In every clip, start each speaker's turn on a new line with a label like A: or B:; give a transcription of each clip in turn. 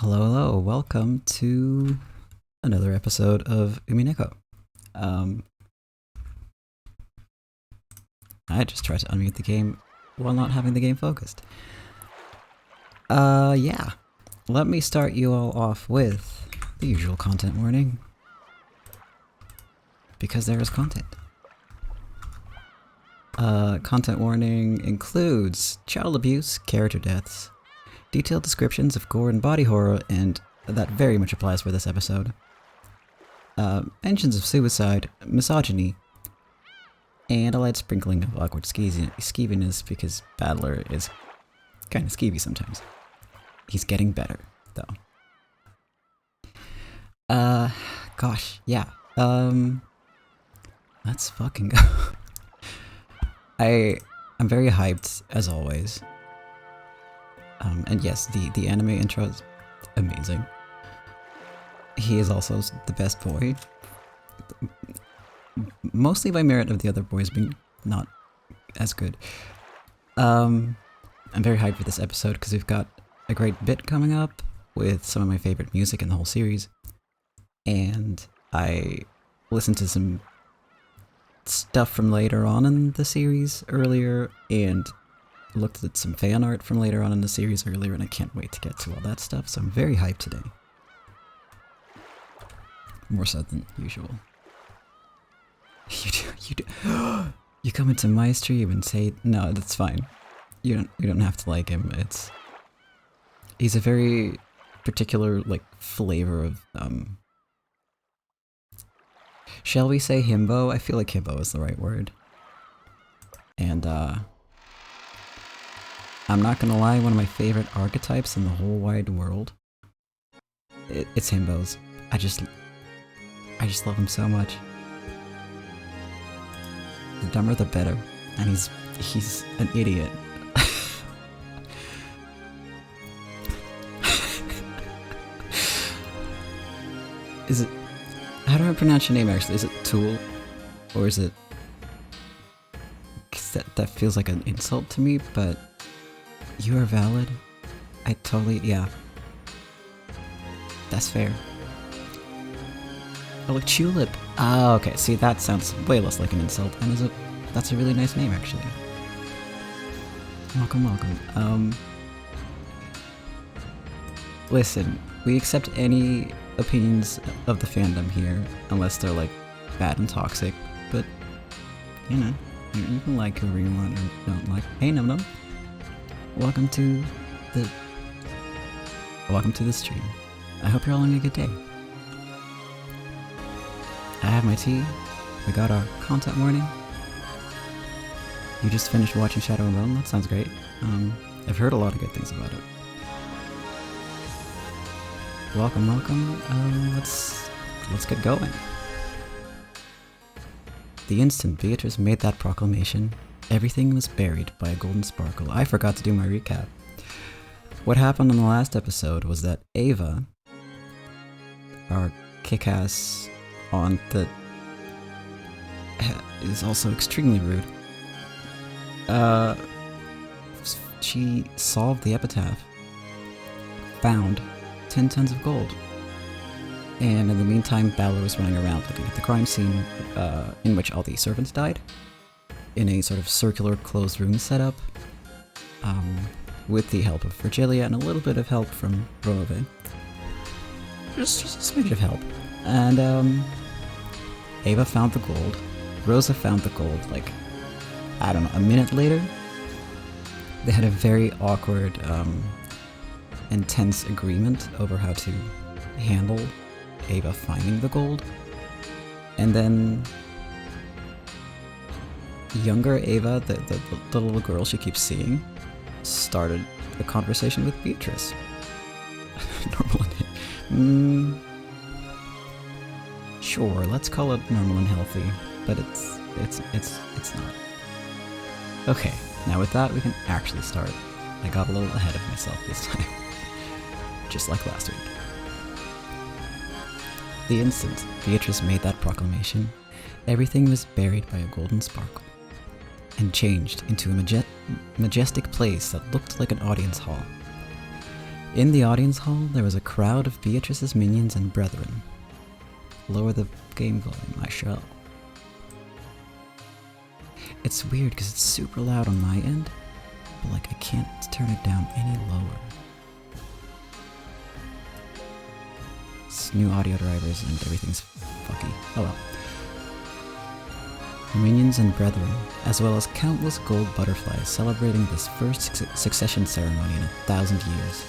A: Hello, hello. Welcome to another episode of Umineko. I just tried to unmute the game while not having the game focused. Yeah. Let me start you all off with the usual content warning. Because there is content. Content warning includes child abuse, character deaths, detailed descriptions of gore and body horror, and that very much applies for this episode. Mentions of suicide, misogyny, and a light sprinkling of awkward skeeviness because Battler is kind of skeevy sometimes. He's getting better, though. Gosh, yeah. Let's fucking go. I'm very hyped, as always. And yes, the anime intro is amazing. He is also the best boy. Mostly by merit of the other boys being not as good. I'm very hyped for this episode because we've got a great bit coming up with some of my favorite music in the whole series. And I listened to some stuff from later on in the series earlier and looked at some fan art from later on in the series earlier, and I can't wait to get to all that stuff, so I'm very hyped today. More so than usual. You do. You come into my stream and say, no, that's fine. You don't have to like him. He's a very particular, like, flavor of, shall we say himbo? I feel like himbo is the right word. And, I'm not gonna lie, one of my favorite archetypes in the whole wide world. It's himbos. I just love him so much. The dumber the better. And he's an idiot. Is it... How do I pronounce your name actually? Is it Tool? Or is it... 'Cause that feels like an insult to me, but... You are valid. I totally... yeah. That's fair. Oh, look, Tulip. Ah, okay. See, that sounds way less like an insult, and that's a really nice name, actually. Welcome, welcome. Listen, we accept any opinions of the fandom here, unless they're, like, bad and toxic, but, you know, you can like whoever you want or don't like. Hey, Num Num. Welcome to the stream. I hope you're all having a good day. I have my tea. We got our content warning. You just finished watching Shadow and Bone? That sounds great. I've heard a lot of good things about it. Welcome, welcome. Let's get going. The instant Beatrice made that proclamation, everything was buried by a golden sparkle. I forgot to do my recap. What happened in the last episode was that Ava, our kick-ass aunt that is also extremely rude, she solved the epitaph, found 10 tons of gold. And in the meantime, Balor was running around looking at the crime scene in which all the servants died, in a sort of circular closed room setup, with the help of Virgilia and a little bit of help from Rove. Just a smidge of help. And Ava found the gold. Rosa found the gold, like, I don't know, a minute later. They had a very awkward, intense agreement over how to handle Ava finding the gold. And then younger Ava, the little girl she keeps seeing, started a conversation with Beatrice. Normal and... sure, let's call it normal and healthy, but it's not. Okay, now with that we can actually start. I got a little ahead of myself this time. Just like last week. The instant Beatrice made that proclamation, everything was buried by a golden sparkle, and changed into a majestic place that looked like an audience hall. In the audience hall, there was a crowd of Beatrice's minions and brethren. Lower the game volume, I shall. It's weird because it's super loud on my end, but like I can't turn it down any lower. It's new audio drivers and everything's fucky. Oh well. Minions and brethren, as well as countless gold butterflies celebrating this first succession ceremony in 1,000 years.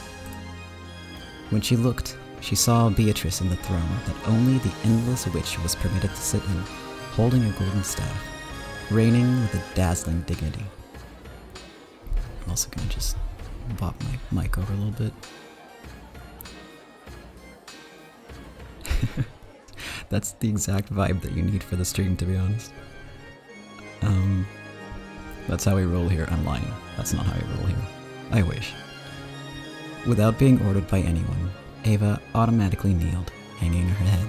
A: When she looked, she saw Beatrice in the throne that only the Endless Witch was permitted to sit in, holding a golden staff, reigning with a dazzling dignity. I'm also gonna just bop my mic over a little bit. That's the exact vibe that you need for the stream, to be honest. That's how we roll here online. That's not how we roll here. I wish. Without being ordered by anyone, Ava automatically kneeled, hanging her head.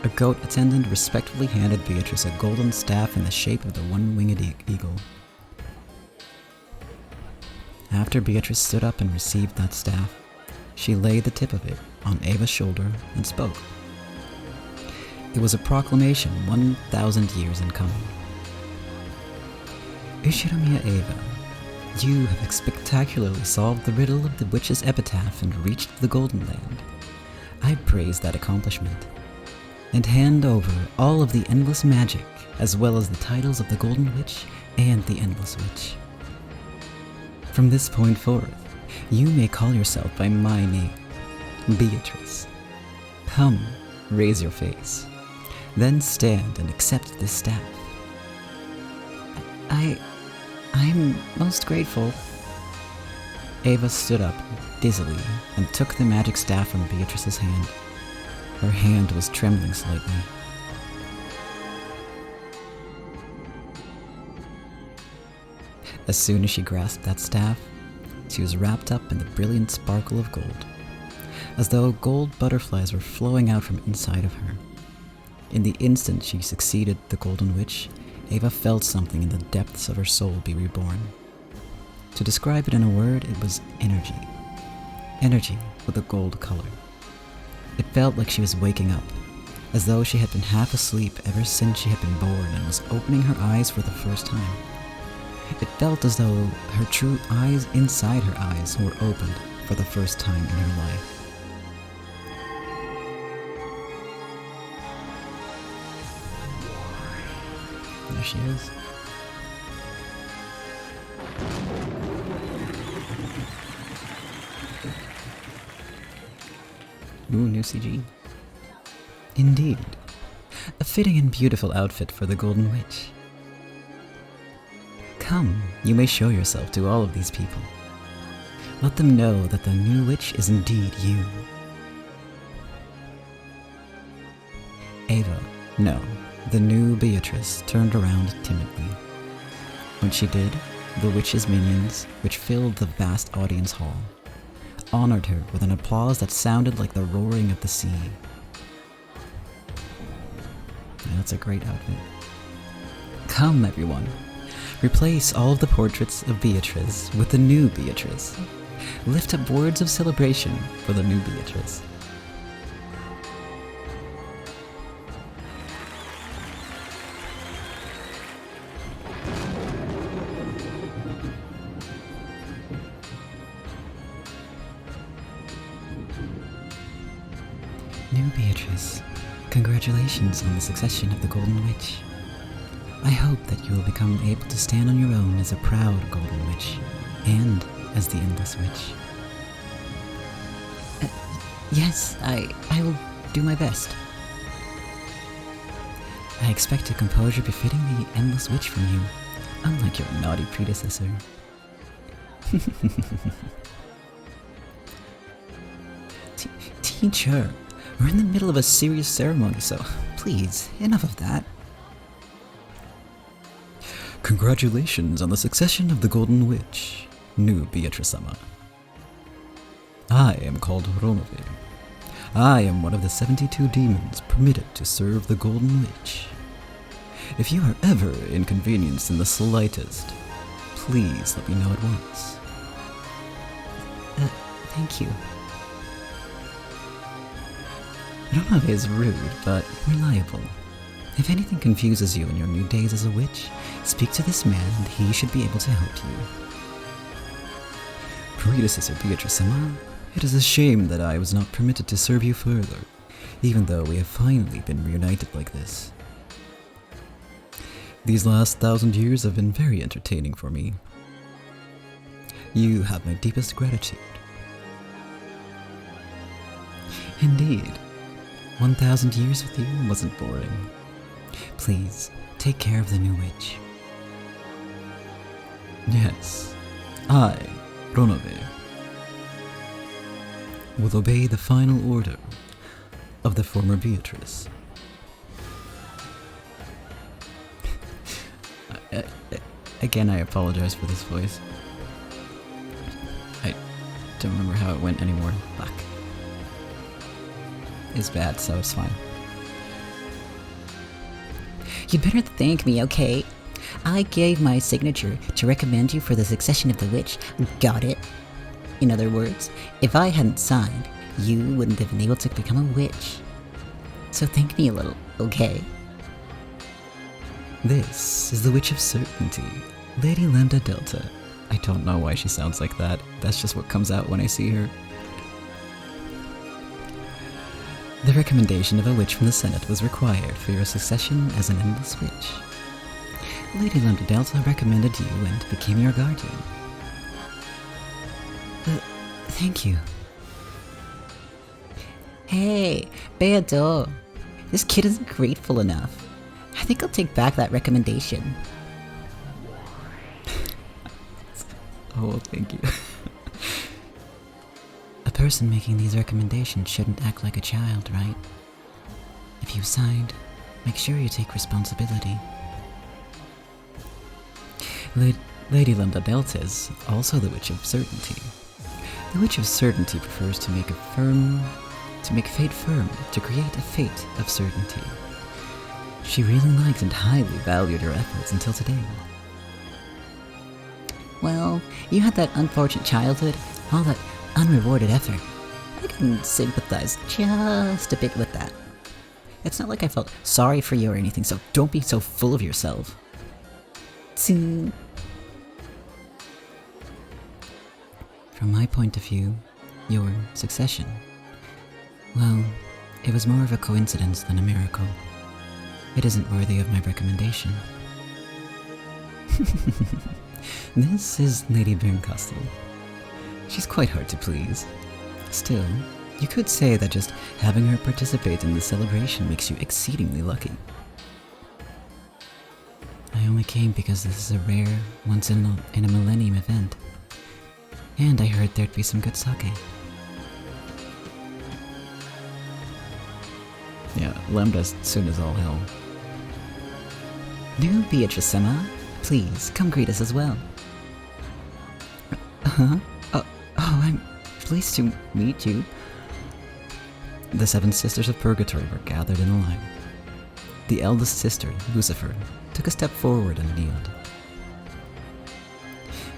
A: A goat attendant respectfully handed Beatrice a golden staff in the shape of the one-winged eagle. After Beatrice stood up and received that staff, she laid the tip of it on Ava's shoulder and spoke. It was a proclamation 1,000 years in coming. Ishiramiya Ava, you have spectacularly solved the riddle of the witch's epitaph and reached the Golden Land. I praise that accomplishment, and hand over all of the endless magic, as well as the titles of the Golden Witch and the Endless Witch. From this point forth, you may call yourself by my name, Beatrice. Come, raise your face. Then stand and accept this staff. I'm most grateful. Ava stood up dizzily and took the magic staff from Beatrice's hand. Her hand was trembling slightly. As soon as she grasped that staff, she was wrapped up in the brilliant sparkle of gold, as though gold butterflies were flowing out from inside of her. In the instant she succeeded the Golden Witch, Ava felt something in the depths of her soul be reborn. To describe it in a word, it was energy. Energy with a gold color. It felt like she was waking up, as though she had been half asleep ever since she had been born and was opening her eyes for the first time. It felt as though her true eyes inside her eyes were opened for the first time in her life. There she is. Ooh, new CG. Indeed. A fitting and beautiful outfit for the Golden Witch. Come, you may show yourself to all of these people. Let them know that the new witch is indeed you. Ava, no, the new Beatrice turned around timidly. When she did, the witch's minions, which filled the vast audience hall, honored her with an applause that sounded like the roaring of the sea. Yeah, that's a great outfit. Come, everyone. Replace all of the portraits of Beatrice with the new Beatrice. Lift up words of celebration for the new Beatrice. New Beatrice, congratulations on the succession of the Golden Witch. I hope that you will become able to stand on your own as a proud Golden Witch, and as the Endless Witch. Yes, I will do my best. I expect a composure befitting the Endless Witch from you, unlike your naughty predecessor. Teacher, we're in the middle of a serious ceremony, so please, enough of that. Congratulations on the succession of the Golden Witch, new Beatrice-sama. I am called Romave. I am one of the 72 demons permitted to serve the Golden Witch. If you are ever inconvenienced in the slightest, please let me know at once. Thank you. Ronabe is rude, but reliable. If anything confuses you in your new days as a witch, speak to this man and he should be able to help you. Predecessor Beatrice-sama, it is a shame that I was not permitted to serve you further, even though we have finally been reunited like this. These last 1,000 years have been very entertaining for me. You have my deepest gratitude. Indeed, 1,000 years with you wasn't boring. Please, take care of the new witch. Yes, I, Ronabe, will obey the final order of the former Beatrice. Again, I apologize for this voice. I don't remember how it went anymore. Fuck. It's bad, so it's fine.
B: You'd better thank me, okay? I gave my signature to recommend you for the succession of the witch. Got it? In other words, if I hadn't signed, you wouldn't have been able to become a witch. So thank me a little, okay?
A: This is the Witch of Certainty, Lady Lambda Delta. I don't know why she sounds like that. That's just what comes out when I see her. The recommendation of a witch from the Senate was required for your succession as an endless witch. Lady Lambda Delta recommended you and became your guardian. Thank you.
B: Hey, Beado, this kid isn't grateful enough. I think I'll take back that recommendation.
A: Oh, thank you. A person making these recommendations shouldn't act like a child, right? If you signed, make sure you take responsibility. Lady Lambda Delta is also the Witch of Certainty. The Witch of Certainty prefers to make fate firm, to create a fate of certainty. She really liked and highly valued your efforts until today.
B: Well, you had that unfortunate childhood, all that unrewarded effort. I can sympathize just a bit with that. It's not like I felt sorry for you or anything, so don't be so full of yourself. Tsing.
A: From my point of view, your succession, well, it was more of a coincidence than a miracle. It isn't worthy of my recommendation. This is Lady Bernkastel. She's quite hard to please. Still, you could say that just having her participate in the celebration makes you exceedingly lucky. I only came because this is a rare, once in a millennium event. And I heard there'd be some good sake. Yeah, Lambda's soon as all hell.
B: New Beatrice-sama, please come greet us as well.
A: Huh? Oh, I'm pleased to meet you. The 7 sisters of Purgatory were gathered in a line. The eldest sister, Lucifer, took a step forward and kneeled.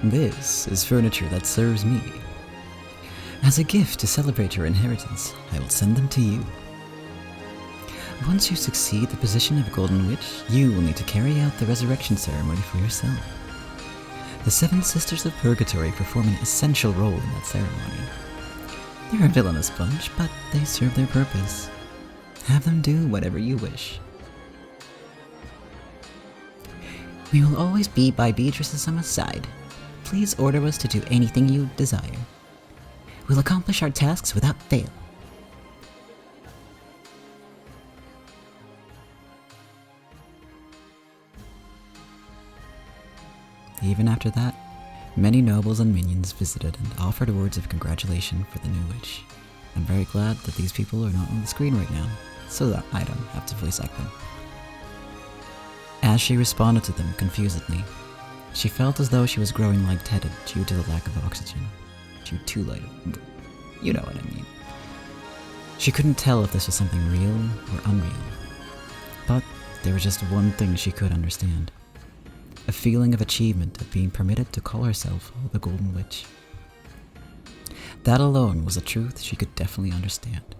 A: This is furniture that serves me. As a gift to celebrate your inheritance, I will send them to you. Once you succeed the position of Golden Witch, you will need to carry out the resurrection ceremony for yourself. The 7 Sisters of Purgatory perform an essential role in that ceremony. They're a villainous bunch, but they serve their purpose. Have them do whatever you wish.
B: We will always be by Beatrice-sama's side. Please order us to do anything you desire. We'll accomplish our tasks without fail.
A: Even after that, many nobles and minions visited and offered words of congratulation for the new witch. I'm very glad that these people are not on the screen right now, so that I don't have to voice act them. As she responded to them confusedly, she felt as though she was growing lightheaded due to the lack of oxygen. Too light. You know what I mean. She couldn't tell if this was something real or unreal. But there was just one thing she could understand. A feeling of achievement of being permitted to call herself the Golden Witch. That alone was a truth she could definitely understand.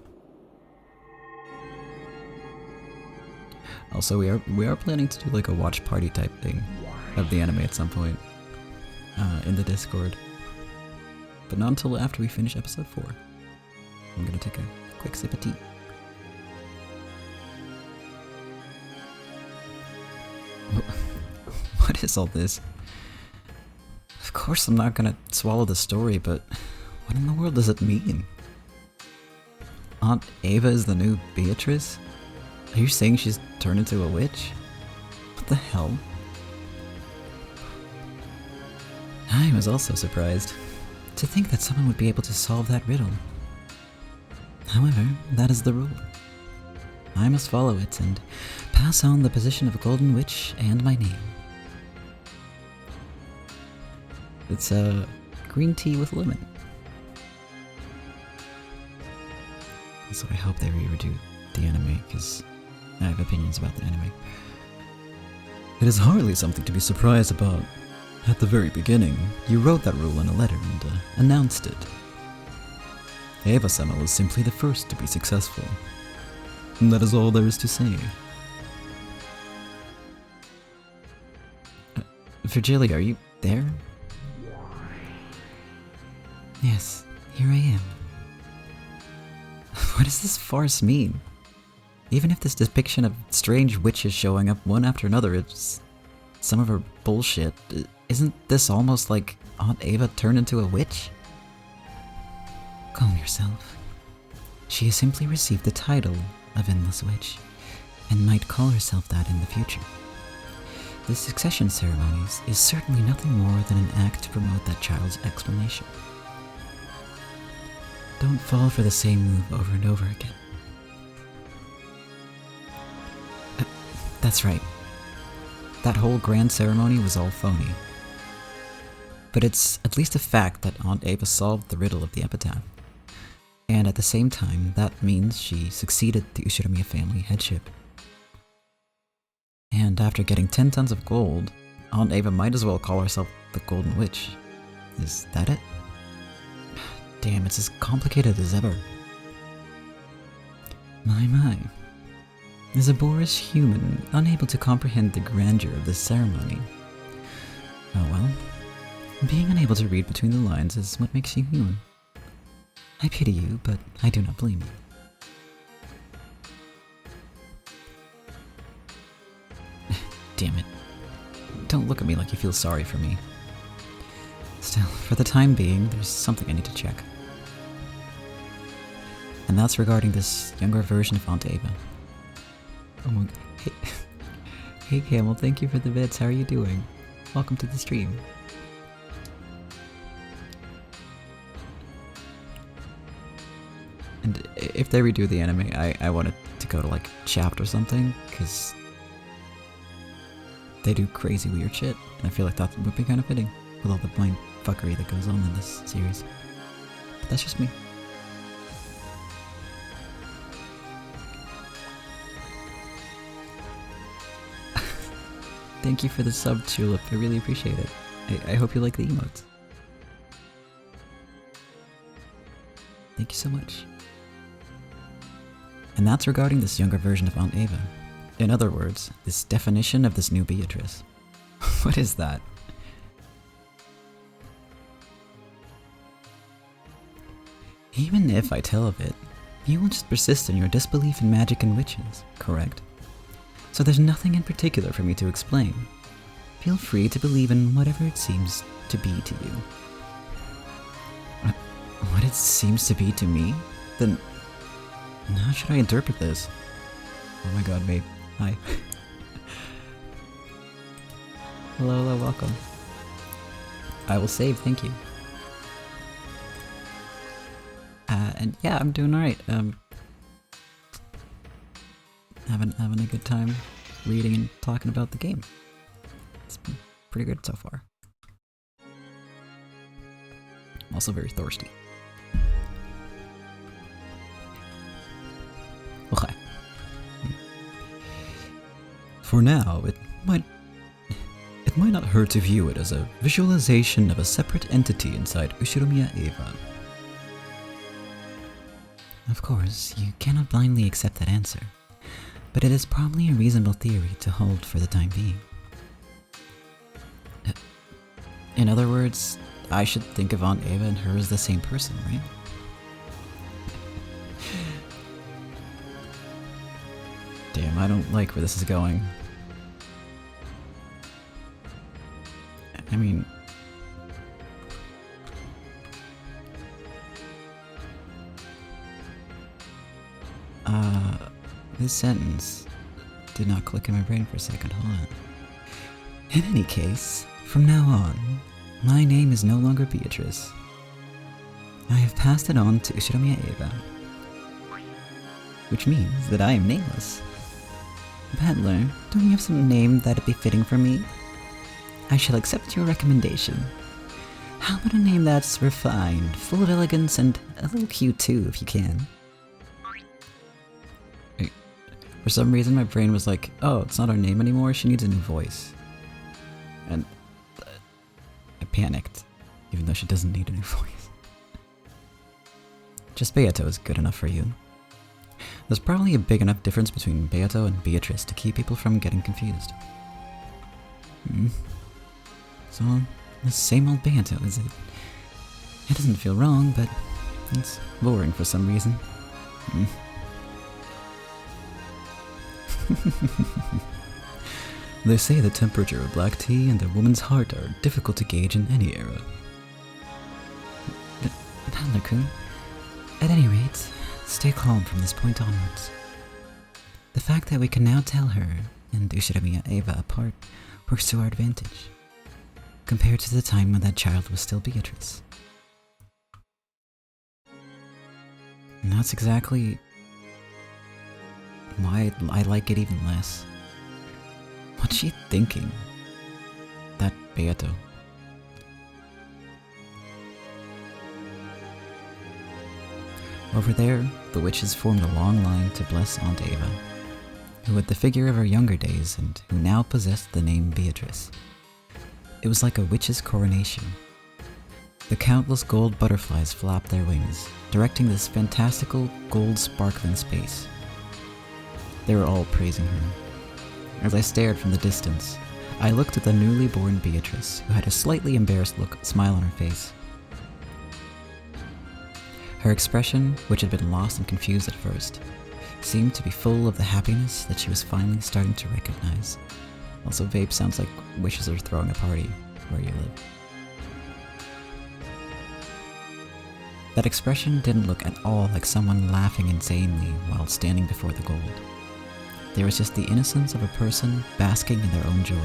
A: Also, we are planning to do like a watch party type thing of the anime at some point in the Discord, but not until after we finish episode 4. I'm gonna take a quick sip of tea. What is all this? Of course I'm not gonna swallow the story, but what in the world does it mean? Aunt Ava is the new Beatrice? Are you saying she's turned into a witch? What the hell? I was also surprised to think that someone would be able to solve that riddle. However, that is the rule. I must follow it and pass on the position of a golden witch and my name. It's green tea with lemon. So I hope they redo the anime, because I have opinions about the anime. It is hardly something to be surprised about. At the very beginning, you wrote that rule in a letter and announced it. Eva-sama was simply the first to be successful. And that is all there is to say. Virgilia, are you there? Yes, here I am. What does this farce mean? Even if this depiction of strange witches showing up one after another is some of her bullshit, isn't this almost like Aunt Ava turned into a witch? Calm yourself. She has simply received the title of Endless Witch, and might call herself that in the future. The succession ceremonies is certainly nothing more than an act to promote that child's explanation. Don't fall for the same move over and over again. That's right. That whole grand ceremony was all phony. But it's at least a fact that Aunt Ava solved the riddle of the epitaph. And at the same time, that means she succeeded the Ushiromiya family headship. And after getting 10 tons of gold, Aunt Ava might as well call herself the Golden Witch. Is that it? Damn, it's as complicated as ever. My. Is a boorish human unable to comprehend the grandeur of this ceremony? Oh well. Being unable to read between the lines is what makes you human. I pity you, but I do not blame you. Damn it. Don't look at me like you feel sorry for me. Still, for the time being, there's something I need to check. And that's regarding this younger version of Aunt Ava. Oh my god. Hey Camel, thank you for the bits. How are you doing? Welcome to the stream. And if they redo the anime, I want it to go to like chapter or something, because they do crazy weird shit. And I feel like that would be kind of fitting with all the mind fuckery that goes on in this series. But that's just me. Thank you for the sub, Tulip. I really appreciate it. I hope you like the emotes. Thank you so much. And that's regarding this younger version of Aunt Ava. In other words, this definition of this new Beatrice. What is that? Even if I tell of it, you will just persist in your disbelief in magic and witches, correct? So there's nothing in particular for me to explain. Feel free to believe in whatever it seems to be to you. What it seems to be to me? Then how should I interpret this? Oh my god, mate. Hi. Hello, welcome. I will save, thank you. And yeah, I'm doing alright. Having a good time reading and talking about the game. It's been pretty good so far. I'm also very thirsty. Okay. For now, it might not hurt to view it as a visualization of a separate entity inside Ushiromiya Eva. Of course, you cannot blindly accept that answer, but it is probably a reasonable theory to hold for the time being. In other words, I should think of Aunt Ava and her as the same person, right? Damn, I don't like where this is going. I mean... this sentence did not click in my brain for a second, hold on. In any case, from now on, my name is no longer Beatrice. I have passed it on to Ushiromiya Eva, which means that I am nameless. Battler, don't you have some name that'd be fitting for me? I shall accept your recommendation. How about a name that's refined, full of elegance, and a little cute too, if you can? For some reason, my brain was like, oh, it's not her name anymore, she needs a new voice. And I panicked, even though she doesn't need a new voice. Just Beato is good enough for you. There's probably a big enough difference between Beato and Beatrice to keep people from getting confused. So, the same old Beato, is it? It doesn't feel wrong, but it's boring for some reason. They say the temperature of black tea and a woman's heart are difficult to gauge in any era. But, Naku, at any rate, stay calm from this point onwards. The fact that we can now tell her and Ushiromiya Eva apart works to our advantage, compared to the time when that child was still Beatrice. And that's exactly why I like it even less. What's she thinking? That Beato. Over there, the witches formed a long line to bless Aunt Ava, who had the figure of her younger days and who now possessed the name Beatrice. It was like a witch's coronation. The countless gold butterflies flapped their wings, directing this fantastical gold sparkling space. They were all praising her. As I stared from the distance, I looked at the newly born Beatrice, who had a slightly embarrassed smile on her face. Her expression, which had been lost and confused at first, seemed to be full of the happiness that she was finally starting to recognize. Also, vape sounds like wishes are throwing a party where you live. That expression didn't look at all like someone laughing insanely while standing before the gold. There was just the innocence of a person basking in their own joy.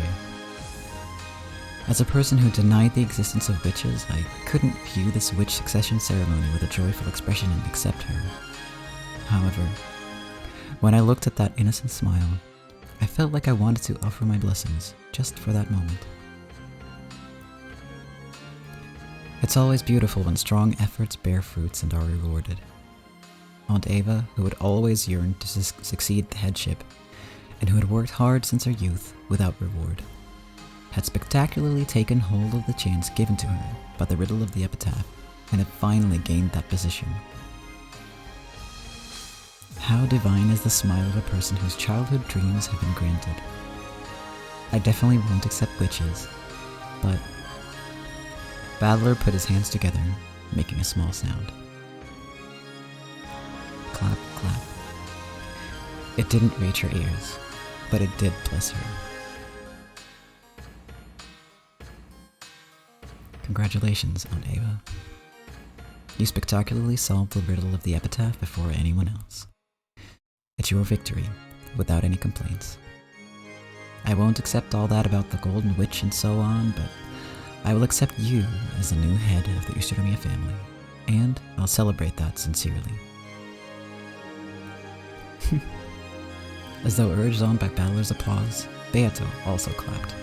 A: As a person who denied the existence of witches, I couldn't view this witch succession ceremony with a joyful expression and accept her. However, when I looked at that innocent smile, I felt like I wanted to offer my blessings just for that moment. It's always beautiful when strong efforts bear fruits and are rewarded. Aunt Ava, who had always yearned to succeed the headship, and who had worked hard since her youth without reward, had spectacularly taken hold of the chance given to her by the riddle of the epitaph, and had finally gained that position. How divine is the smile of a person whose childhood dreams have been granted. I definitely won't accept witches, but... Battler put his hands together, making a small sound. Clap, clap. It didn't reach her ears, but it did bless her. Congratulations, Aunt Ava. You spectacularly solved the riddle of the epitaph before anyone else. It's your victory, without any complaints. I won't accept all that about the Golden Witch and so on, but I will accept you as the new head of the Ushiromiya family, and I'll celebrate that sincerely. As though urged on by Battler's applause, Beato also clapped.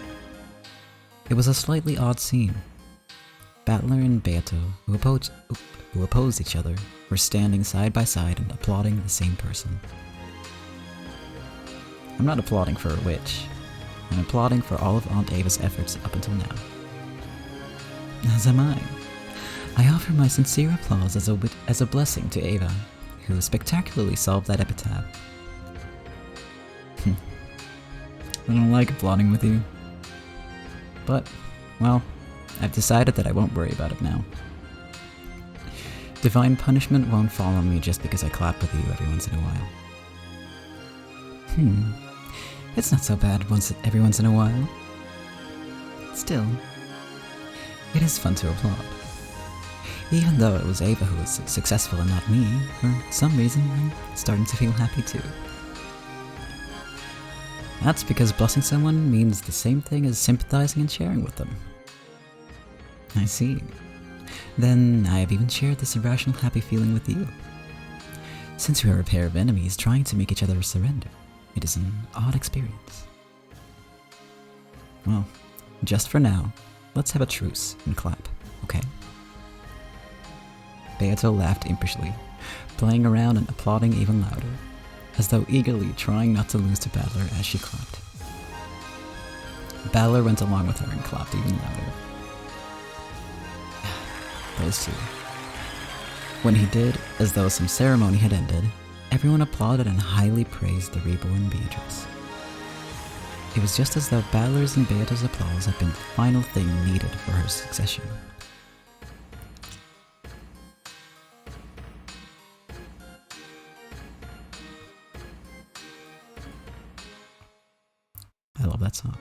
A: It was a slightly odd scene. Battler and Beato, who opposed each other, were standing side by side and applauding the same person. I'm not applauding for a witch. I'm applauding for all of Aunt Ava's efforts up until now. As am I. I offer my sincere applause as a blessing to Ava, who spectacularly solved that epitaph. I don't like plotting with you. But, well, I've decided that I won't worry about it now. Divine punishment won't fall on me just because I clap with you every once in a while. It's not so bad every once in a while. Still, it is fun to applaud. Even though it was Ava who was successful and not me, for some reason I'm starting to feel happy too. That's because blessing someone means the same thing as sympathizing and sharing with them. I see. Then I have even shared this irrational happy feeling with you. Since we are a pair of enemies trying to make each other surrender, it is an odd experience. Well, just for now, let's have a truce and clap, okay? Beato laughed impishly, playing around and applauding even louder, as though eagerly trying not to lose to Battler as she clapped. Battler went along with her and clapped even louder. Those two. When he did, as though some ceremony had ended, everyone applauded and highly praised the reborn Beatrice. It was just as though Battler's and Beato's applause had been the final thing needed for her succession. I love that song.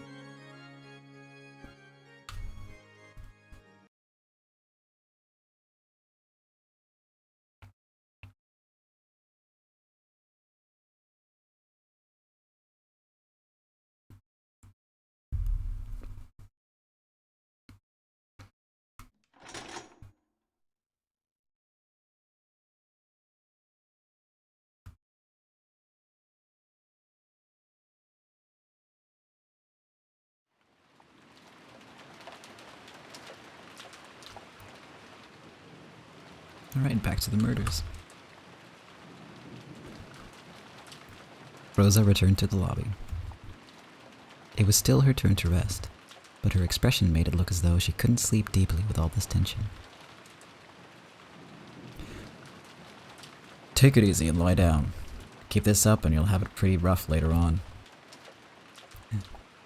A: Alright, back to the murders. Rosa returned to the lobby. It was still her turn to rest, but her expression made it look as though she couldn't sleep deeply with all this tension. Take it easy and lie down. Keep this up and you'll have it pretty rough later on.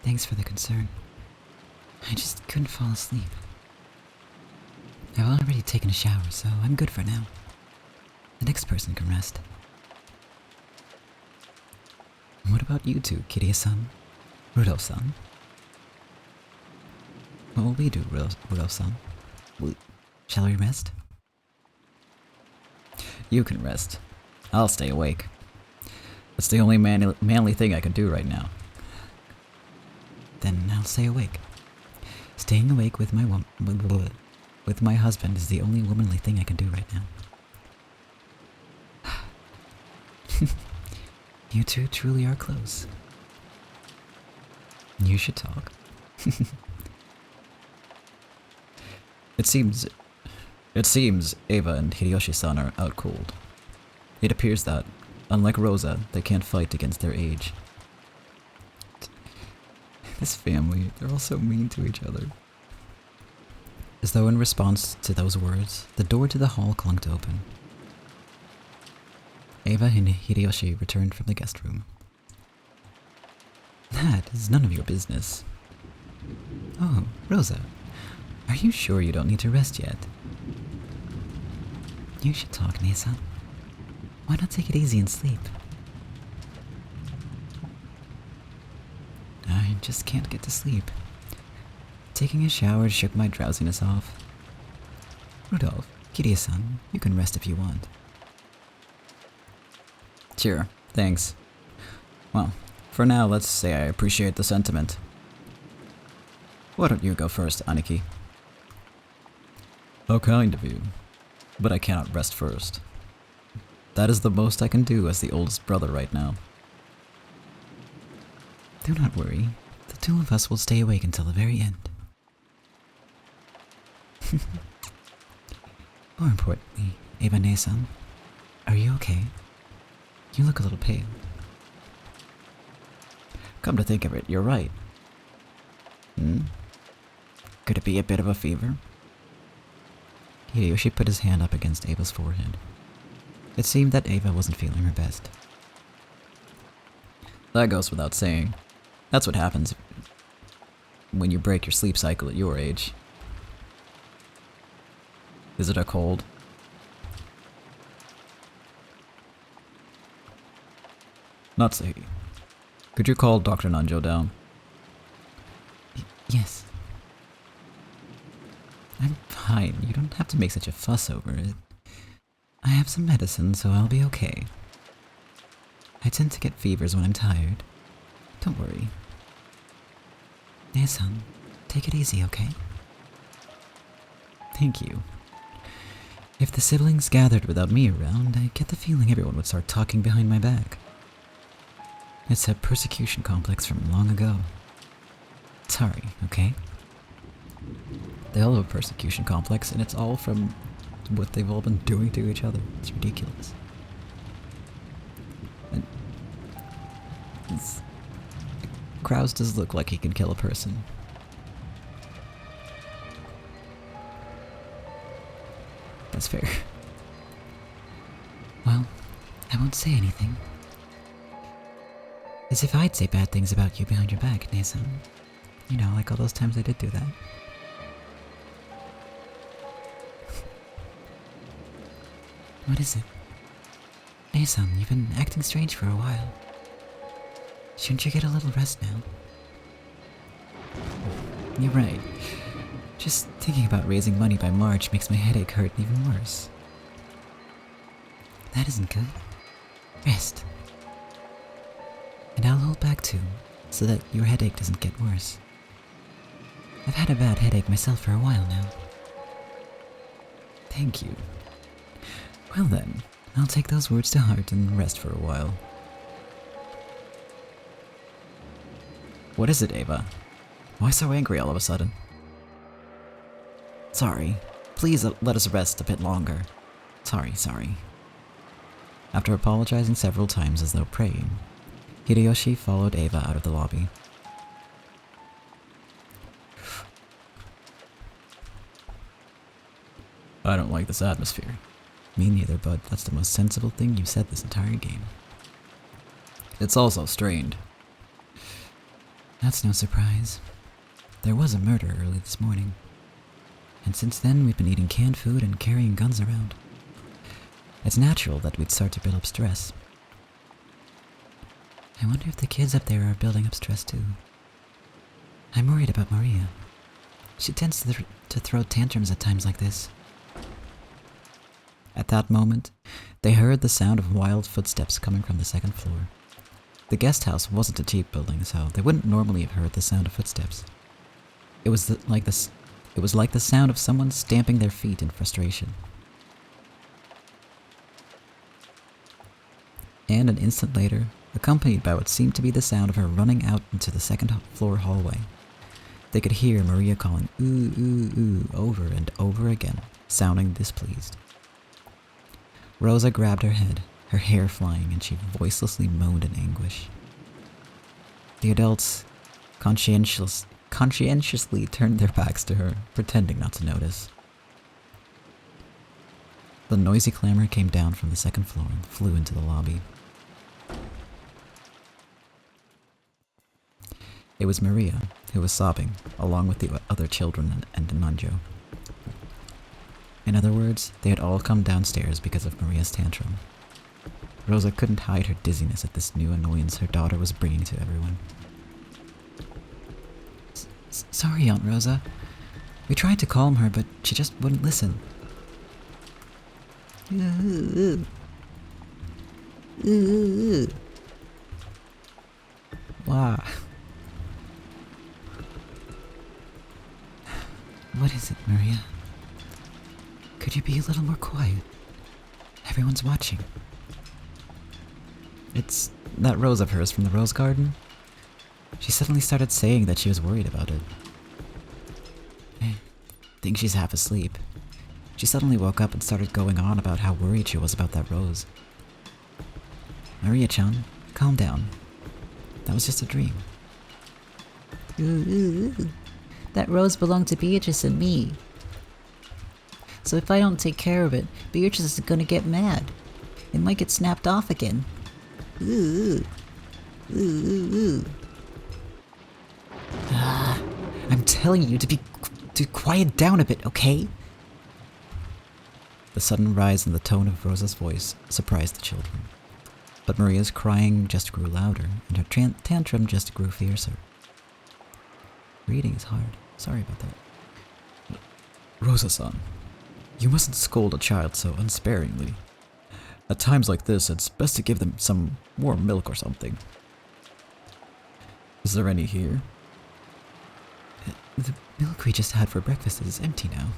B: Thanks for the concern. I just couldn't fall asleep. I've already taken a shower, so I'm good for now. The next person can rest.
A: What about you two, Kiria-san? Rudolph-san? What will we do, Rudolph-san?
B: Shall we rest?
A: You can rest. I'll stay awake. That's the only manly thing I can do right now.
B: Then I'll stay awake. Staying awake with my husband is the only womanly thing I can do right now. You two truly are close.
A: You should talk. It seems Ava and Hideyoshi-san are out cold. It appears that, unlike Rosa, they can't fight against their age. This family, they're all so mean to each other. As though in response to those words, the door to the hall clunked open. Ava and Hideyoshi returned from the guest room. That is none of your business. Oh, Rosa, are you sure you don't need to rest yet?
B: You should talk, Nei-san. Why not take it easy and sleep?
A: I just can't get to sleep. Taking a shower shook my drowsiness off. Rudolph, Kiria-san, you can rest if you want. Sure, thanks. Well, for now, let's say I appreciate the sentiment. Why don't you go first, Aniki? How kind of you. But I cannot rest first. That is the most I can do as the oldest brother right now.
B: Do not worry. The two of us will stay awake until the very end. More importantly, Ava Nei-san, are you okay? You look a little pale.
A: Come to think of it, you're right. Could it be a bit of a fever? Hideyoshi put his hand up against Ava's forehead. It seemed that Ava wasn't feeling her best. That goes without saying. That's what happens when you break your sleep cycle at your age. Is it a cold? Natsuhi, could you call Dr. Nanjo down?
B: Yes.
A: I'm fine. You don't have to make such a fuss over it. I have some medicine, so I'll be okay. I tend to get fevers when I'm tired. Don't worry.
B: Nae-san, take it easy, okay?
A: Thank you. If the siblings gathered without me around, I get the feeling everyone would start talking behind my back. It's a persecution complex from long ago. Sorry, okay? They all have a persecution complex, and it's all from what they've all been doing to each other. It's ridiculous. And Kraus does look like he can kill a person. That's fair.
B: Well, I won't say anything. As if I'd say bad things about you behind your back, Nae-san.
A: You know, like all those times I did do that.
B: What is it? Nae-san, you've been acting strange for a while. Shouldn't you get a little rest now?
A: You're right. Just thinking about raising money by March makes my headache hurt even worse.
B: That isn't good. Rest. And I'll hold back too, so that your headache doesn't get worse. I've had a bad headache myself for a while now.
A: Thank you. Well then, I'll take those words to heart and rest for a while. What is it, Ava? Why so angry all of a sudden? Sorry. Please let us rest a bit longer. Sorry. After apologizing several times as though praying, Hideyoshi followed Ava out of the lobby. I don't like this atmosphere. Me neither, but that's the most sensible thing you've said this entire game. It's also strained.
B: That's no surprise. There was a murder early this morning. And since then, we've been eating canned food and carrying guns around. It's natural that we'd start to build up stress. I wonder if the kids up there are building up stress too. I'm worried about Maria. She tends to throw tantrums at times like this.
A: At that moment, they heard the sound of wild footsteps coming from the second floor. The guest house wasn't a cheap building, so they wouldn't normally have heard the sound of footsteps. It was like the sound of someone stamping their feet in frustration. And an instant later, accompanied by what seemed to be the sound of her running out into the second floor hallway, they could hear Maria calling ooh, ooh, ooh over and over again, sounding displeased. Rosa grabbed her head, her hair flying, and she voicelessly moaned in anguish. The adults conscientiously turned their backs to her, pretending not to notice. The noisy clamor came down from the second floor and flew into the lobby. It was Maria, who was sobbing, along with the other children and Nanjo. In other words, they had all come downstairs because of Maria's tantrum. Rosa couldn't hide her dizziness at this new annoyance her daughter was bringing to everyone.
B: Sorry, Aunt Rosa. We tried to calm her, but she just wouldn't listen.
A: Wow.
B: What is it, Maria? Could you be a little more quiet? Everyone's watching.
A: It's that rose of hers from the rose garden. She suddenly started saying that she was worried about it. I think she's half asleep. She suddenly woke up and started going on about how worried she was about that rose. Maria-chan, calm down. That was just a dream.
B: That rose belonged to Beatrice and me. So if I don't take care of it, Beatrice is gonna get mad. It might get snapped off again. Ooh. Ooh, ooh, ooh. I'm telling you to quiet down a bit, okay?
A: The sudden rise in the tone of Rosa's voice surprised the children. But Maria's crying just grew louder, and her tantrum just grew fiercer. Reading is hard. Sorry about that. Rosa-san, you mustn't scold a child so unsparingly. At times like this, it's best to give them some warm milk or something. Is there any here?
B: The milk we just had for breakfast is empty now.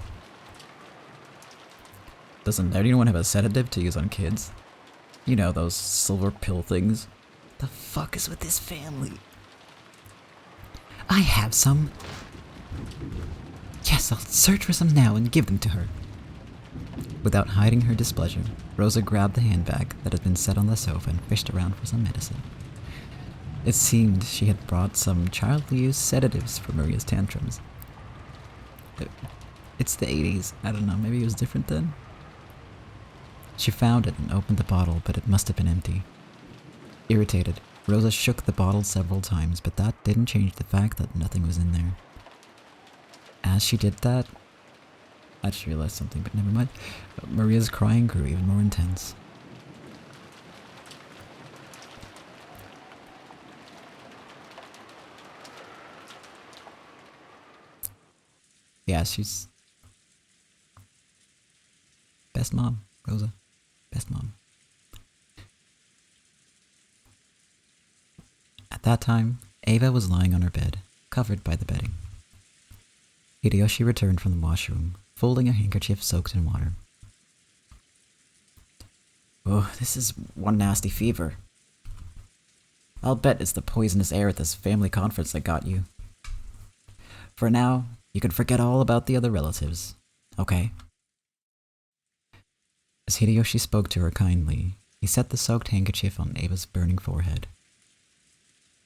A: Doesn't anyone have a sedative to use on kids? You know, those silver pill things.
B: The fuck is with this family? I have some. Yes, I'll search for some now and give them to her.
A: Without hiding her displeasure, Rosa grabbed the handbag that had been set on the sofa and fished around for some medicine. It seemed she had brought some childly used sedatives for Maria's tantrums. It's the 80s. I don't know, maybe it was different then? She found it and opened the bottle, but it must have been empty. Irritated, Rosa shook the bottle several times, but that didn't change the fact that nothing was in there. As she did that, I just realized something, but never mind. Maria's crying grew even more intense. Yeah, she's best mom, Rosa. Best mom. At that time, Ava was lying on her bed, covered by the bedding. Hideyoshi returned from the washroom, folding a handkerchief soaked in water. Oh, this is one nasty fever. I'll bet it's the poisonous air at this family conference that got you. For now, you can forget all about the other relatives, okay? As Hideyoshi spoke to her kindly, he set the soaked handkerchief on Ava's burning forehead.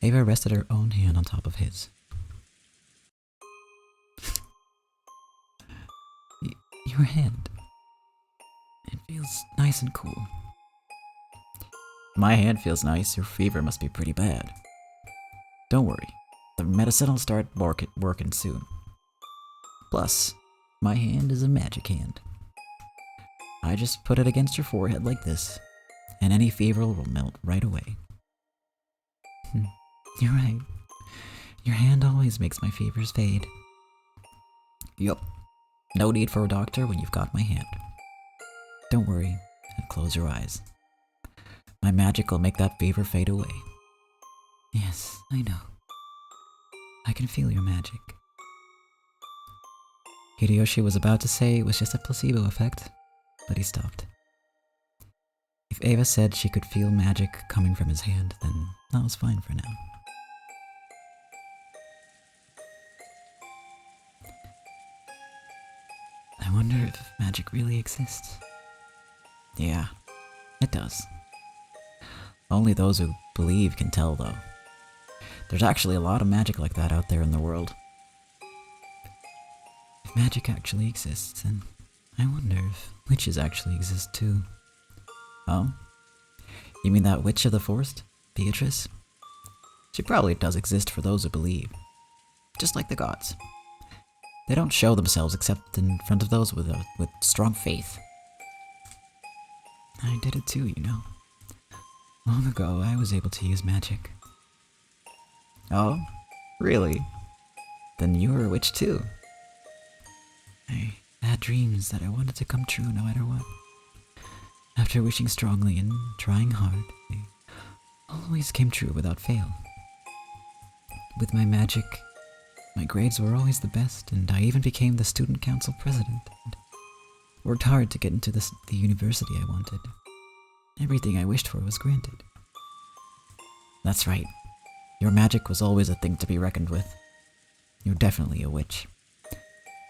A: Ava rested her own hand on top of his. Your hand. It feels nice and cool. My hand feels nice. Your fever must be pretty bad. Don't worry. The medicine will start working soon. Plus, my hand is a magic hand. I just put it against your forehead like this, and any fever will melt right away. You're right. Your hand always makes my fevers fade. Yup. No need for a doctor when you've got my hand. Don't worry, and close your eyes. My magic will make that fever fade away. Yes, I know. I can feel your magic. Hideyoshi was about to say it was just a placebo effect, but he stopped. If Ava said she could feel magic coming from his hand, then that was fine for now. I wonder if magic really exists. Yeah, it does. Only those who believe can tell, though. There's actually a lot of magic like that out there in the world. If magic actually exists, then I wonder if witches actually exist too. Oh? You mean that witch of the forest, Beatrice? She probably does exist for those who believe. Just like the gods. They don't show themselves except in front of those with strong faith. I did it too, you know. Long ago, I was able to use magic. Oh? Really? Then you were a witch too. I had dreams that I wanted to come true no matter what. After wishing strongly and trying hard, they always came true without fail. With my magic, my grades were always the best, and I even became the student council president, and worked hard to get into the university I wanted. Everything I wished for was granted. That's right. Your magic was always a thing to be reckoned with. You're definitely a witch.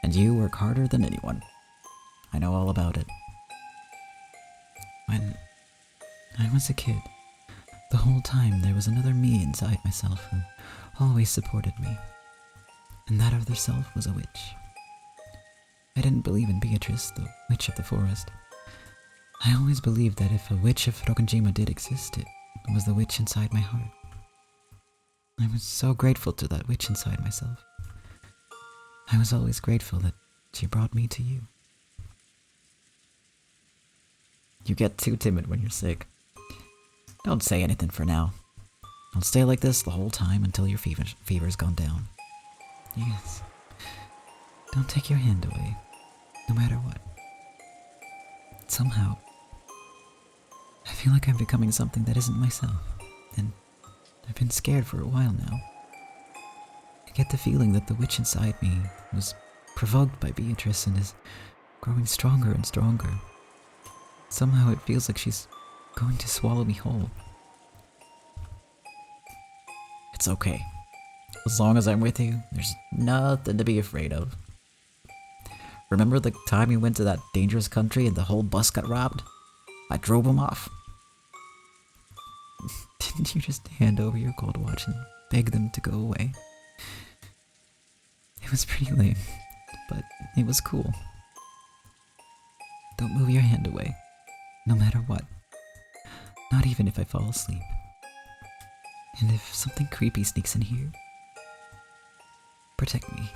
A: And you work harder than anyone. I know all about it. When I was a kid, the whole time there was another me inside myself who always supported me. And that other self was a witch. I didn't believe in Beatrice, the witch of the forest. I always believed that if a witch of Rokonjima did exist, it was the witch inside my heart. I was so grateful to that witch inside myself. I was always grateful that she brought me to you. You get too timid when you're sick. Don't say anything for now. I'll stay like this the whole time until your fever's gone down. Yes. Don't take your hand away, no matter what. Somehow, I feel like I'm becoming something that isn't myself, and I've been scared for a while now. I get the feeling that the witch inside me was provoked by Beatrice and is growing stronger and stronger. Somehow it feels like she's going to swallow me whole. It's okay. As long as I'm with you, there's nothing to be afraid of. Remember the time we went to that dangerous country and the whole bus got robbed? I drove them off. Didn't you just hand over your gold watch and beg them to go away? It was pretty lame, but it was cool. Don't move your hand away, no matter what. Not even if I fall asleep. And if something creepy sneaks in here, protect me.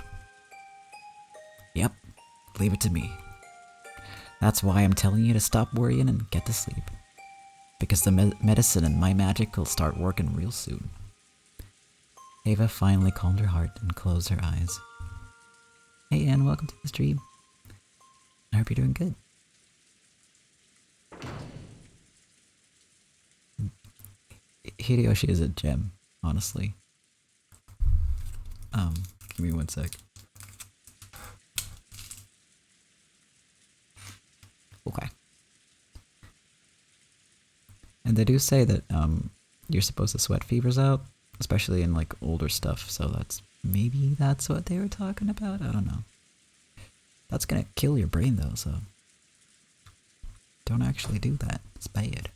A: Yep, leave it to me. That's why I'm telling you to stop worrying and get to sleep. Because the medicine and my magic will start working real soon. Ava finally calmed her heart and closed her eyes. Hey Anne, welcome to the stream. I hope you're doing good. Hideyoshi is a gem, honestly. Give me one sec. Okay. And they do say that you're supposed to sweat fevers out, especially in like older stuff, so that's what they were talking about? I don't know. That's gonna kill your brain though, so don't actually do that. It's bad.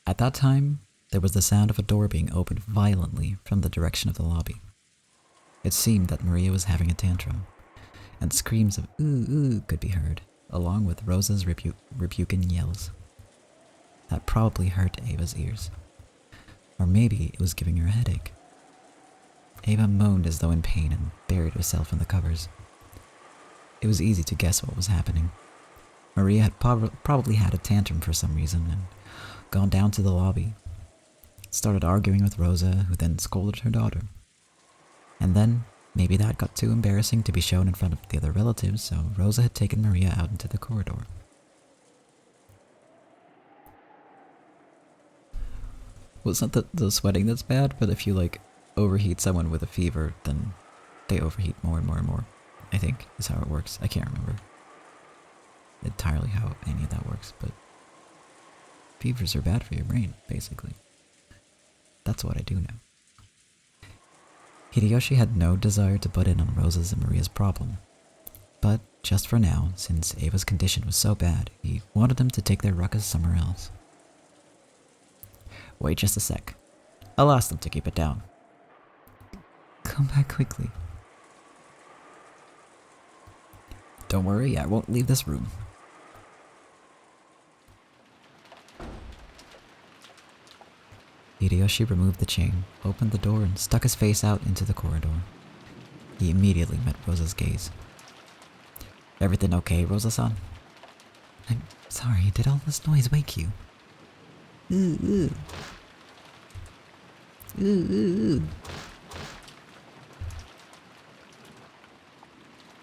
A: At that time, there was the sound of a door being opened violently from the direction of the lobby. It seemed that Maria was having a tantrum, and screams of ooh ooh could be heard, along with Rosa's rebuking yells. That probably hurt Ava's ears. Or maybe it was giving her a headache. Ava moaned as though in pain and buried herself in the covers. It was easy to guess what was happening. Maria had probably had a tantrum for some reason and gone down to the lobby, started arguing with Rosa, who then scolded her daughter. And then, maybe that got too embarrassing to be shown in front of the other relatives, so Rosa had taken Maria out into the corridor. Well, it's not the sweating that's bad, but if you like overheat someone with a fever, then they overheat more and more and more, I think, is how it works. I can't remember entirely how any of that works, but fevers are bad for your brain, basically. That's what I do know. Hideyoshi had no desire to butt in on Rosa's and Maria's problem. But just for now, since Ava's condition was so bad, he wanted them to take their ruckus somewhere else. Wait just a sec. I'll ask them to keep it down. Come back quickly. Don't worry, I won't leave this room. Hideyoshi removed the chain, opened the door, and stuck his face out into the corridor. He immediately met Rosa's gaze. Everything okay, Rosa-san? I'm sorry, did all this noise wake you? Ooh, ooh. Ooh, ooh, ooh.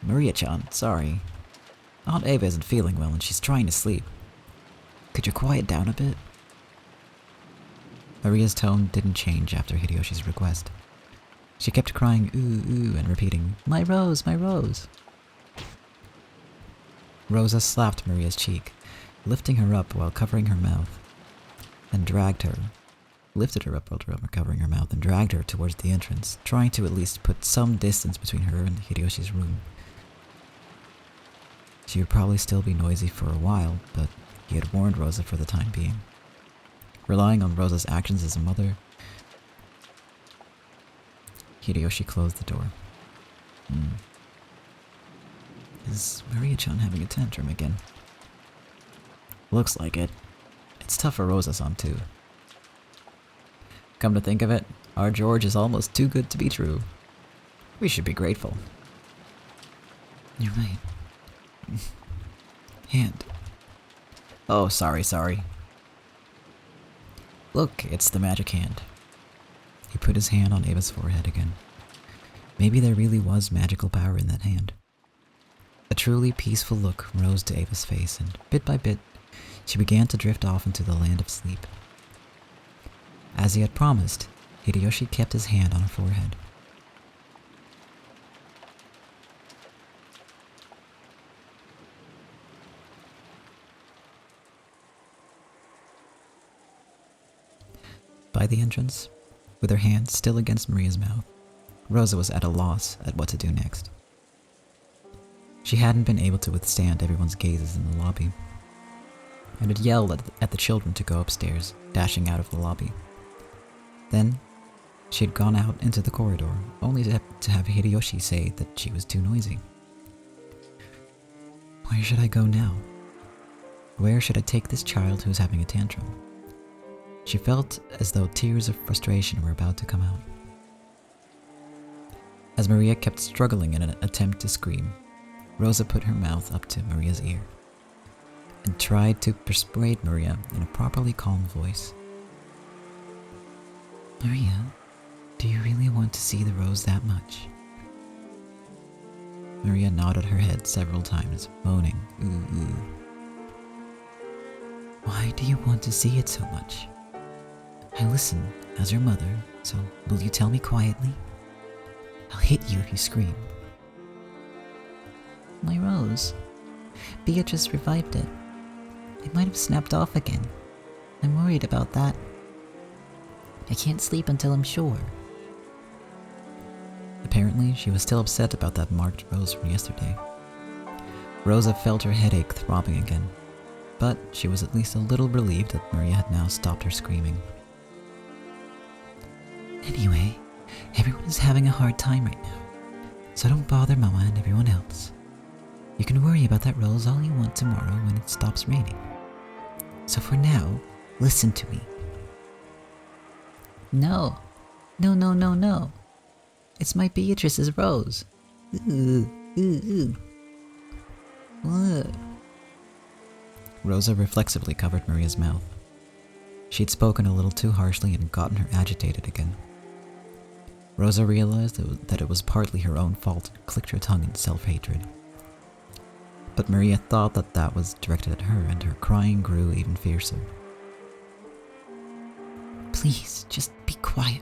A: Maria-chan, sorry. Aunt Ava isn't feeling well and she's trying to sleep. Could you quiet down a bit? Maria's tone didn't change after Hideyoshi's request. She kept crying ooh ooh and repeating, "My rose, my rose." Rosa slapped Maria's cheek, lifting her up while covering her mouth, and lifted her up while covering her mouth and dragged her towards the entrance, trying to at least put some distance between her and Hideyoshi's room. She would probably still be noisy for a while, but he had warned Rosa for the time being. Relying on Rosa's actions as a mother, Hideyoshi closed the door. Is Maria-chan having a tantrum again? Looks like it. It's tough for Rosa-san too. Come to think of it, our George is almost too good to be true. We should be grateful. You're right. Hand. Oh, sorry. Look, it's the magic hand. He put his hand on Ava's forehead again. Maybe there really was magical power in that hand. A truly peaceful look rose to Ava's face, and bit by bit, she began to drift off into the land of sleep. As he had promised, Hideyoshi kept his hand on her forehead. By the entrance, with her hand still against Maria's mouth, Rosa was at a loss at what to do next. She hadn't been able to withstand everyone's gazes in the lobby, and had yelled at the children to go upstairs, dashing out of the lobby. Then, she had gone out into the corridor, only to have Hideyoshi say that she was too noisy. Where should I go now? Where should I take this child who's having a tantrum? She felt as though tears of frustration were about to come out. As Maria kept struggling in an attempt to scream, Rosa put her mouth up to Maria's ear and tried to persuade Maria in a properly calm voice. Maria, do you really want to see the rose that much? Maria nodded her head several times, moaning, ooh, ooh. Why do you want to see it so much? I listen as your mother, so will you tell me quietly? I'll hit you if you scream. My rose. Beatrice revived it. It might have snapped off again. I'm worried about that. I can't sleep until I'm sure. Apparently, she was still upset about that marked rose from yesterday. Rosa felt her headache throbbing again, but she was at least a little relieved that Maria had now stopped her screaming. Anyway, everyone is having a hard time right now, so don't bother Mama and everyone else. You can worry about that rose all you want tomorrow when it stops raining. So for now, listen to me. No. It's my Beatrice's rose. Ooh. What? Rosa reflexively covered Maria's mouth. She'd spoken a little too harshly and gotten her agitated again. Rosa realized that it was partly her own fault and clicked her tongue in self-hatred. But Maria thought that was directed at her, and her crying grew even fiercer. Please, just be quiet.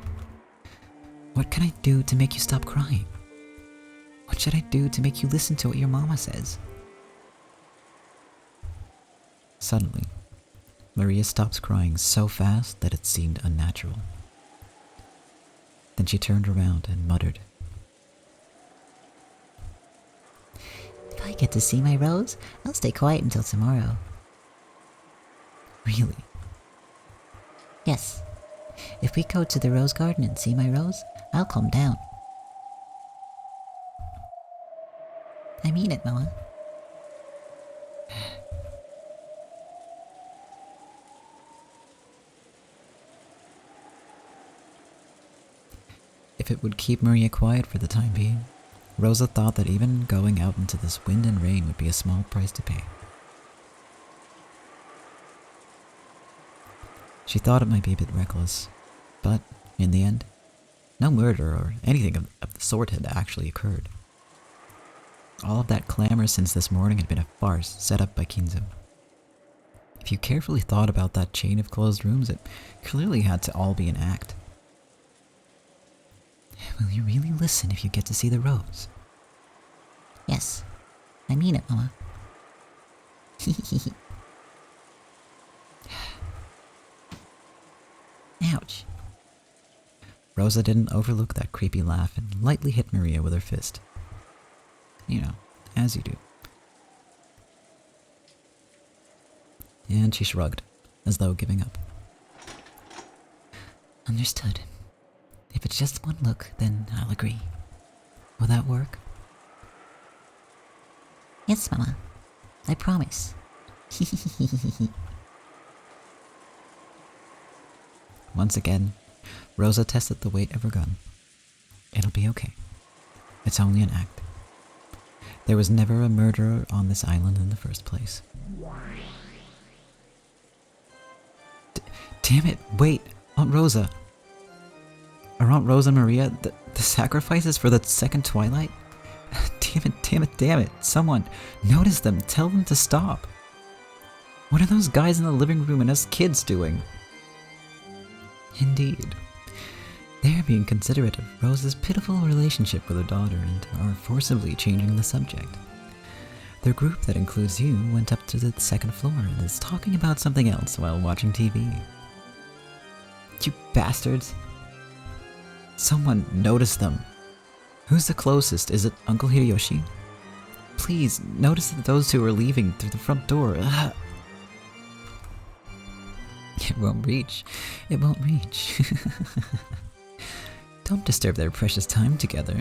A: What can I do to make you stop crying? What should I do to make you listen to what your mama says? Suddenly, Maria stopped crying so fast that it seemed unnatural. Then she turned around and muttered, If I get to see my rose, I'll stay quiet until tomorrow. Really? Yes. If we go to the rose garden and see my rose, I'll calm down. I mean it, Mama. If it would keep Maria quiet for the time being, Rosa thought that even going out into this wind and rain would be a small price to pay. She thought it might be a bit reckless, but in the end, no murder or anything of the sort had actually occurred. All of that clamor since this morning had been a farce set up by Kinzo. If you carefully thought about that chain of closed rooms, it clearly had to all be an act. Will you really listen if you get to see the rose? Yes, I mean it, Mama. Ouch. Rosa didn't overlook that creepy laugh and lightly hit Maria with her fist. You know, as you do. And she shrugged, as though giving up. Understood. If it's just one look, then I'll agree. Will that work?
B: Yes, Mama. I promise.
A: Once again, Rosa tested the weight of her gun. It'll be okay. It's only an act. There was never a murderer on this island in the first place. Damn it, wait, Aunt Rosa. Are Aunt Rosa and Maria the sacrifices for the second twilight? Damn it, someone, notice them, tell them to stop. What are those guys in the living room and us kids doing? Indeed. They are being considerate of Rosa's pitiful relationship with her daughter and are forcibly changing the subject. Their group that includes you went up to the second floor and is talking about something else while watching TV. You bastards! Someone notice them. Who's the closest? Is it Uncle Hideyoshi? Please, notice that those two are leaving through the front door. Ugh. It won't reach. It won't reach. Don't disturb their precious time together.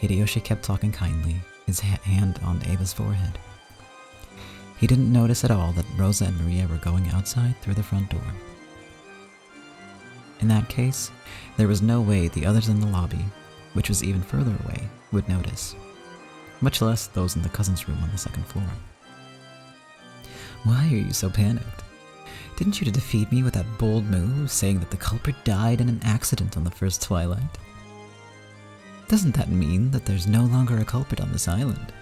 A: Hideyoshi kept talking kindly, his hand on Ava's forehead. He didn't notice at all that Rosa and Maria were going outside through the front door. In that case, there was no way the others in the lobby, which was even further away, would notice, much less those in the cousin's room on the second floor. Why are you so panicked? Didn't you defeat me with that bold move, saying that the culprit died in an accident on the first twilight? Doesn't that mean that there's no longer a culprit on this island?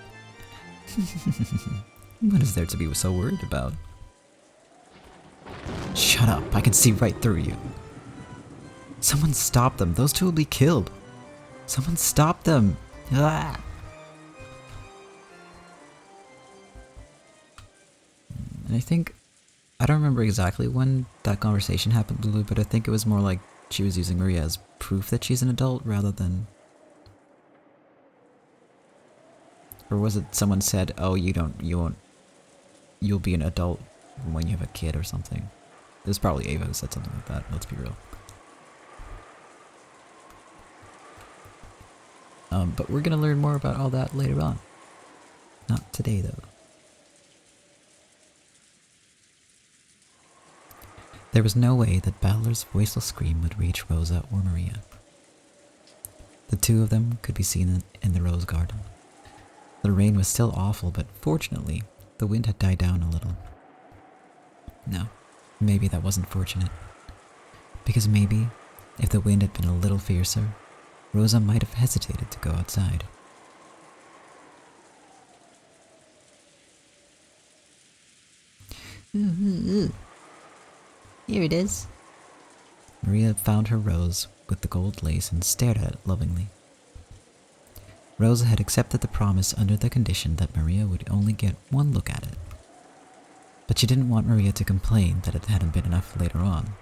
A: What is there to be so worried about? Shut up, I can see right through you. Someone stop them, those two will be killed. Someone stop them. Ah! And I don't remember exactly when that conversation happened, Lulu, but I think it was more like she was using Maria as proof that she's an adult rather than... Or was it someone said, oh, you'll be an adult when you have a kid or something? It was probably Ava who said something like that, let's be real. But we're gonna learn more about all that later on. Not today, though. There was no way that Battler's voiceless scream would reach Rosa or Maria. The two of them could be seen in the rose garden. The rain was still awful, but fortunately, the wind had died down a little. No, maybe that wasn't fortunate. Because maybe, if the wind had been a little fiercer, Rosa might have hesitated to go outside.
B: Here it is.
A: Maria found her rose with the gold lace and stared at it lovingly. Rosa had accepted the promise under the condition that Maria would only get one look at it. But she didn't want Maria to complain that it hadn't been enough later on,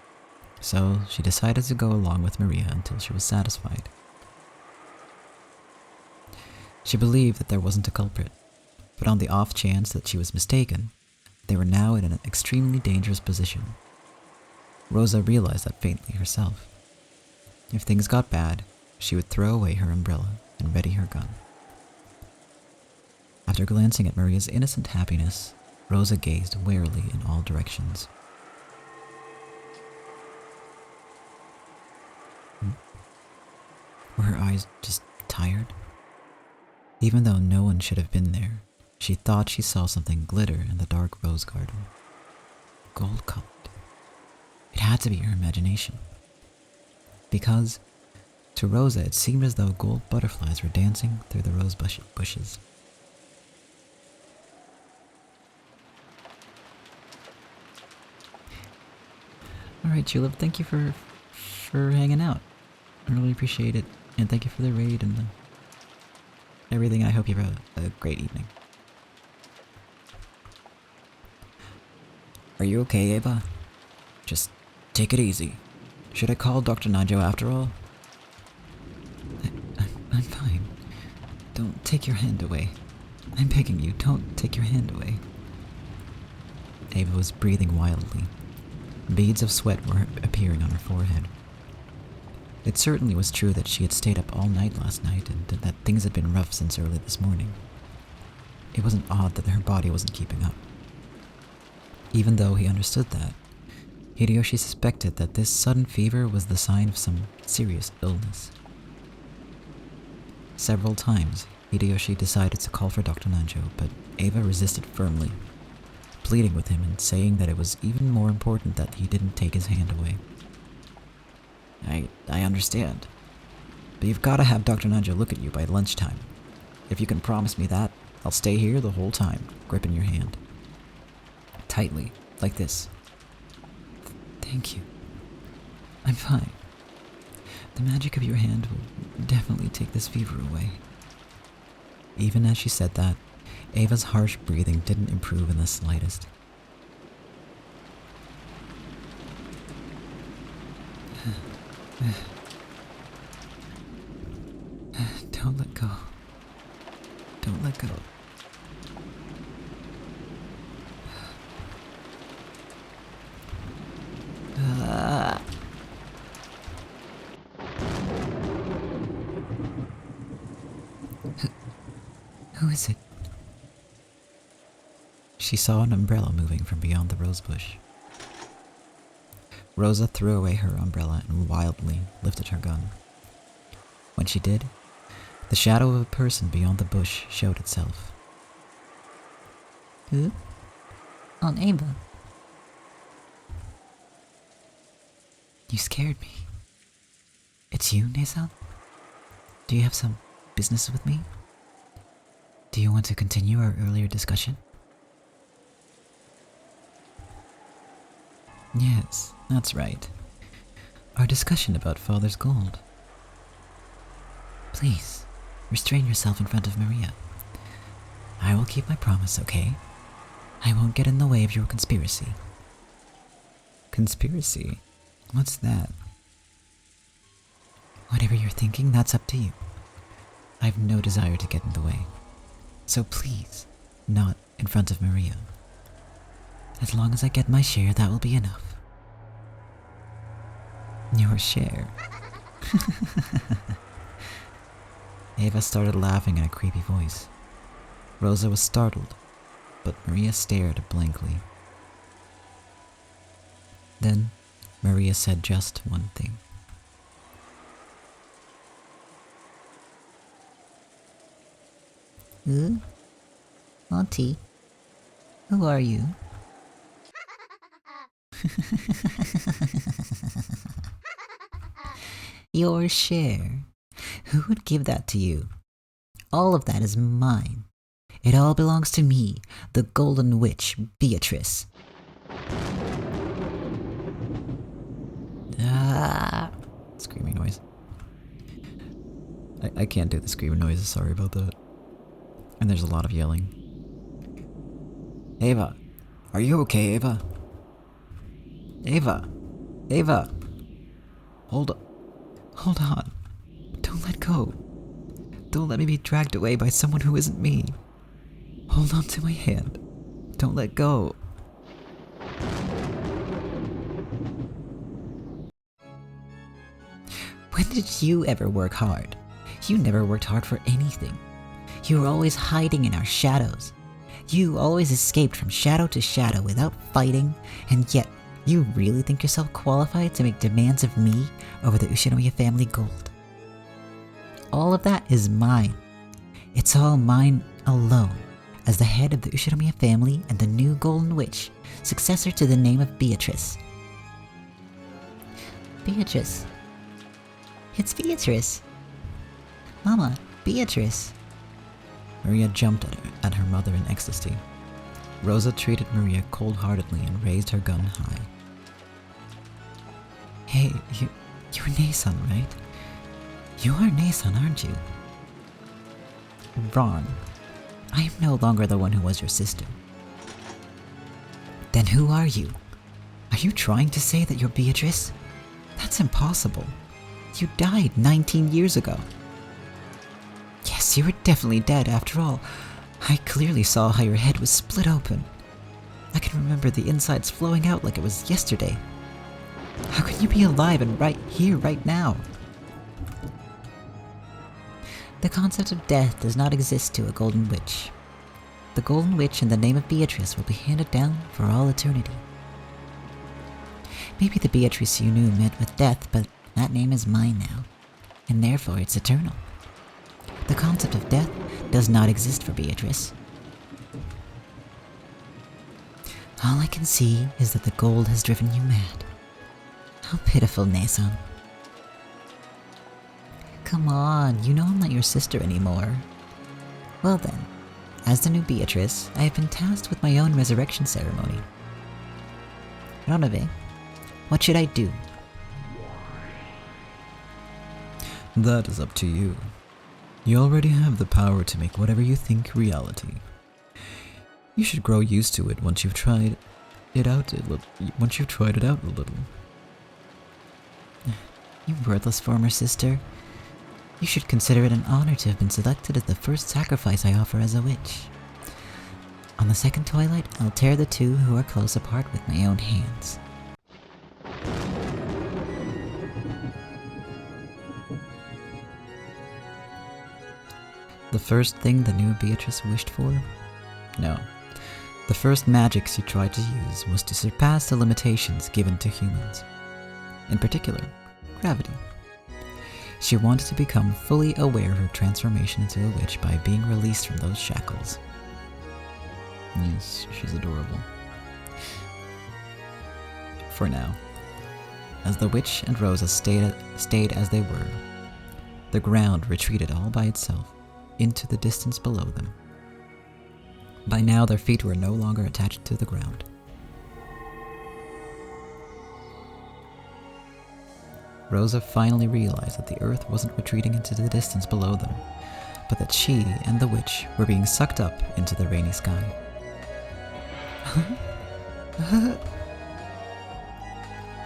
A: so she decided to go along with Maria until she was satisfied. She believed that there wasn't a culprit, but on the off chance that she was mistaken, they were now in an extremely dangerous position. Rosa realized that faintly herself. If things got bad, she would throw away her umbrella and ready her gun. After glancing at Maria's innocent happiness, Rosa gazed warily in all directions. Were her eyes just tired? Even though no one should have been there, she thought she saw something glitter in the dark rose garden. Gold-colored. It had to be her imagination. Because, to Rosa, it seemed as though gold butterflies were dancing through the rose bushes. Alright, Julep, thank you for hanging out. I really appreciate it. And thank you for the raid and everything. I hope you have a great evening. Are you okay, Ava? Just take it easy. Should I call Dr. Najo after all? I'm fine. Don't take your hand away. I'm begging you, don't take your hand away. Ava was breathing wildly. Beads of sweat were appearing on her forehead. It certainly was true that she had stayed up all night last night and that things had been rough since early this morning. It wasn't odd that her body wasn't keeping up. Even though he understood that, Hideyoshi suspected that this sudden fever was the sign of some serious illness. Several times, Hideyoshi decided to call for Dr. Nanjo, but Eva resisted firmly, pleading with him and saying that it was even more important that he didn't take his hand away. I understand, but you've got to have Dr. Nanjo look at you by lunchtime. If you can promise me that, I'll stay here the whole time, gripping your hand. Tightly, like this. Thank you. I'm fine. The magic of your hand will definitely take this fever away. Even as she said that, Ava's harsh breathing didn't improve in the slightest. Don't let go. Don't let go. Who is it? She saw an umbrella moving from beyond the rosebush. Rosa threw away her umbrella and wildly lifted her gun. When she did, the shadow of a person beyond the bush showed itself.
B: Who? Aunt Ava.
A: You scared me. It's you, Nesan? Do you have some business with me? Do you want to continue our earlier discussion? Yes, that's right. Our discussion about Father's gold. Please, restrain yourself in front of Maria. I will keep my promise, okay? I won't get in the way of your conspiracy. Conspiracy? What's that? Whatever you're thinking, that's up to you. I have no desire to get in the way. So please, not in front of Maria. As long as I get my share, that will be enough. Your share? Ava started laughing in a creepy voice. Rosa was startled, but Maria stared blankly. Then, Maria said just one thing.
B: Auntie, who are you? Your share. Who would give that to you? All of that is mine. It all belongs to me, the Golden Witch, Beatrice.
A: Screaming noise. I can't do the screaming noises, sorry about that. And there's a lot of yelling. Ava! Are you okay, Ava? Ava! Ava! Hold on. Don't let go. Don't let me be dragged away by someone who isn't me. Hold on to my hand. Don't let go.
B: When did you ever work hard? You never worked hard for anything. You were always hiding in our shadows. You always escaped from shadow to shadow without fighting, and yet you really think yourself qualified to make demands of me over the Ushinomiya family gold? All of that is mine. It's all mine alone, as the head of the Ushinomiya family and the new Golden Witch, successor to the name of Beatrice. Beatrice. It's Beatrice. Mama, Beatrice.
A: Maria jumped at her mother in ecstasy. Rosa treated Maria cold-heartedly and raised her gun high. Hey, you're Nasan, right? You are Nasan, aren't you?
B: Wrong. I am no longer the one who was your sister. Then who are you? Are you trying to say that you're Beatrice? That's impossible. You died 19 years ago. Yes, you were definitely dead after all. I clearly saw how your head was split open. I can remember the insides flowing out like it was yesterday. How can you be alive and right here, right now? The concept of death does not exist to a golden witch. The golden witch in the name of Beatrice will be handed down for all eternity. Maybe the Beatrice you knew met with death, but that name is mine now, and therefore it's eternal. The concept of death does not exist for Beatrice. All I can see is that the gold has driven you mad. How pitiful, Nason. Come on, you know I'm not your sister anymore. Well then, as the new Beatrice, I have been tasked with my own resurrection ceremony. Ronove, what should I do?
A: That is up to you. You already have the power to make whatever you think reality. You should grow used to it once you've tried it out a little.
B: You worthless former sister. You should consider it an honor to have been selected as the first sacrifice I offer as a witch. On the second twilight, I'll tear the two who are close apart with my own hands.
A: The first thing the new Beatrice wished for? No. The first magic she tried to use was to surpass the limitations given to humans. In particular, gravity. She wanted to become fully aware of her transformation into a witch by being released from those shackles. Yes, she's adorable. For now. As the witch and Rosa stayed as they were, the ground retreated all by itself into the distance below them. By now, their feet were no longer attached to the ground. Rosa finally realized that the earth wasn't retreating into the distance below them, but that she and the witch were being sucked up into the rainy sky.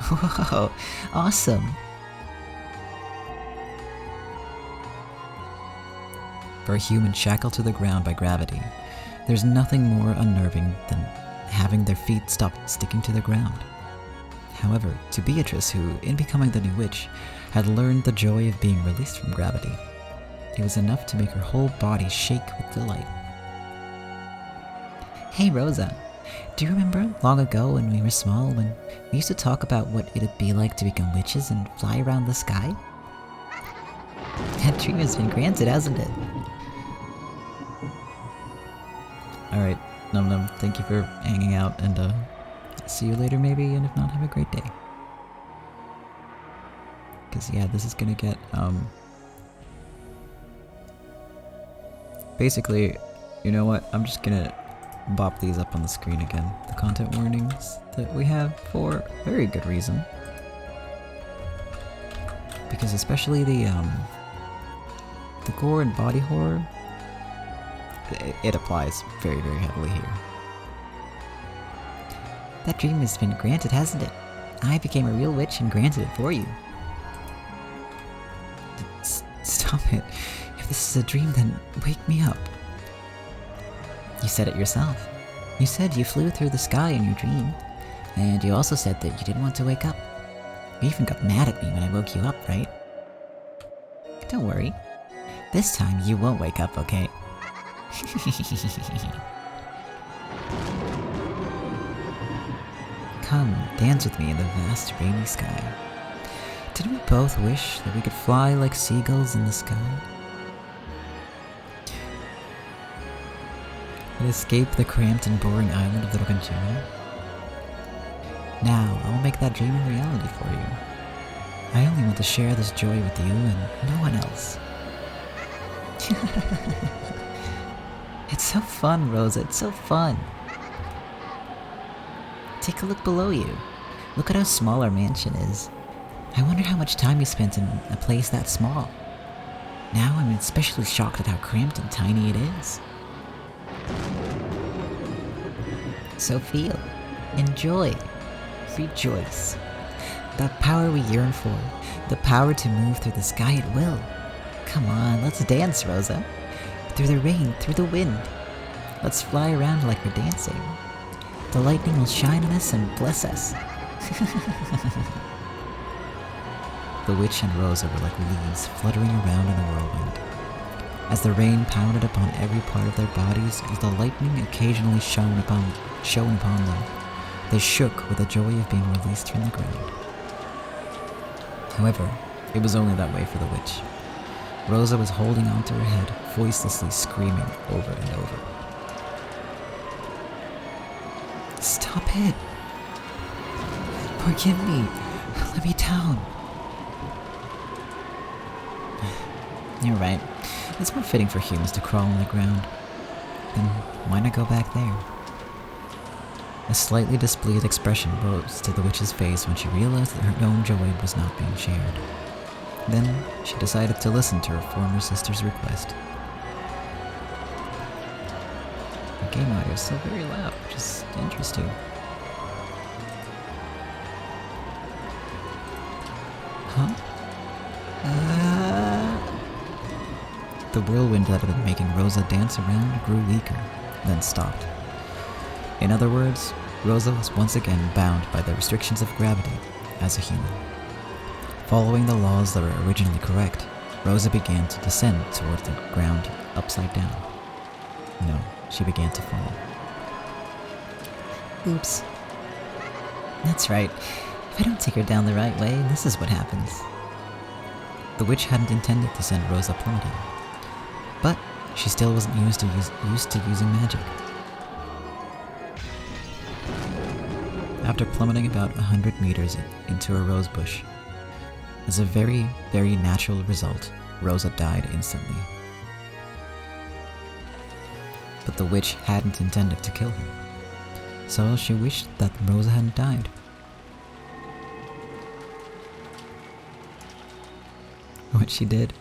B: Whoa, awesome!
A: For a human shackled to the ground by gravity, there's nothing more unnerving than having their feet stop sticking to the ground. However, to Beatrice, who, in becoming the new witch, had learned the joy of being released from gravity, it was enough to make her whole body shake with delight.
B: Hey Rosa, do you remember long ago when we were small when we used to talk about what it'd be like to become witches and fly around the sky? That dream has been granted, hasn't it?
A: Alright, Num Num, thank you for hanging out, and see you later maybe, and if not, have a great day. Because yeah, this is gonna get, basically, you know what, I'm just gonna bop these up on the screen again. The content warnings that we have for very good reason. Because especially the gore and body horror, it applies very, very heavily here.
B: That dream has been granted, hasn't it? I became a real witch and granted it for you.
A: Stop it. If this is a dream, then wake me up.
B: You said it yourself. You said you flew through the sky in your dream. And you also said that you didn't want to wake up. You even got mad at me when I woke you up, right? Don't worry. This time you won't wake up, okay?
A: Come, dance with me in the vast rainy sky. Did we both wish that we could fly like seagulls in the sky? And escape the cramped and boring island of the Rokanjiro? Now, I will make that dream a reality for you. I only want to share this joy with you and no one else.
B: It's so fun, Rosa, it's so fun. Take a look below you. Look at how small our mansion is. I wonder how much time you spent in a place that small. Now I'm especially shocked at how cramped and tiny it is. So feel, enjoy, rejoice. That power we yearn for, the power to move through the sky at will. Come on, let's dance, Rosa. Through the rain, through the wind. Let's fly around like we're dancing. The lightning will shine on us and bless us.
A: The witch and Rosa were like leaves fluttering around in a whirlwind. As the rain pounded upon every part of their bodies, as the lightning occasionally shone upon them, they shook with the joy of being released from the ground. However, it was only that way for the witch. Rosa was holding onto her head, voicelessly screaming over and over. Stop it! Forgive me! Let me down! You're right. It's more fitting for humans to crawl on the ground. Then why not go back there? A slightly displeased expression rose to the witch's face when she realized that her own joy was not being shared. Then she decided to listen to her former sister's request. The game audio is still very loud, which is interesting. Huh? The whirlwind that had been making Rosa dance around grew weaker, then stopped. In other words, Rosa was once again bound by the restrictions of gravity as a human. Following the laws that were originally correct, Rosa began to descend toward the ground upside down. No, she began to fall. Oops. That's right. If I don't take her down the right way, this is what happens. The witch hadn't intended to send Rosa plummeting, but she still wasn't used to using magic. After plummeting about 100 meters into a rose bush, as a very, very natural result, Rosa died instantly. But the witch hadn't intended to kill her, so she wished that Rosa hadn't died. What she did,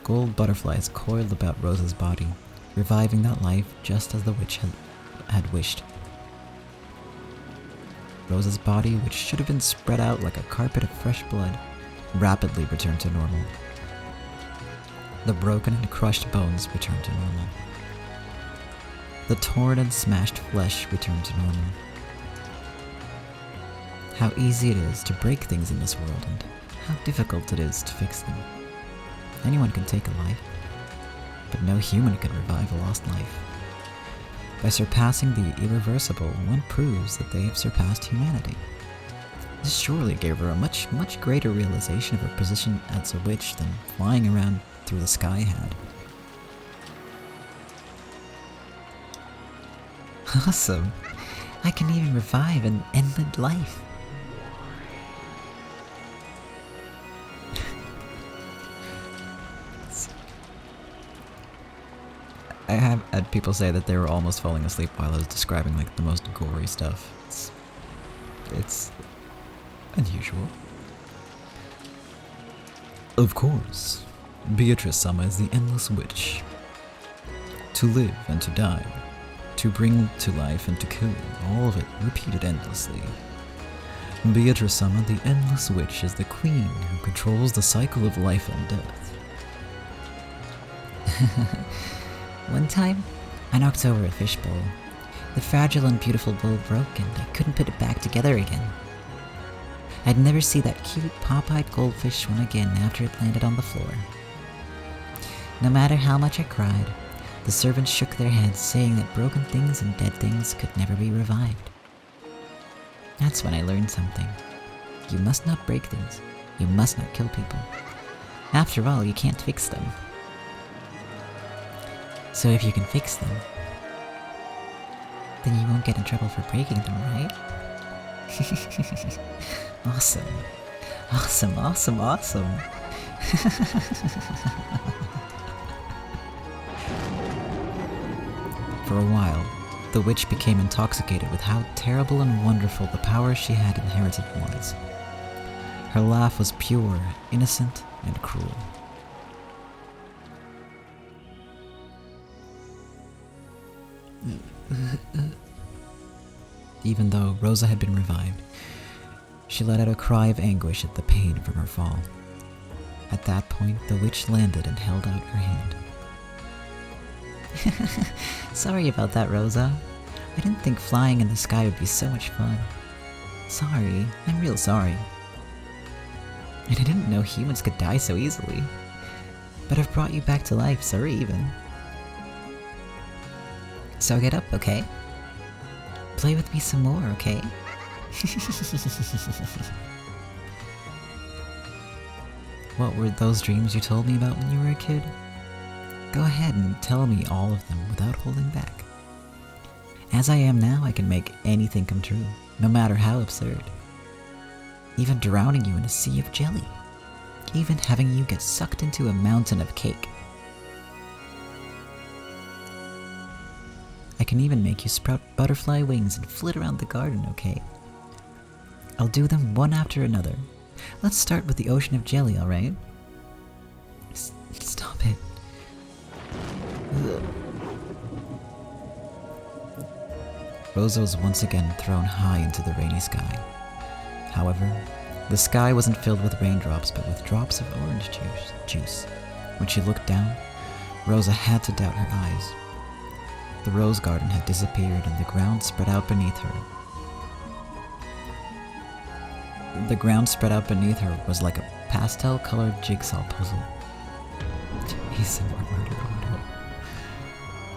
A: gold butterflies coiled about Rosa's body, reviving that life just as the witch had wished. Rosa's body, which should have been spread out like a carpet of fresh blood, rapidly returned to normal. The broken and crushed bones returned to normal. The torn and smashed flesh returned to normal. How easy it is to break things in this world, and how difficult it is to fix them. Anyone can take a life, but no human can revive a lost life. By surpassing the irreversible, one proves that they have surpassed humanity. This surely gave her a much, much greater realization of her position as a witch than flying around through the sky had. Awesome! I can even revive and end the life. I have had people say that they were almost falling asleep while I was describing like the most gory stuff. It's unusual. Of course, Beatrice-sama is the endless witch. To live and to die, to bring to life and to kill, all of it repeated endlessly. Beatrice-sama, the endless witch, is the queen who controls the cycle of life and death. One time, I knocked over a fishbowl. The fragile and beautiful bowl broke and I couldn't put it back together again. I'd never see that cute pop-eyed goldfish swim again after it landed on the floor. No matter how much I cried, the servants shook their heads, saying that broken things and dead things could never be revived. That's when I learned something. You must not break things. You must not kill people. After all, you can't fix them. So if you can fix them, then you won't get in trouble for breaking them, right? Awesome. Awesome, awesome, awesome. For a while, the witch became intoxicated with how terrible and wonderful the power she had inherited was. Her laugh was pure, innocent, and cruel. Even though Rosa had been revived, she let out a cry of anguish at the pain from her fall. At that point, the witch landed and held out her hand. Sorry about that, Rosa. I didn't think flying in the sky would be so much fun. Sorry, I'm real sorry. And I didn't know humans could die so easily.
B: but I've brought you back to life, sorry even. So get up, okay? Play with me some more, okay?
A: What were those dreams you told me about when you were a kid? Go ahead and tell me all of them without holding back. As I am now, I can make anything come true, no matter how absurd. Even drowning you in a sea of jelly. Even having you get sucked into a mountain of cake. I can even make you sprout butterfly wings and flit around the garden, okay? I'll do them one after another. Let's start with the ocean of jelly, alright? Stop it. Ugh. Rosa was once again thrown high into the rainy sky. However, the sky wasn't filled with raindrops, but with drops of orange juice. When she looked down, Rosa had to doubt her eyes. The rose garden had disappeared and the ground spread out beneath her. The ground spread out beneath her was like a pastel-colored jigsaw puzzle. He's more murder, oh no.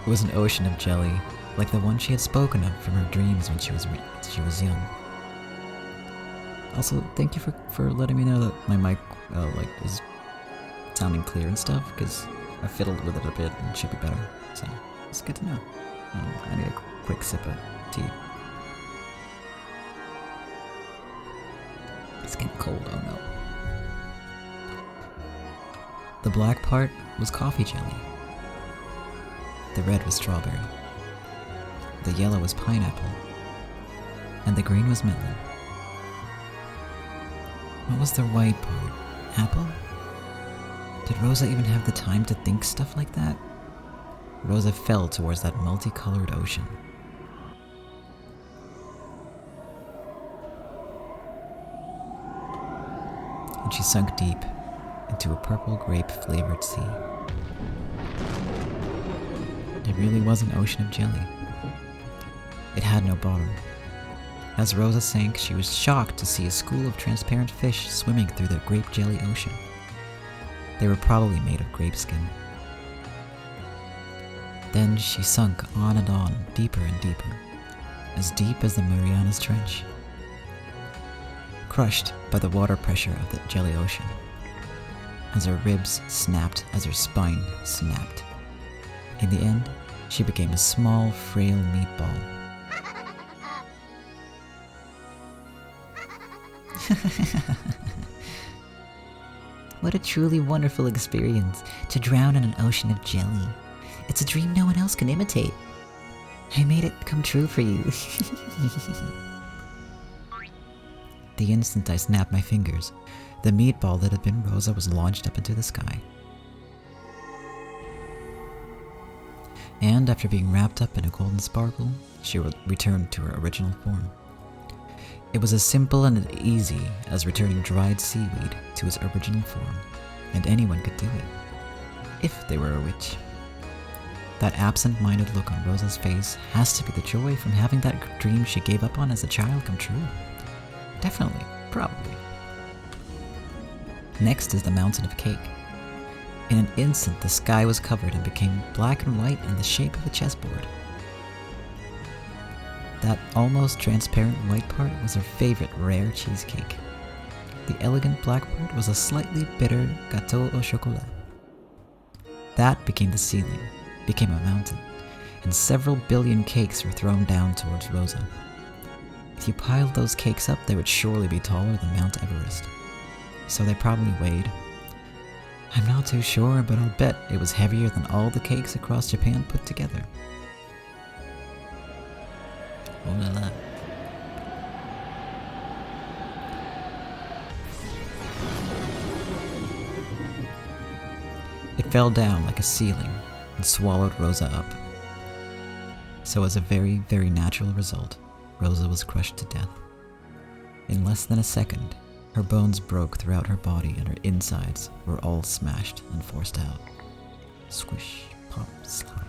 A: It was an ocean of jelly, like the one she had spoken of from her dreams when she was young. Also, thank you for letting me know that my mic is sounding clear and stuff, because I fiddled with it a bit and it should be better. So it's good to know. I need a quick sip of tea. It's getting cold, oh no. The black part was coffee jelly. The red was strawberry. The yellow was pineapple. And the green was melon. What was the white part? Apple? Did Rosa even have the time to think stuff like that? Rosa fell towards that multicolored ocean. And she sunk deep into a purple grape-flavored sea. It really was an ocean of jelly. It had no bottom. As Rosa sank, she was shocked to see a school of transparent fish swimming through the grape jelly ocean. They were probably made of grape skin. Then she sunk on, deeper and deeper, as deep as the Marianas Trench, crushed by the water pressure of the jelly ocean, as her ribs snapped, as her spine snapped. In the end, she became a small, frail meatball.
B: What a truly wonderful experience to drown in an ocean of jelly. It's a dream no one else can imitate. I made it come true for you. The instant I snapped my fingers, the meatball that had been Rosa was launched up into the sky. And after being wrapped up in a golden sparkle, she returned to her original form. It was as simple and easy as returning dried seaweed to its original form, and anyone could do it, if they were a witch. That absent-minded look on Rosa's face has to be the joy from having that dream she gave up on as a child come true. Definitely, probably. Next is the mountain of cake. In an instant, the sky was covered and became black and white in the shape of a chessboard. That almost transparent white part was her favorite rare cheesecake. The elegant black part was a slightly bitter gâteau au chocolat. That became the ceiling, became a mountain, and several billion cakes were thrown down towards Rosa. If you piled those cakes up, they would surely be taller than Mount Everest. So they probably weighed. I'm not too sure, but I'll bet it was heavier than all the cakes across Japan put together. Oh la la. It fell down like a ceiling and swallowed Rosa up. So as a very, very natural result, Rosa was crushed to death. In less than a second, her bones broke throughout her body and her insides were all smashed and forced out. Squish, pop, slop.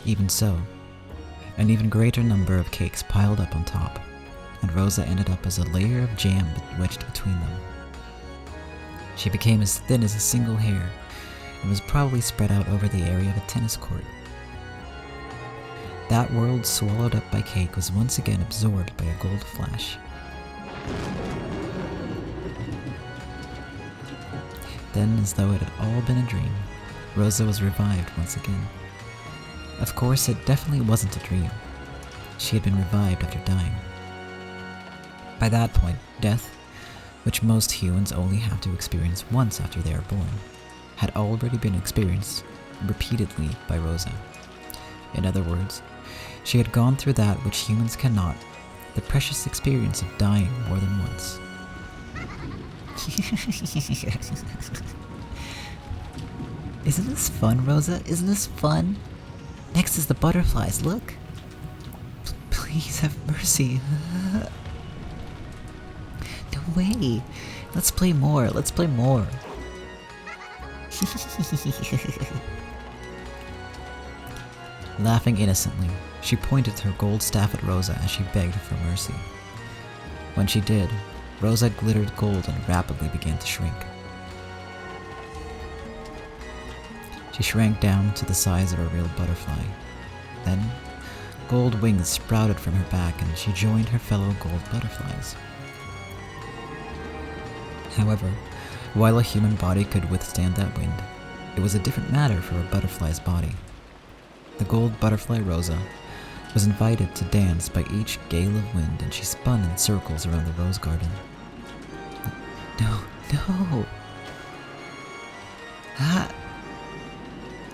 B: Even so, an even greater number of cakes piled up on top, and Rosa ended up as a layer of jam wedged between them.
A: She became as thin as a single hair and was probably spread out over the area of a tennis court. That world swallowed up by cake was once again absorbed by a gold flash. Then, as though it had all been a dream, Rosa was revived once again. Of course, it definitely wasn't a dream. She had been revived after dying. By that point, death, which most humans only have to experience once after they are born, had already been experienced repeatedly by Rosa. In other words, she had gone through that which humans cannot, the precious experience of dying more than once.
B: Isn't this fun, Rosa? Isn't this fun? Next is the butterflies, look.
A: Please have mercy.
B: No way. Let's play more, let's play more.
A: Laughing innocently, she pointed her gold staff at Rosa as she begged for mercy. When she did, Rosa glittered gold and rapidly began to shrink. She shrank down to the size of a real butterfly. Then, gold wings sprouted from her back and she joined her fellow gold butterflies. However, while a human body could withstand that wind, it was a different matter for a butterfly's body. The gold butterfly Rosa was invited to dance by each gale of wind, and she spun in circles around the rose garden.
B: No, no.
A: Ah!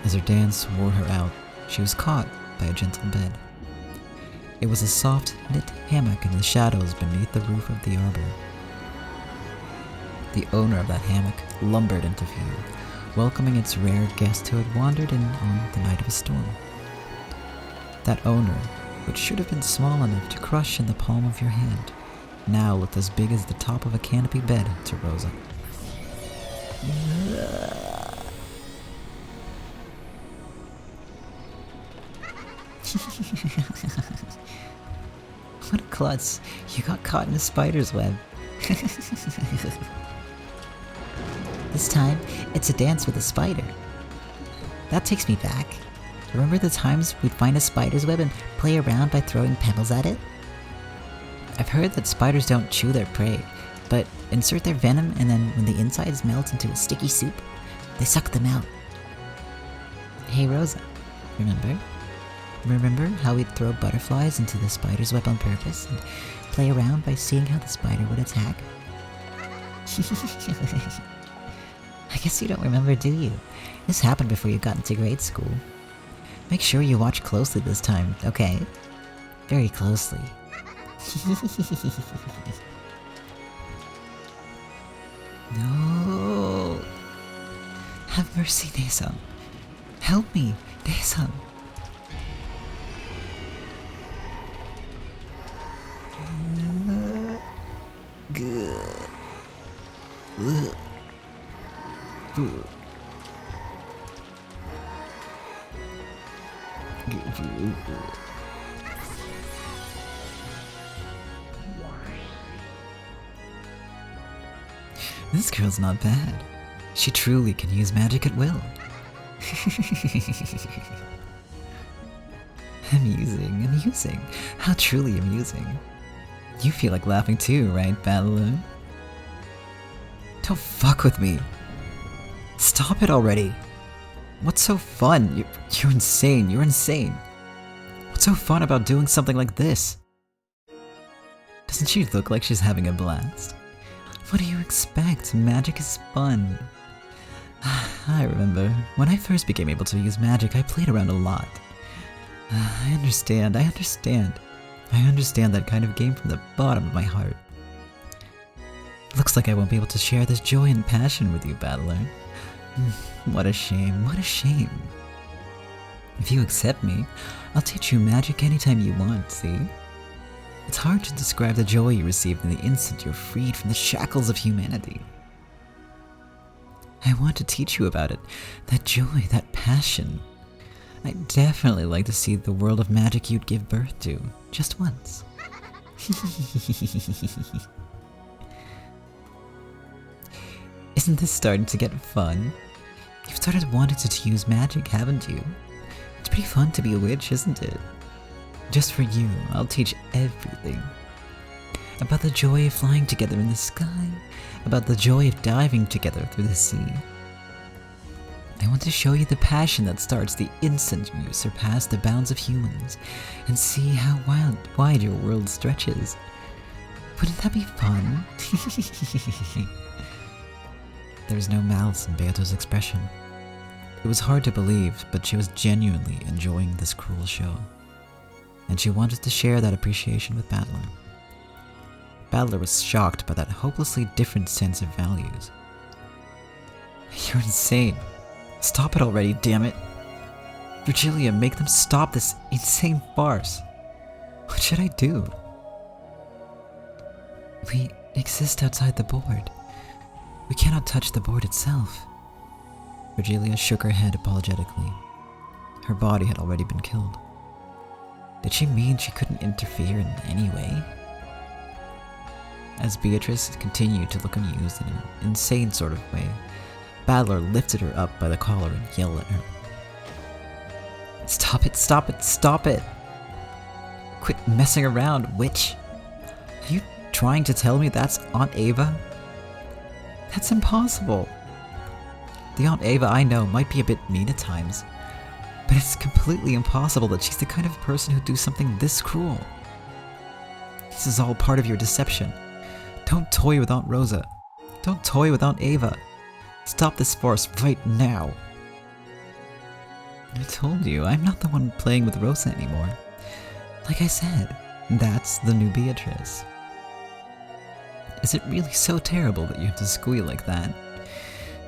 A: As her dance wore her out, she was caught by a gentle bed. It was a soft, knit hammock in the shadows beneath the roof of the arbor. The owner of that hammock lumbered into view, welcoming its rare guest who had wandered in on the night of a storm. That owner, which should have been small enough to crush in the palm of your hand, now looked as big as the top of a canopy bed to Rosa.
B: What a klutz. You got caught in a spider's web. This time, it's a dance with a spider. That takes me back. Remember the times we'd find a spider's web and play around by throwing pebbles at it? I've heard that spiders don't chew their prey, but insert their venom and then when the insides melt into a sticky soup, they suck them out. Hey Rosa, remember? Remember how we'd throw butterflies into the spider's web on purpose and play around by seeing how the spider would attack? I guess you don't remember, do you? This happened before you got into grade school. Make sure you watch closely this time, okay? Very closely.
A: No! Have mercy, Dae-san. Help me, Dae-san. This girl's not bad. She truly can use magic at will. Amusing, amusing. How truly amusing. You feel like laughing too, right, Battler? Don't fuck with me. Stop it already. What's so fun? You're insane. You're insane. What's so fun about doing something like this? Doesn't she look like she's having a blast? What do you expect? Magic is fun. I remember, when I first became able to use magic, I played around a lot. I understand that kind of game from the bottom of my heart. Looks like I won't be able to share this joy and passion with you, Battler. What a shame, what a shame. If you accept me, I'll teach you magic anytime you want, see? It's hard to describe the joy you receive in the instant you're freed from the shackles of humanity. I want to teach you about it, that joy, that passion. I'd definitely like to see the world of magic you'd give birth to, just once. Isn't this starting to get fun? You've started wanting to use magic, haven't you? It's pretty fun to be a witch, isn't it? Just for you, I'll teach everything. About the joy of flying together in the sky, about the joy of diving together through the sea. I want to show you the passion that starts the instant you surpass the bounds of humans, and see how wide your world stretches. Wouldn't that be fun? There was no malice in Beato's expression. It was hard to believe, but she was genuinely enjoying this cruel show. And she wanted to share that appreciation with Battler. Battler was shocked by that hopelessly different sense of values. You're insane. Stop it already, damn it. Virgilia, make them stop this insane farce. What should I do? We exist outside the board. We cannot touch the board itself. Virgilia shook her head apologetically. Her body had already been killed. Did she mean she couldn't interfere in any way? As Beatrice continued to look amused in an insane sort of way, Battler lifted her up by the collar and yelled at her. Stop it, stop it, stop it! Quit messing around, witch! Are you trying to tell me that's Aunt Ava? That's impossible. The Aunt Ava I know might be a bit mean at times, but it's completely impossible that she's the kind of person who'd do something this cruel. This is all part of your deception. Don't toy with Aunt Rosa. Don't toy with Aunt Ava. Stop this farce right now. I told you, I'm not the one playing with Rosa anymore. Like I said, that's the new Beatrice. Is it really so terrible that you have to squeal like that?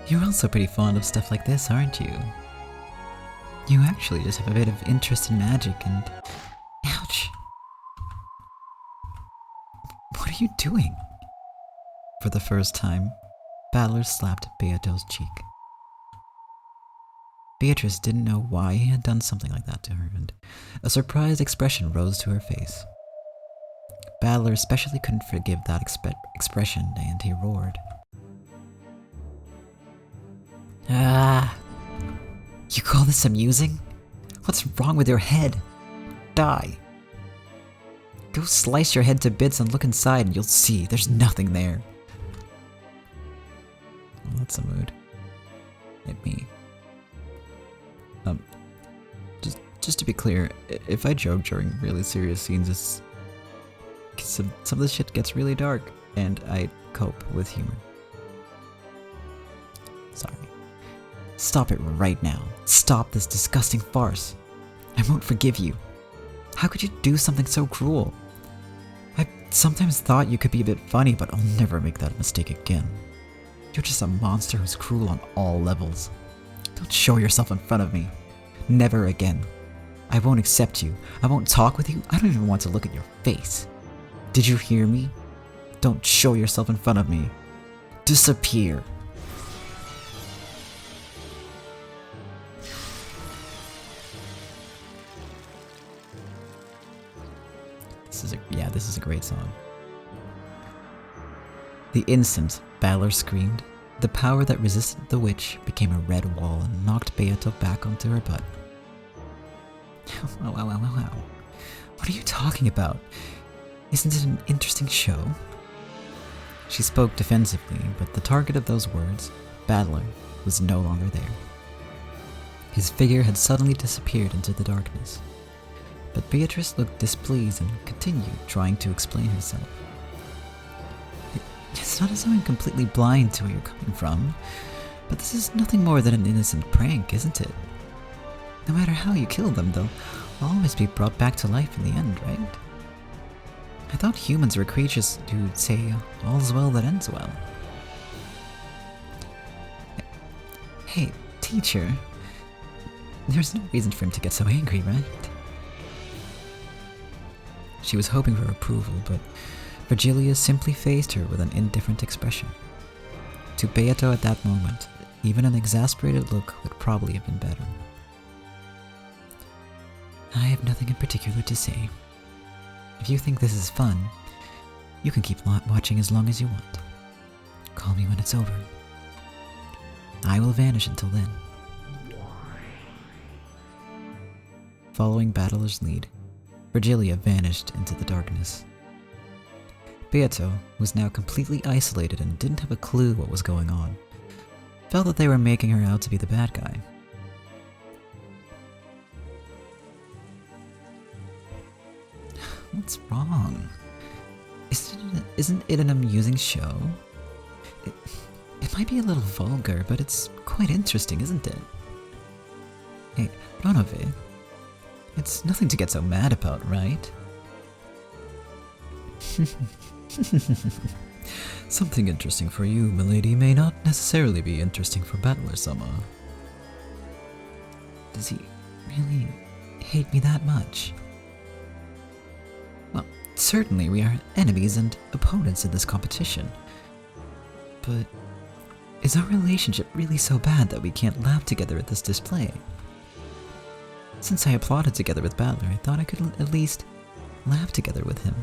A: You're also pretty fond of stuff like this, aren't you? You actually just have a bit of interest in magic and... Ouch! What are you doing? For the first time, Battler slapped Beato's cheek. Beatrice didn't know why he had done something like that to her, and a surprised expression rose to her face. Battler especially couldn't forgive that expression, and he roared. Ah! You call this amusing? What's wrong with your head? Die! Go slice your head to bits and look inside and you'll see there's nothing there. Well, that's a mood. Hit me. Just to be clear, if I joke during really serious scenes, it's... some of this shit gets really dark, and I cope with humor. Sorry. Stop it right now. Stop this disgusting farce. I won't forgive you. How could you do something so cruel? I sometimes thought you could be a bit funny, but I'll never make that mistake again. You're just a monster who's cruel on all levels. Don't show yourself in front of me. Never again. I won't accept you. I won't talk with you. I don't even want to look at your face. Did you hear me? Don't show yourself in front of me. Disappear. This is a great song. The instant Battler screamed, the power that resisted the witch became a red wall and knocked Beato back onto her butt. Wow. What are you talking about? Isn't it an interesting show? She spoke defensively, but the target of those words, Battler, was no longer there. His figure had suddenly disappeared into the darkness. But Beatrice looked displeased and continued trying to explain herself. It's not as though I'm completely blind to where you're coming from, but this is nothing more than an innocent prank, isn't it? No matter how you kill them, they'll always be brought back to life in the end, right? I thought humans were creatures who'd say, all's well that ends well. Hey, teacher. There's no reason for him to get so angry, right? She was hoping for approval, but Virgilia simply faced her with an indifferent expression. To Beato at that moment, even an exasperated look would probably have been better. I have nothing in particular to say. If you think this is fun, you can keep watching as long as you want. Call me when it's over. I will vanish until then. Following Battler's lead, Virgilia vanished into the darkness. Beato was now completely isolated and didn't have a clue what was going on. Felt that they were making her out to be the bad guy. What's wrong? Isn't it an amusing show? It might be a little vulgar, but it's quite interesting, isn't it? Hey, Ronove, it's nothing to get so mad about, right? Something interesting for you, milady, may not necessarily be interesting for Battler-sama. Does he really hate me that much? Well, certainly we are enemies and opponents in this competition. But is our relationship really so bad that we can't laugh together at this display? Since I applauded together with Battler, I thought I could at least laugh together with him.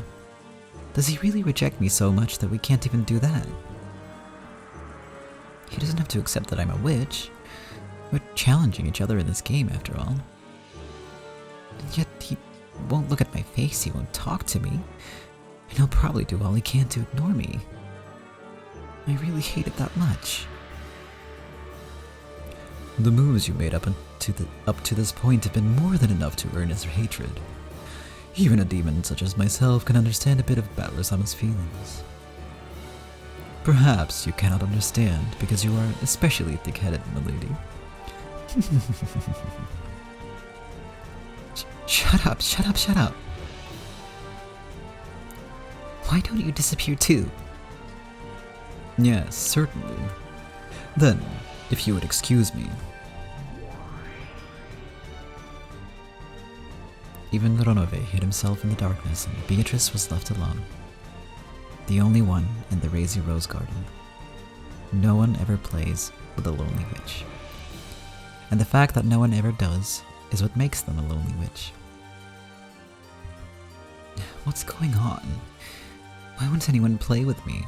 A: Does he really reject me so much that we can't even do that? He doesn't have to accept that I'm a witch. We're challenging each other in this game, after all. And yet he won't look at my face, he won't talk to me, and he'll probably do all he can to ignore me. I really hate it that much. The moves you made up to this point have been more than enough to earn his hatred. Even a demon such as myself can understand a bit of Battler-sama's feelings. Perhaps you cannot understand because you are especially thick-headed, milady. Shut up, shut up, shut up. Why don't you disappear too? Yes, certainly. Then, if you would excuse me. Even Ronove hid himself in the darkness and Beatrice was left alone. The only one in the Razy Rose Garden. No one ever plays with a lonely witch. And the fact that no one ever does is what makes them a lonely witch. What's going on? Why won't anyone play with me?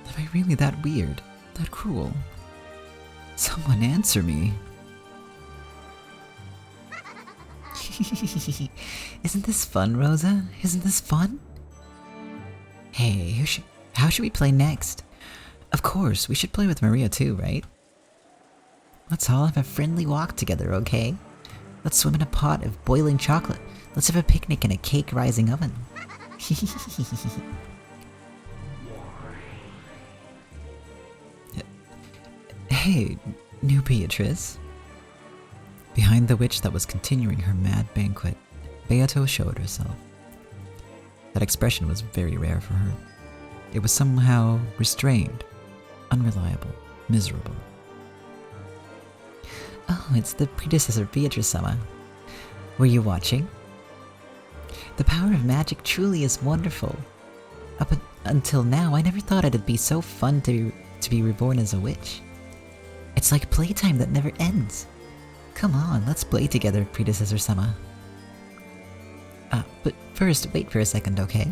A: Am I really that weird? That cruel? Someone answer me. Isn't this fun, Rosa? Isn't this fun? Hey, how should we play next? Of course, we should play with Maria too, right? Let's all have a friendly walk together, okay? Let's swim in a pot of boiling chocolate. Let's have a picnic in a cake-rising oven. Hey, new Beatrice. Behind the witch that was continuing her mad banquet, Beato showed herself. That expression was very rare for her. It was somehow restrained, unreliable, miserable. Oh, it's the predecessor Beatrice-sama. Were you watching? The power of magic truly is wonderful. Up until now, I never thought it'd be so fun to be reborn as a witch. It's like playtime that never ends. Come on, let's play together, predecessor-sama. But first, wait for a second, okay?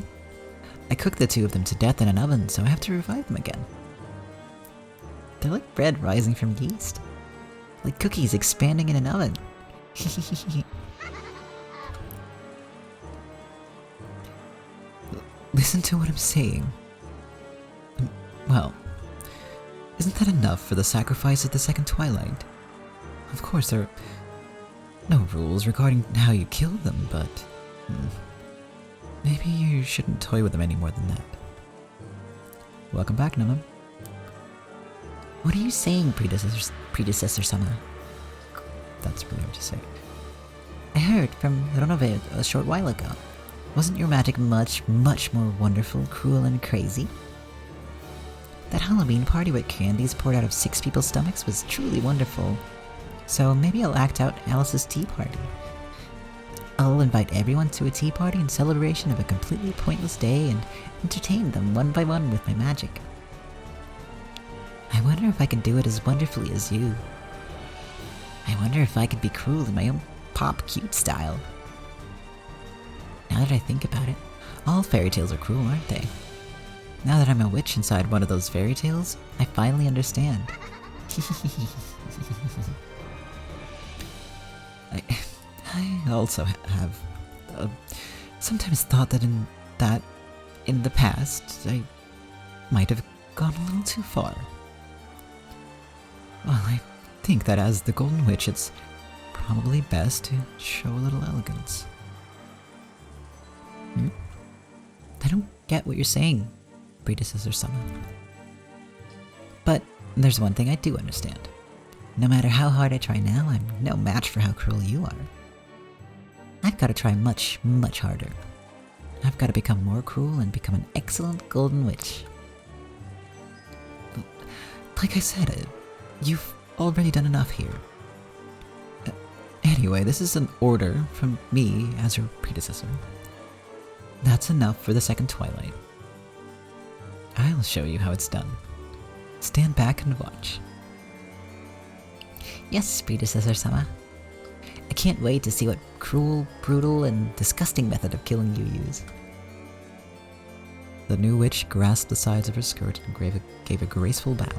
A: I cooked the two of them to death in an oven, so I have to revive them again. They're like bread rising from yeast. Like cookies expanding in an oven. Listen to what I'm saying. Well, isn't that enough for the sacrifice of the second twilight? Of course, there are no rules regarding how you kill them, but maybe you shouldn't toy with them any more than that. Welcome back, Nana. What are you saying, predecessor-sama? That's really hard to say. I heard from Ronove a short while ago. Wasn't your magic much, much more wonderful, cruel, and crazy? That Halloween party with candies poured out of 6 people's stomachs was truly wonderful. So maybe I'll act out Alice's tea party. I'll invite everyone to a tea party in celebration of a completely pointless day and entertain them one by one with my magic. I wonder if I can do it as wonderfully as you. I wonder if I could be cruel in my own pop-cute style. Now that I think about it, all fairy tales are cruel, aren't they? Now that I'm a witch inside one of those fairy tales, I finally understand. I also have sometimes thought that in the past I might have gone a little too far. Well, I think that as the Golden Witch, it's probably best to show a little elegance. I don't get what you're saying, predecessor Sama. But there's one thing I do understand. No matter how hard I try now, I'm no match for how cruel you are. I've got to try much, much harder. I've got to become more cruel and become an excellent Golden Witch. Like I said, you've already done enough here. Anyway, this is an order from me as your predecessor. That's enough for the second twilight. I'll show you how it's done. Stand back and watch.
B: Yes, predecessor Sama. I can't wait to see what cruel, brutal, and disgusting method of killing you use.
A: The new witch grasped the sides of her skirt and gave a graceful bow,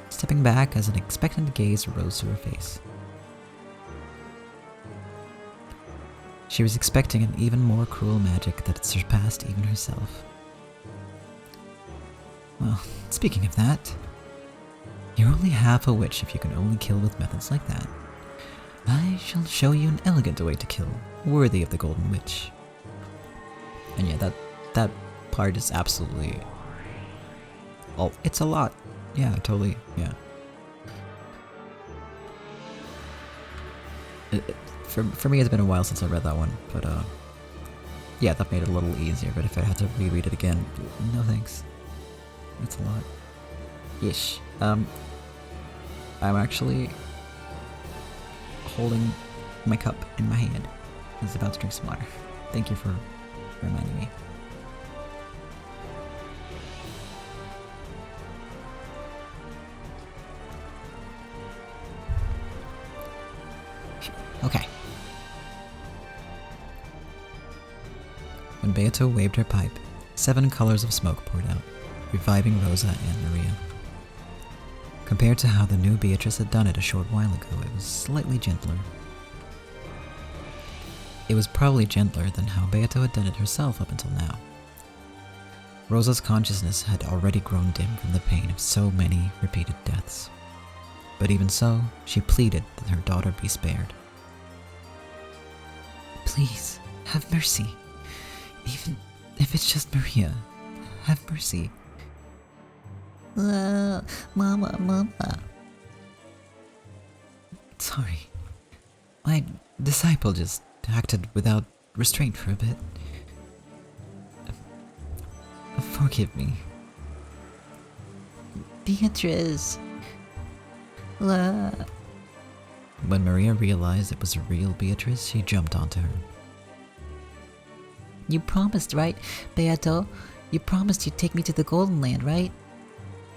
A: stepping back as an expectant gaze rose to her face. She was expecting an even more cruel magic that had surpassed even herself. Well, speaking of that, you're only half a witch if you can only kill with methods like that. I shall show you an elegant way to kill, worthy of the Golden Witch. And yeah, that part is absolutely... Oh, it's a lot. Yeah, totally, yeah. For me, it's been a while since I read that one, but yeah, that made it a little easier, but if I had to reread it again, no thanks. It's a lot. Ish. I'm actually holding my cup in my hand. I was about to drink some water. Thank you for reminding me. Okay. When Beato waved her pipe, 7 colors of smoke poured out, reviving Rosa and Maria. Compared to how the new Beatrice had done it a short while ago, it was slightly gentler. It was probably gentler than how Beato had done it herself up until now. Rosa's consciousness had already grown dim from the pain of so many repeated deaths. But even so, she pleaded that her daughter be spared.
B: Please, have mercy. Even if it's just Maria, have mercy. Mama.
A: Sorry. My disciple just acted without restraint for a bit. Forgive me.
B: Beatrice.
A: When Maria realized it was a real Beatrice, she jumped onto her.
B: You promised, right, Beato? You promised you'd take me to the Golden Land, right?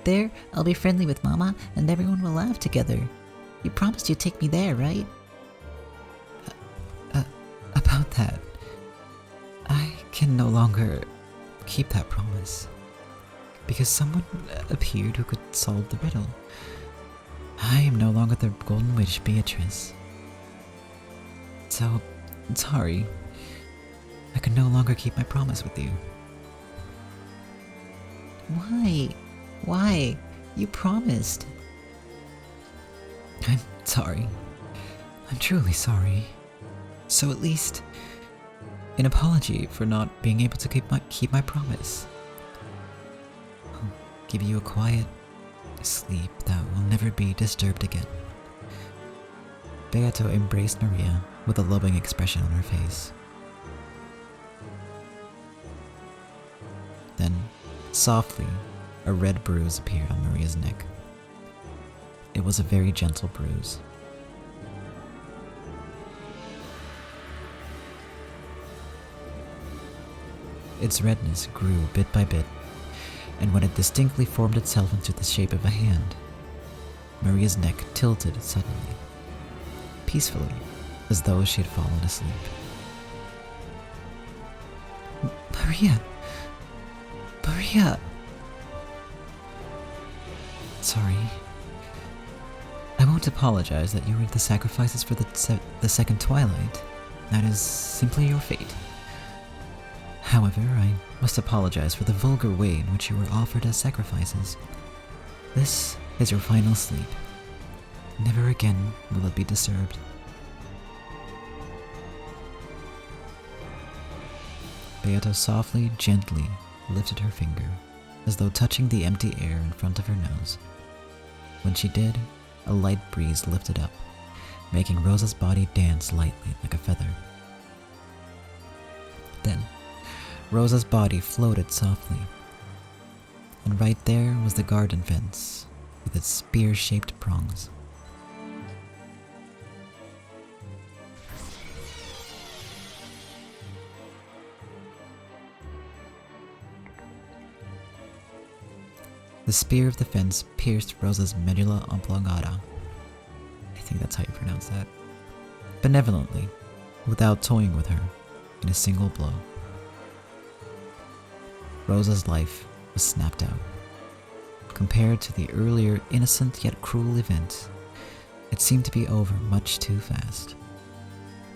B: There, I'll be friendly with Mama, and everyone will laugh together. You promised you'd take me there, right?
A: About that, I can no longer keep that promise. Because someone appeared who could solve the riddle. I am no longer the Golden Witch Beatrice. So, sorry. I can no longer keep my promise with you.
B: Why? Why? You promised.
A: I'm sorry. I'm truly sorry. So at least, an apology for not being able to keep my promise. I'll give you a quiet sleep that will never be disturbed again. Beato embraced Maria with a loving expression on her face. Then, softly, a red bruise appeared on Maria's neck. It was a very gentle bruise. Its redness grew bit by bit, and when it distinctly formed itself into the shape of a hand, Maria's neck tilted suddenly, peacefully, as though she had fallen asleep. Maria! Maria! Sorry. won't apologize that you were the sacrifices for the second twilight. That is simply your fate. However, I must apologize for the vulgar way in which you were offered as sacrifices. This is your final sleep. Never again will it be disturbed. Beato softly, gently lifted her finger, as though touching the empty air in front of her nose. When she did, a light breeze lifted up, making Rosa's body dance lightly like a feather. Then, Rosa's body floated softly, and right there was the garden fence with its spear-shaped prongs. The spear of the fence pierced Rosa's medulla oblongata. I think that's how you pronounce that. Benevolently, without toying with her, in a single blow. Rosa's life was snapped out. Compared to the earlier innocent yet cruel event, it seemed to be over much too fast.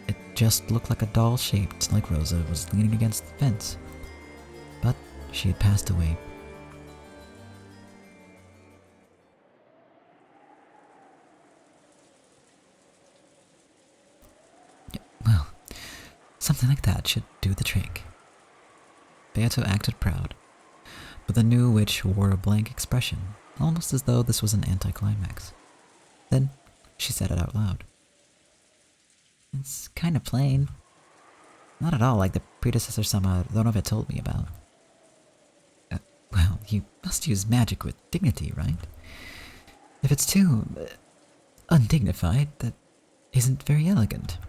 A: It just looked like a doll shaped like Rosa was leaning against the fence. But she had passed away. Well, something like that should do the trick. Beato acted proud, but the new witch wore a blank expression, almost as though this was an anticlimax. Then she said it out loud. It's kind of plain. Not at all like the predecessor Sama Donove told me about. Well, you must use magic with dignity, right? If it's too undignified, that isn't very elegant.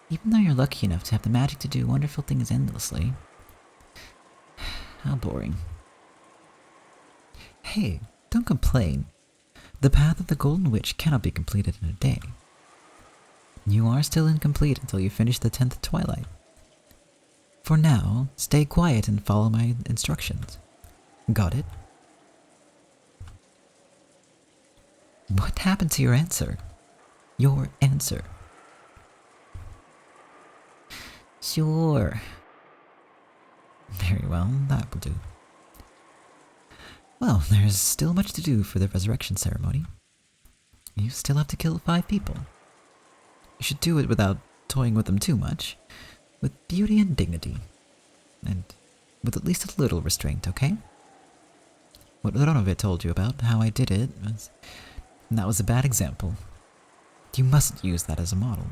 A: Even though you're lucky enough to have the magic to do wonderful things endlessly. How boring. Hey, don't complain. The path of the Golden Witch cannot be completed in a day. You are still incomplete until you finish the 10th twilight. For now, stay quiet and follow my instructions. Got it? What happened to your answer? Your answer. Sure. Very well, that will do. Well, there's still much to do for the resurrection ceremony. You still have to kill 5 people. You should do it without toying with them too much, with beauty and dignity, and with at least a little restraint, okay? What Donove told you about how I did it that was a bad example. You mustn't use that as a model.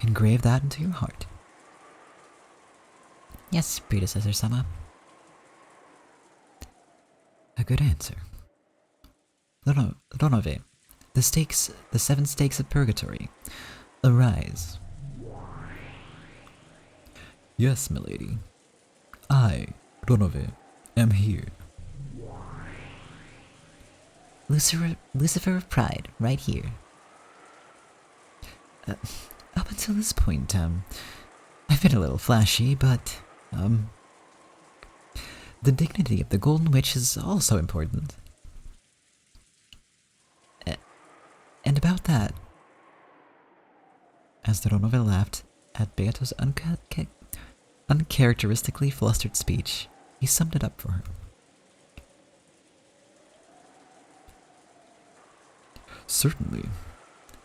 A: Engrave that into your heart. Yes, predecessor Sama. A good answer. Donove, the 7 stakes of purgatory. Arise. Yes, milady. I, Donove, am here.
B: Lucifer of Pride, right here.
A: Up until this point, I've been a little flashy, but, the dignity of the Golden Witch is also important. And about that, as the Donove laughed at Beato's uncharacteristically flustered speech, he summed it up for her. Certainly.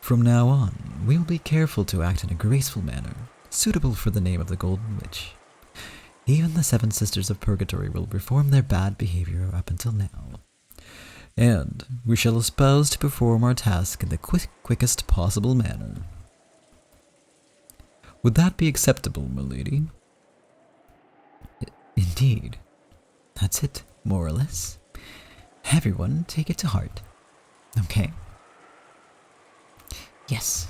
A: From now on, we will be careful to act in a graceful manner, suitable for the name of the Golden Witch. Even the 7 Sisters of Purgatory will reform their bad behavior up until now. And we shall espouse to perform our task in the quickest possible manner. Would that be acceptable, milady? Indeed. That's it, more or less. Everyone take it to heart. Okay? Yes,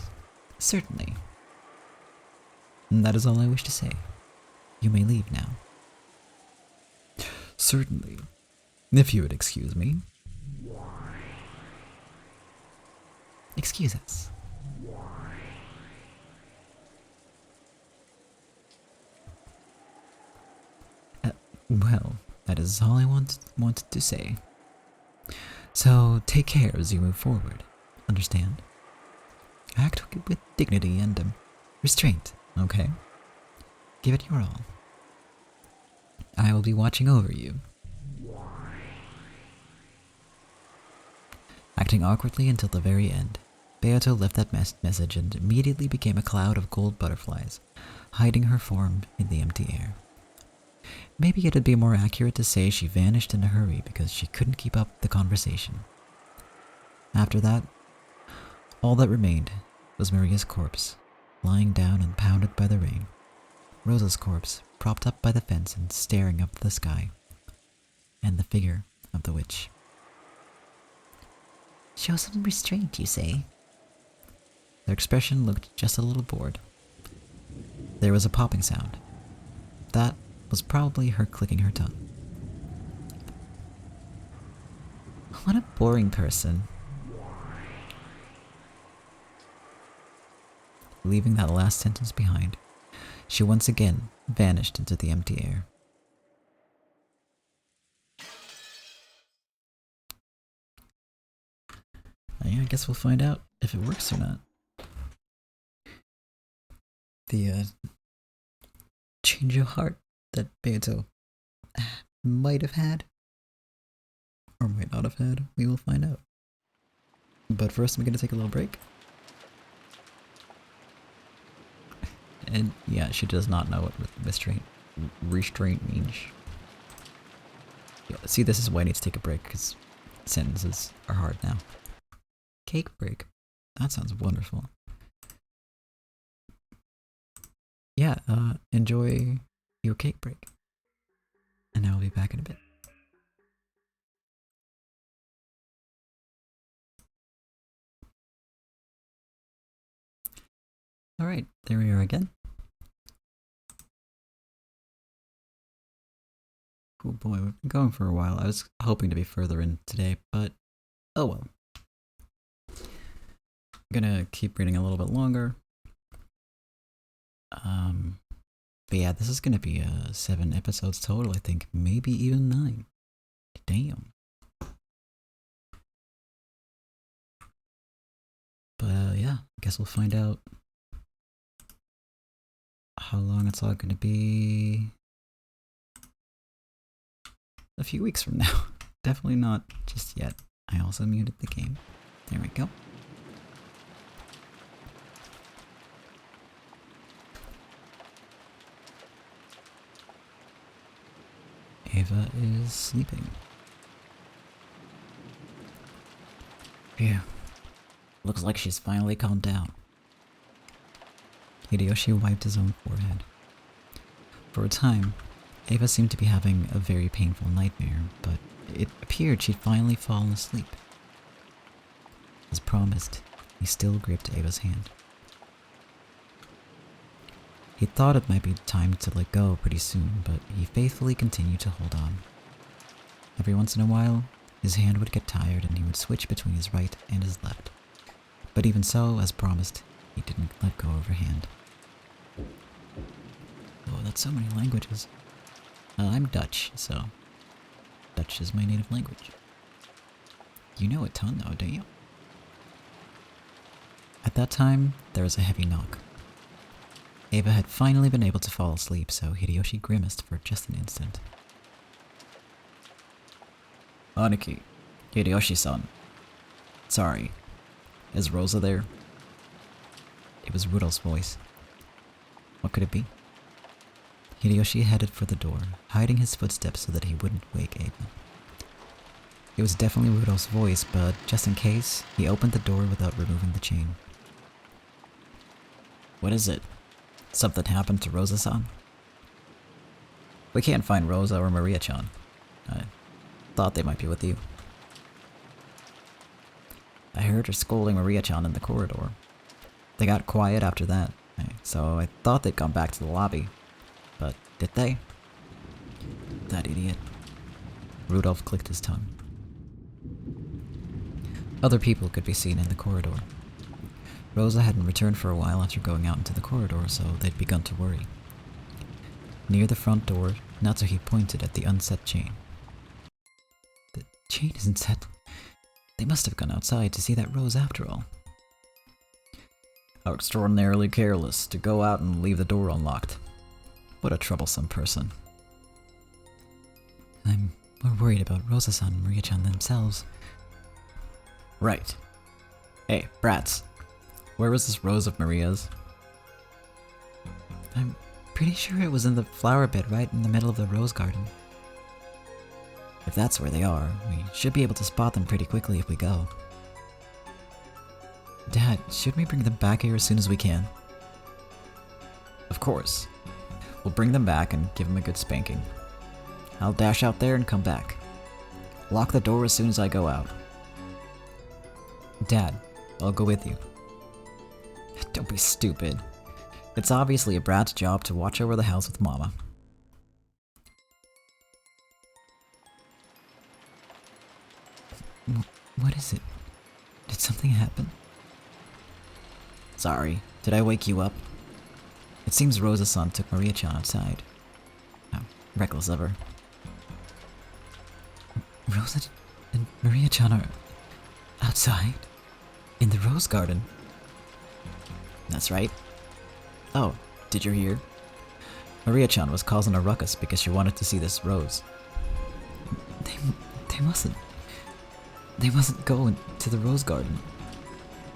A: certainly. And that is all I wish to say. You may leave now. Certainly. If you would excuse me. Excuse us. Well, that is all I wanted to say. So take care as you move forward. Understand? Act with dignity and restraint, okay? Give it your all. I will be watching over you. Acting awkwardly until the very end, Beato left that message and immediately became a cloud of gold butterflies, hiding her form in the empty air. Maybe it'd be more accurate to say she vanished in a hurry because she couldn't keep up the conversation. After that, all that remained was Maria's corpse, lying down and pounded by the rain. Rosa's corpse, propped up by the fence and staring up at the sky. And the figure of the witch.
B: Show some restraint, you say?
A: Their expression looked just a little bored. There was a popping sound. That was probably her clicking her tongue.
B: What a boring person.
A: Leaving that last sentence behind, she once again vanished into the empty air. Yeah, I guess we'll find out if it works or not. The change of heart that Beato might have had, or might not have had, we will find out. But first I'm going to take a little break. And yeah, she does not know what restraint means. Yeah, see, this is why I need to take a break, because sentences are hard now. Cake break. That sounds wonderful. Yeah, enjoy your cake break. And I will be back in a bit. Alright, there we are again. Oh boy, we've been going for a while. I was hoping to be further in today, but oh well. I'm gonna keep reading a little bit longer. But yeah, this is gonna be 7 episodes total, I think. Maybe even 9. Damn. But yeah, I guess we'll find out how long it's all gonna be a few weeks from now. Definitely not just yet. I also muted the game. There we go. Ava is sleeping. Phew. Looks like she's finally calmed down. Hideyoshi wiped his own forehead. For a time, Ava seemed to be having a very painful nightmare, but it appeared she'd finally fallen asleep. As promised, he still gripped Ava's hand. He thought it might be time to let go pretty soon, but he faithfully continued to hold on. Every once in a while, his hand would get tired and he would switch between his right and his left. But even so, as promised, he didn't let go of her hand. Oh, that's so many languages. I'm Dutch, so Dutch is my native language. You know a ton though, don't you? At that time, there was a heavy knock. Ava had finally been able to fall asleep, so Hideyoshi grimaced for just an instant. Aniki, Hideyoshi-san. Sorry. Is Rosa there? It was Rudolph's voice. What could it be? Hideyoshi headed for the door, hiding his footsteps so that he wouldn't wake Ava. It was definitely Rudolph's voice, but just in case, he opened the door without removing the chain. What is it? Something happened to Rosa-san? We can't find Rosa or Maria-chan. I thought they might be with you. I heard her scolding Maria-chan in the corridor. They got quiet after that, so I thought they'd gone back to the lobby. But did they? That idiot. Rudolph clicked his tongue. Other people could be seen in the corridor. Rosa hadn't returned for a while after going out into the corridor, so they'd begun to worry. Near the front door, Natsuhi pointed at the unset chain. The chain isn't set. They must have gone outside to see that rose after all. How extraordinarily careless to go out and leave the door unlocked. What a troublesome person.
B: I'm more worried about Rosa-san and Maria-chan themselves.
A: Right. Hey, brats. Where was this rose of Maria's?
B: I'm pretty sure it was in the flower bed right in the middle of the rose garden.
A: If that's where they are, we should be able to spot them pretty quickly if we go.
B: Dad, should we bring them back here as soon as we can?
A: Of course. We'll bring them back and give them a good spanking. I'll dash out there and come back. Lock the door as soon as I go out.
B: Dad, I'll go with you.
A: Don't be stupid. It's obviously a brat's job to watch over the house with Mama.
B: What is it? Did something happen?
A: Sorry, did I wake you up? It seems Rosa-san took Maria-chan outside. How reckless of her.
B: Rosa and Maria-chan are outside? In the rose garden?
A: That's right. Oh, did you hear? Maria-chan was causing a ruckus because she wanted to see this rose.
B: They mustn't go into the rose garden.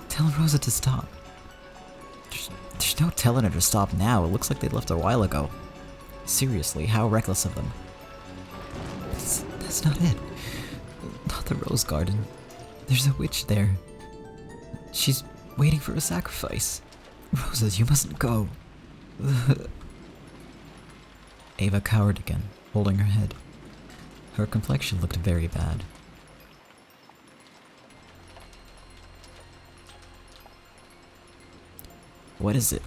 B: Tell Rosa to stop.
A: There's no telling her to stop now. It looks like they left a while ago. Seriously, how reckless of them.
B: That's not it. Not the rose garden. There's a witch there. She's waiting for a sacrifice. Rosa, you mustn't go.
A: Ava cowered again, holding her head. Her complexion looked very bad. What is it?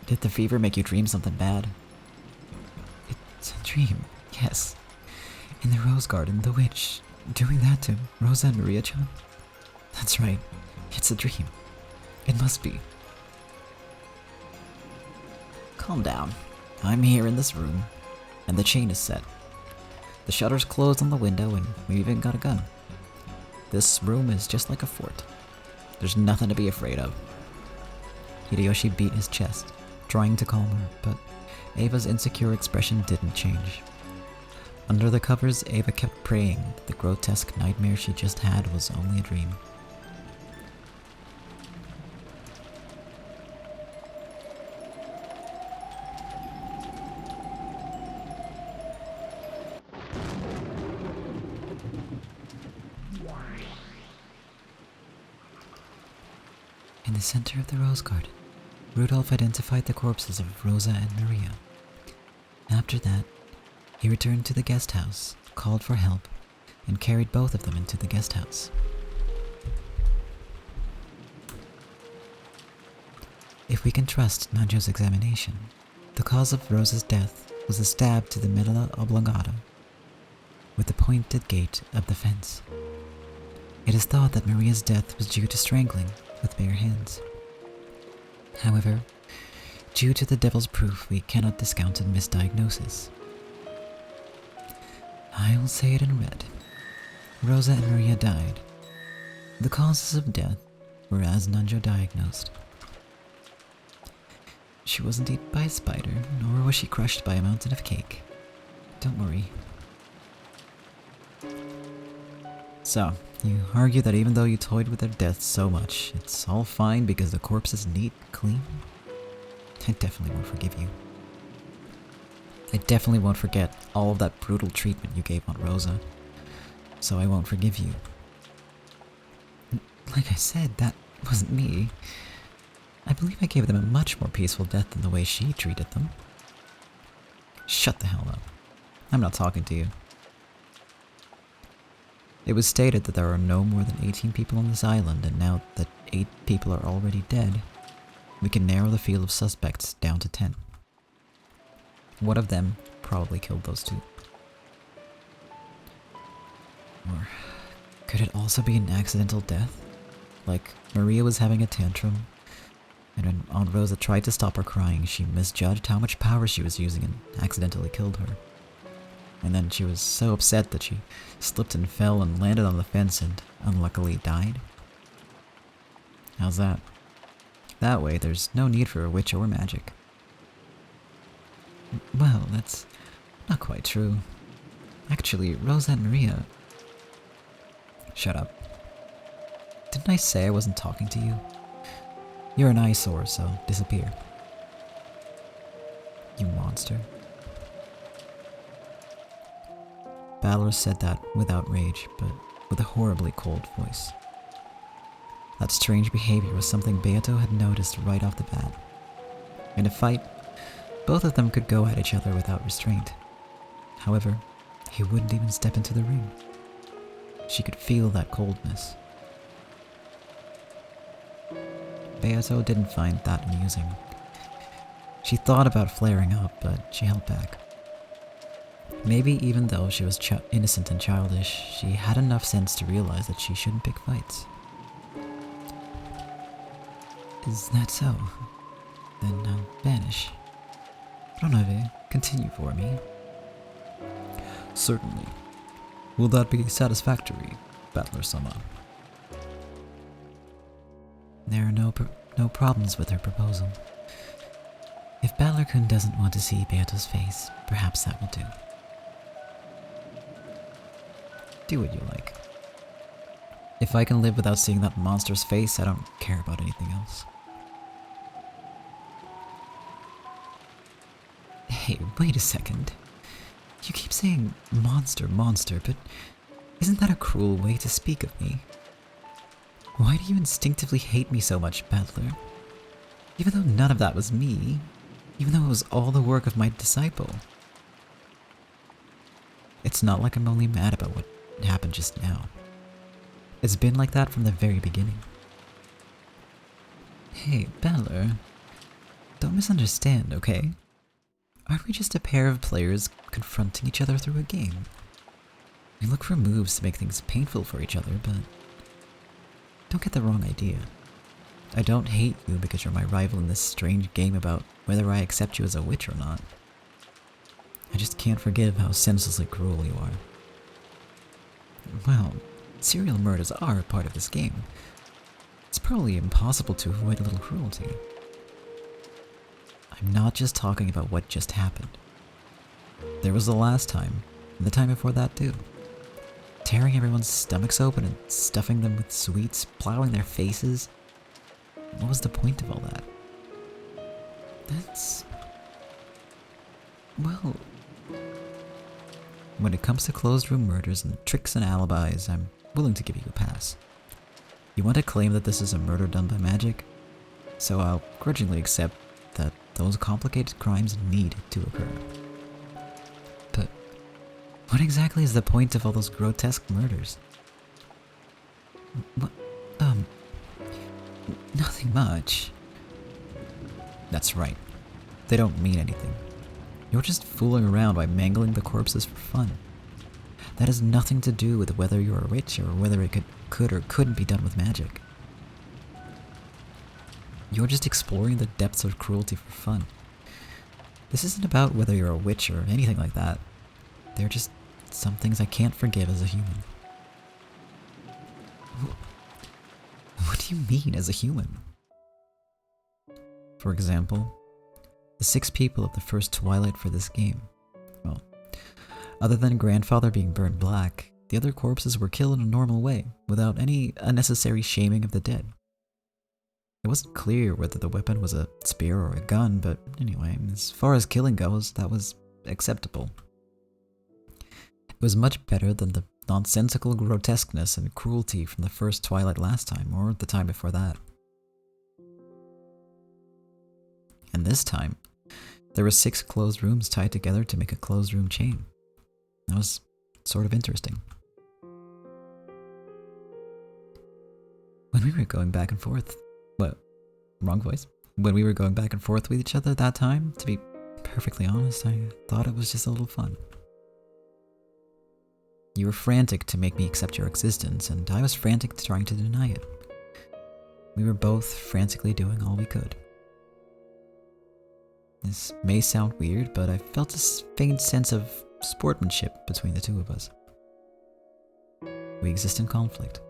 A: Did the fever make you dream something bad?
B: It's a dream, yes. In the rose garden, the witch doing that to Rosa and Maria-chan. That's right. It's a dream. It must be.
A: Calm down. I'm here in this room, and the chain is set. The shutter's closed on the window, and we even got a gun. This room is just like a fort. There's nothing to be afraid of.
B: Hideyoshi beat his chest, trying to calm her, but Ava's insecure expression didn't change. Under the covers, Ava kept praying that the grotesque nightmare she just had was only a dream. In the center of the rose garden, Rudolph identified the corpses of Rosa and Maria. After that, he returned to the guest house, called for help, and carried both of them into the guest house. If we can trust Nanjo's examination, the cause of Rosa's death was a stab to the medulla oblongata, with the pointed gate of the fence. It is thought that Maria's death was due to strangling with bare hands. However, due to the devil's proof, we cannot discount a misdiagnosis. I will say it in red. Rosa and Maria died. The causes of death were as Nanjo diagnosed. She wasn't eaten by a spider, nor was she crushed by a mountain of cake. Don't worry.
A: So, you argue that even though you toyed with their deaths so much, it's all fine because the corpse is neat, clean?
B: I definitely won't forgive you.
A: I definitely won't forget all of that brutal treatment you gave Aunt Rosa. So I won't forgive you.
B: Like I said, that wasn't me. I believe I gave them a much more peaceful death than the way she treated them.
A: Shut the hell up. I'm not talking to you. It was stated that there are no more than 18 people on this island, and now that 8 people are already dead, we can narrow the field of suspects down to 10. One of them probably killed those 2. Or could it also be an accidental death? Like Maria was having a tantrum, and when Aunt Rosa tried to stop her crying, she misjudged how much power she was using and accidentally killed her. and then she was so upset that she slipped and fell and landed on the fence and unluckily died? How's that? That way, there's no need for a witch or magic. Well, that's not quite true. Actually, Rosa and Maria... Shut up. Didn't I say I wasn't talking to you? You're an eyesore, so disappear. You monster. Balor said that without rage, but with a horribly cold voice. That strange behavior was something Beato had noticed right off the bat. In a fight, both of them could go at each other without restraint. However, he wouldn't even step into the ring. She could feel that coldness. Beato didn't find that amusing. She thought about flaring up, but she held back. Maybe even though she was innocent and childish, she had enough sense to realize that she shouldn't pick fights. Is that so? Then I'll vanish. Ronave, continue for me. Certainly. Will that be satisfactory, Battler-sama? There are no problems with her proposal. If Battler-kun doesn't want to see Beato's face, perhaps that will do. Do what you like. If I can live without seeing that monster's face, I don't care about anything else. Hey, wait a second. You keep saying monster, monster, but isn't that a cruel way to speak of me? Why do you instinctively hate me so much, Battler? Even though none of that was me, even though it was all the work of my disciple. It's not like I'm only mad about what happened just now. It's been like that from the very beginning. Hey, Battler, don't misunderstand, okay? Aren't we just a pair of players confronting each other through a game? We look for moves to make things painful for each other, but don't get the wrong idea. I don't hate you because you're my rival in this strange game about whether I accept you as a witch or not. I just can't forgive how senselessly cruel you are. Well, serial murders are a part of this game. It's probably impossible to avoid a little cruelty. I'm not just talking about what just happened. There was the last time, and the time before that too. Tearing everyone's stomachs open and stuffing them with sweets, plowing their faces. What was the point of all that? That's... well... When it comes to closed room murders and tricks and alibis, I'm willing to give you a pass. You want to claim that this is a murder done by magic? So I'll grudgingly accept that those complicated crimes need to occur. But what exactly is the point of all those grotesque murders? What? Nothing much. That's right. They don't mean anything. You're just fooling around by mangling the corpses for fun. That has nothing to do with whether you're a witch or whether it could or couldn't be done with magic. You're just exploring the depths of cruelty for fun. This isn't about whether you're a witch or anything like that. They're just some things I can't forgive as a human. What do you mean, as a human? For example, the 6 people of the first twilight for this game. Well, other than Grandfather being burned black, the other corpses were killed in a normal way, without any unnecessary shaming of the dead. It wasn't clear whether the weapon was a spear or a gun, but anyway, as far as killing goes, that was acceptable. It was much better than the nonsensical grotesqueness and cruelty from the first Twilight last time, or the time before that. And this time, there were 6 closed rooms tied together to make a closed room chain. That was sort of interesting. When we were going back and forth, wrong voice. When we were going back and forth with each other that time, to be perfectly honest, I thought it was just a little fun. You were frantic to make me accept your existence, and I was frantic trying to deny it. We were both frantically doing all we could. This may sound weird, but I felt a faint sense of sportsmanship between the two of us. We exist in conflict,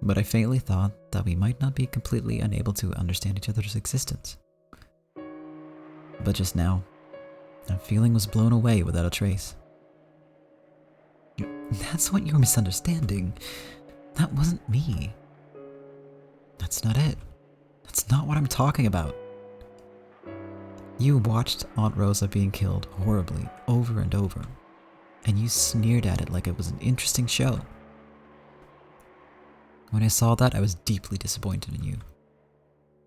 A: but I faintly thought that we might not be completely unable to understand each other's existence. But just now, that feeling was blown away without a trace. That's what you're misunderstanding. That wasn't me. That's not it. That's not what I'm talking about. You watched Aunt Rosa being killed horribly over and over, and you sneered at it like it was an interesting show. When I saw that, I was deeply disappointed in you.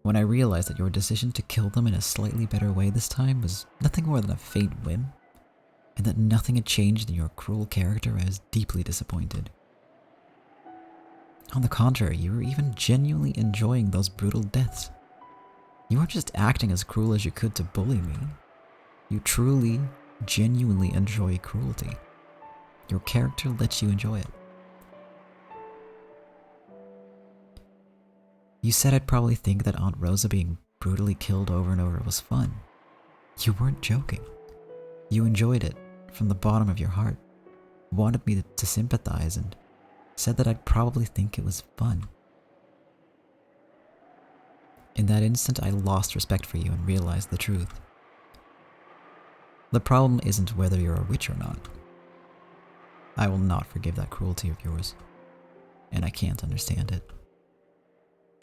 A: When I realized that your decision to kill them in a slightly better way this time was nothing more than a faint whim, and that nothing had changed in your cruel character, I was deeply disappointed. On the contrary, you were even genuinely enjoying those brutal deaths. You weren't just acting as cruel as you could to bully me. You truly, genuinely enjoy cruelty. Your character lets you enjoy it. You said I'd probably think that Aunt Rosa being brutally killed over and over was fun. You weren't joking. You enjoyed it from the bottom of your heart, wanted me to sympathize, and said that I'd probably think it was fun. In that instant, I lost respect for you and realized the truth. The problem isn't whether you're a witch or not. I will not forgive that cruelty of yours, and I can't understand it.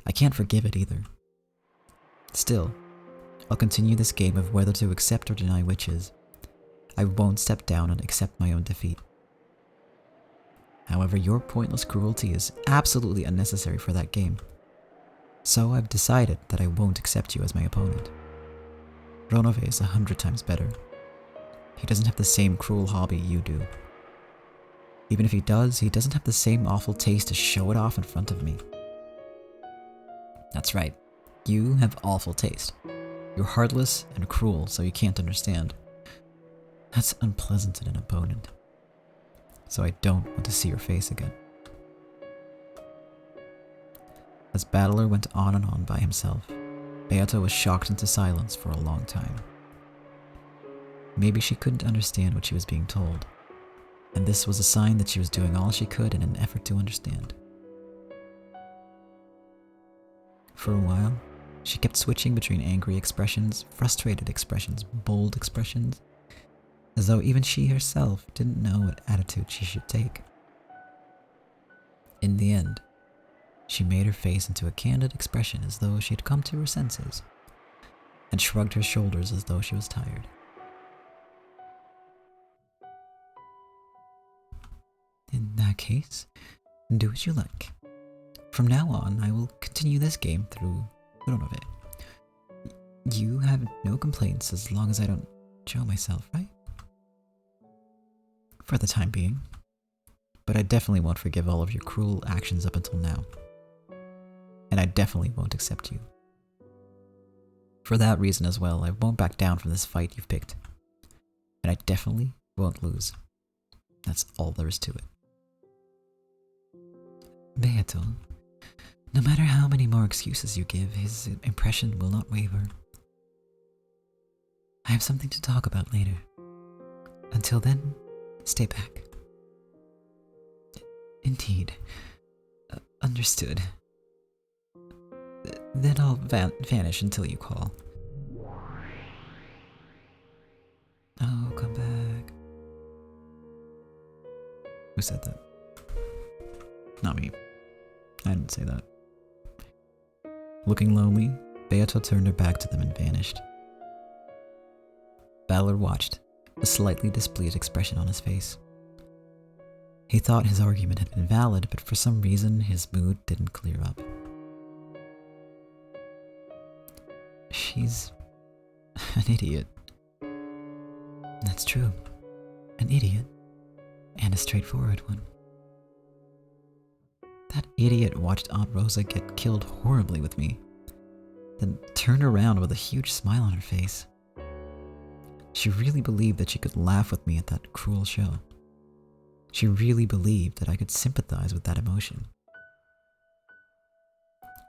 A: I can't forgive it either. Still, I'll continue this game of whether to accept or deny witches. I won't step down and accept my own defeat. However, your pointless cruelty is absolutely unnecessary for that game. So I've decided that I won't accept you as my opponent. Ronove is 100 times better. He doesn't have the same cruel hobby you do. Even if he does, he doesn't have the same awful taste to show it off in front of me. That's right, you have awful taste. You're heartless and cruel, so you can't understand. That's unpleasant in an opponent. So I don't want to see your face again. As Battler went on and on by himself, Beata was shocked into silence for a long time. Maybe she couldn't understand what she was being told, and this was a sign that she was doing all she could in an effort to understand. For a while, she kept switching between angry expressions, frustrated expressions, bold expressions, as though even she herself didn't know what attitude she should take. In the end, she made her face into a candid expression as though she had come to her senses, and shrugged her shoulders as though she was tired. In that case, do as you like. From now on, I will continue this game through Ronove. You have no complaints as long as I don't show myself, right? For the time being. But I definitely won't forgive all of your cruel actions up until now. And I definitely won't accept you. For that reason as well, I won't back down from this fight you've picked. And I definitely won't lose. That's all there is to it. Beato, no matter how many more excuses you give, his impression will not waver. I have something to talk about later. Until then, stay back. Indeed. Understood. Then I'll vanish until you call. Oh, come back. Who said that? Not me. I didn't say that. Looking lonely, Beato turned her back to them and vanished. Battler watched, a slightly displeased expression on his face. He thought his argument had been valid, but for some reason his mood didn't clear up. She's an idiot. That's true. An idiot. And a straightforward one. That idiot watched Aunt Rosa get killed horribly with me, then turned around with a huge smile on her face. She really believed that she could laugh with me at that cruel show. She really believed that I could sympathize with that emotion.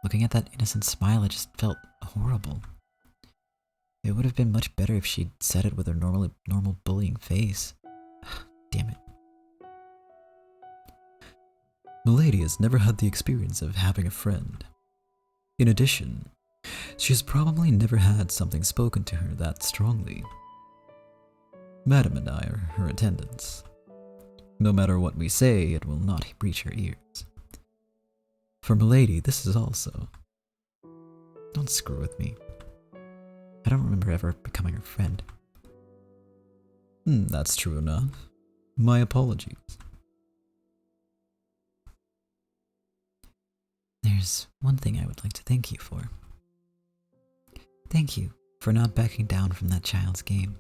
A: Looking at that innocent smile, it just felt horrible. It would have been much better if she'd said it with her normal bullying face. Damn it. Milady has never had the experience of having a friend. In addition, she has probably never had something spoken to her that strongly. Madam and I are her attendants. No matter what we say, it will not reach her ears. For Milady, this is also. Don't screw with me. I don't remember ever becoming her friend. That's true enough. My apologies. There's one thing I would like to thank you for. Thank you for not backing down from that child's game.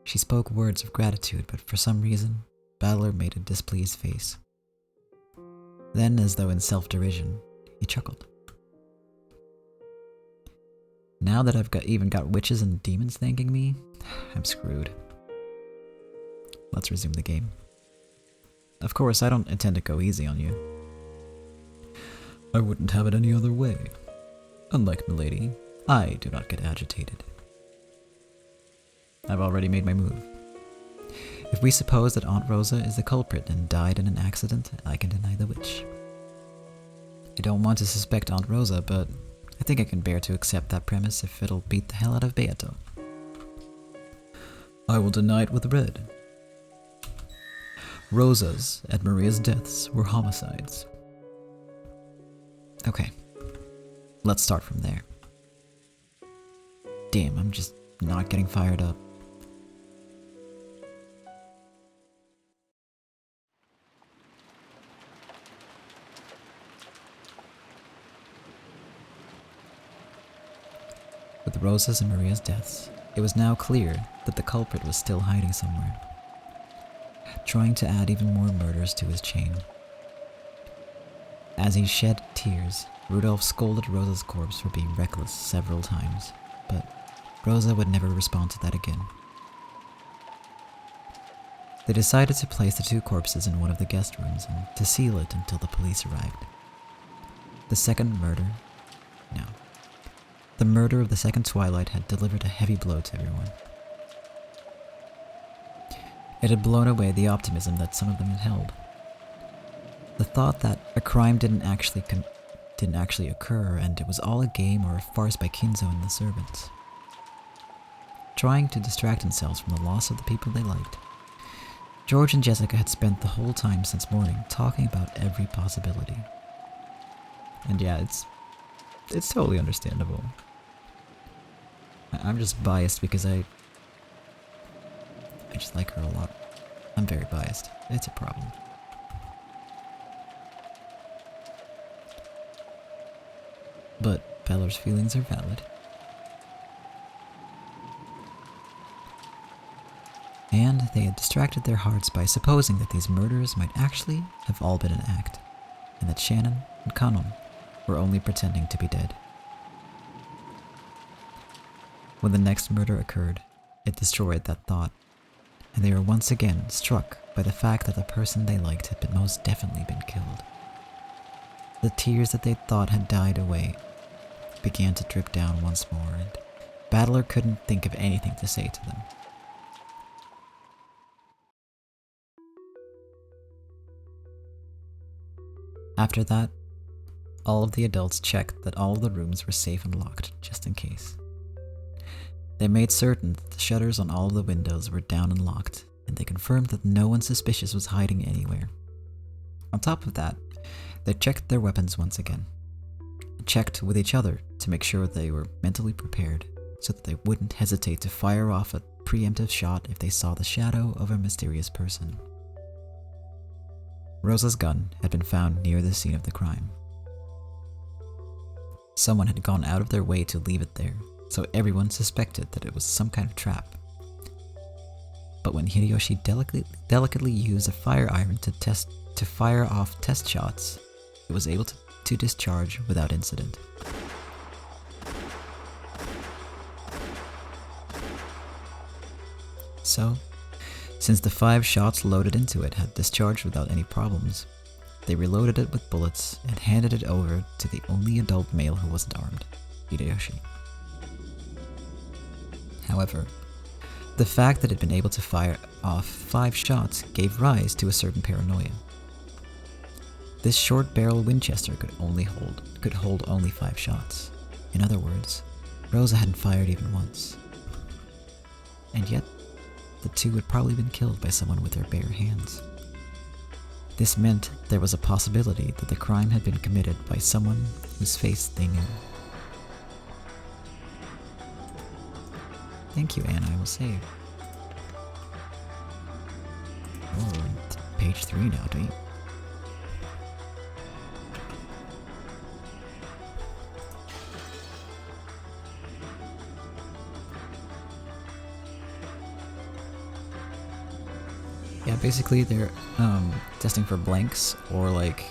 A: She spoke words of gratitude, but for some reason, Battler made a displeased face. Then, as though in self-derision, he chuckled. Now that I've even got witches and demons thanking me, I'm screwed. Let's resume the game. Of course, I don't intend to go easy on you. I wouldn't have it any other way. Unlike Milady, I do not get agitated. I've already made my move. If we suppose that Aunt Rosa is the culprit and died in an accident, I can deny the witch. I don't want to suspect Aunt Rosa, but I think I can bear to accept that premise if it'll beat the hell out of Beato. I will deny it with red. Rosa's and Maria's deaths were homicides. Okay, let's start from there. Damn, I'm just not getting fired up. With Rosa's and Maria's deaths, it was now clear that the culprit was still hiding somewhere, trying to add even more murders to his chain. As he shed tears, Rudolph scolded Rosa's corpse for being reckless several times, but Rosa would never respond to that again. They decided to place the two corpses in one of the guest rooms and to seal it until the police arrived. The second murder? No. The murder of the second Twilight had delivered a heavy blow to everyone. It had blown away the optimism that some of them had held. The thought that a crime didn't actually occur and it was all a game or a farce by Kinzo and the servants. Trying to distract themselves from the loss of the people they liked, George and Jessica had spent the whole time since morning talking about every possibility. And yeah, it's totally understandable. I'm just biased because I just like her a lot. I'm very biased. It's a problem. But Beller's feelings are valid. And they had distracted their hearts by supposing that these murders might actually have all been an act, and that Shannon and Kanon were only pretending to be dead. When the next murder occurred, it destroyed that thought, and they were once again struck by the fact that the person they liked had most definitely been killed. The tears that they thought had died away began to drip down once more, and Battler couldn't think of anything to say to them. After that, all of the adults checked that all of the rooms were safe and locked, just in case. They made certain that the shutters on all of the windows were down and locked, and they confirmed that no one suspicious was hiding anywhere. On top of that, they checked their weapons once again. Checked with each other to make sure they were mentally prepared, so that they wouldn't hesitate to fire off a preemptive shot if they saw the shadow of a mysterious person. Rosa's gun had been found near the scene of the crime. Someone had gone out of their way to leave it there, so everyone suspected that it was some kind of trap. But when Hideyoshi delicately used a fire iron to fire off test shots, it was able to discharge without incident. So, since the 5 shots loaded into it had discharged without any problems, they reloaded it with bullets and handed it over to the only adult male who wasn't armed, Hideyoshi. However, The fact that it had been able to fire off 5 shots gave rise to a certain paranoia. This short-barrel Winchester could hold only 5 shots. In other words, Rosa hadn't fired even once. And yet, the 2 had probably been killed by someone with their bare hands. This meant there was a possibility that the crime had been committed by someone whose face they knew. Thank you, Anna, I will save. Oh, we're on page 3 now, don't you? Yeah, basically they're testing for blanks or like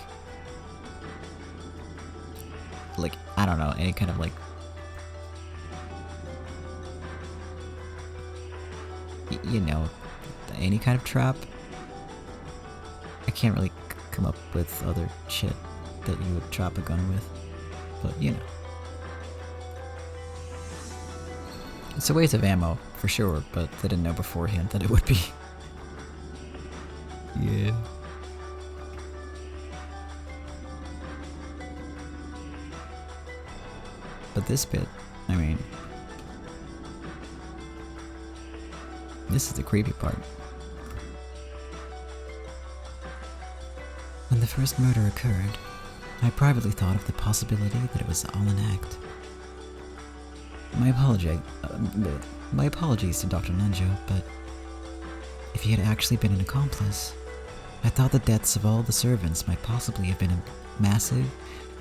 A: I don't know, any kind of like you know, any kind of trap. I can't really come up with other shit that you would trap a gun with, but you know. It's a waste of ammo, for sure, but they didn't know beforehand that it would be. Yeah. But this bit, I mean, this is the creepy part. When the first murder occurred, I privately thought of the possibility that it was all an act. My apologies to Dr. Nanjo, but if he had actually been an accomplice, I thought the deaths of all the servants might possibly have been a massive,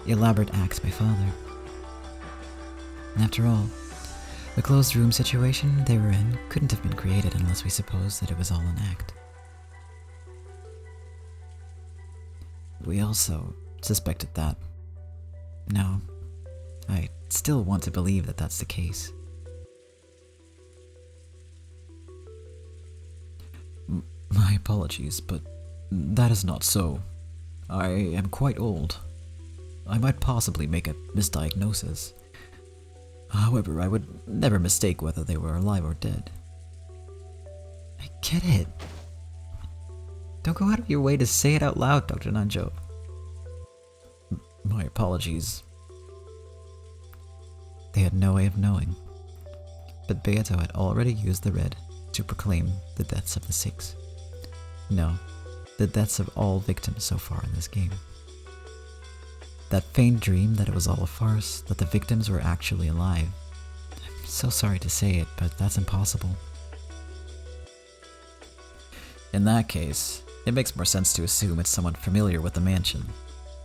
A: elaborate acts by father. And after all, the closed room situation they were in couldn't have been created unless we supposed that it was all an act. We also suspected that. No, I still want to believe that that's the case. My apologies, but that is not so. I am quite old. I might possibly make a misdiagnosis. However, I would never mistake whether they were alive or dead. I get it. Don't go out of your way to say it out loud, Dr. Nanjo. My apologies. They had no way of knowing, but Beato had already used the red to proclaim the deaths of the 6. No, the deaths of all victims so far in this game. That faint dream that it was all a farce, that the victims were actually alive. I'm so sorry to say it, but that's impossible. In that case, it makes more sense to assume it's someone familiar with the mansion.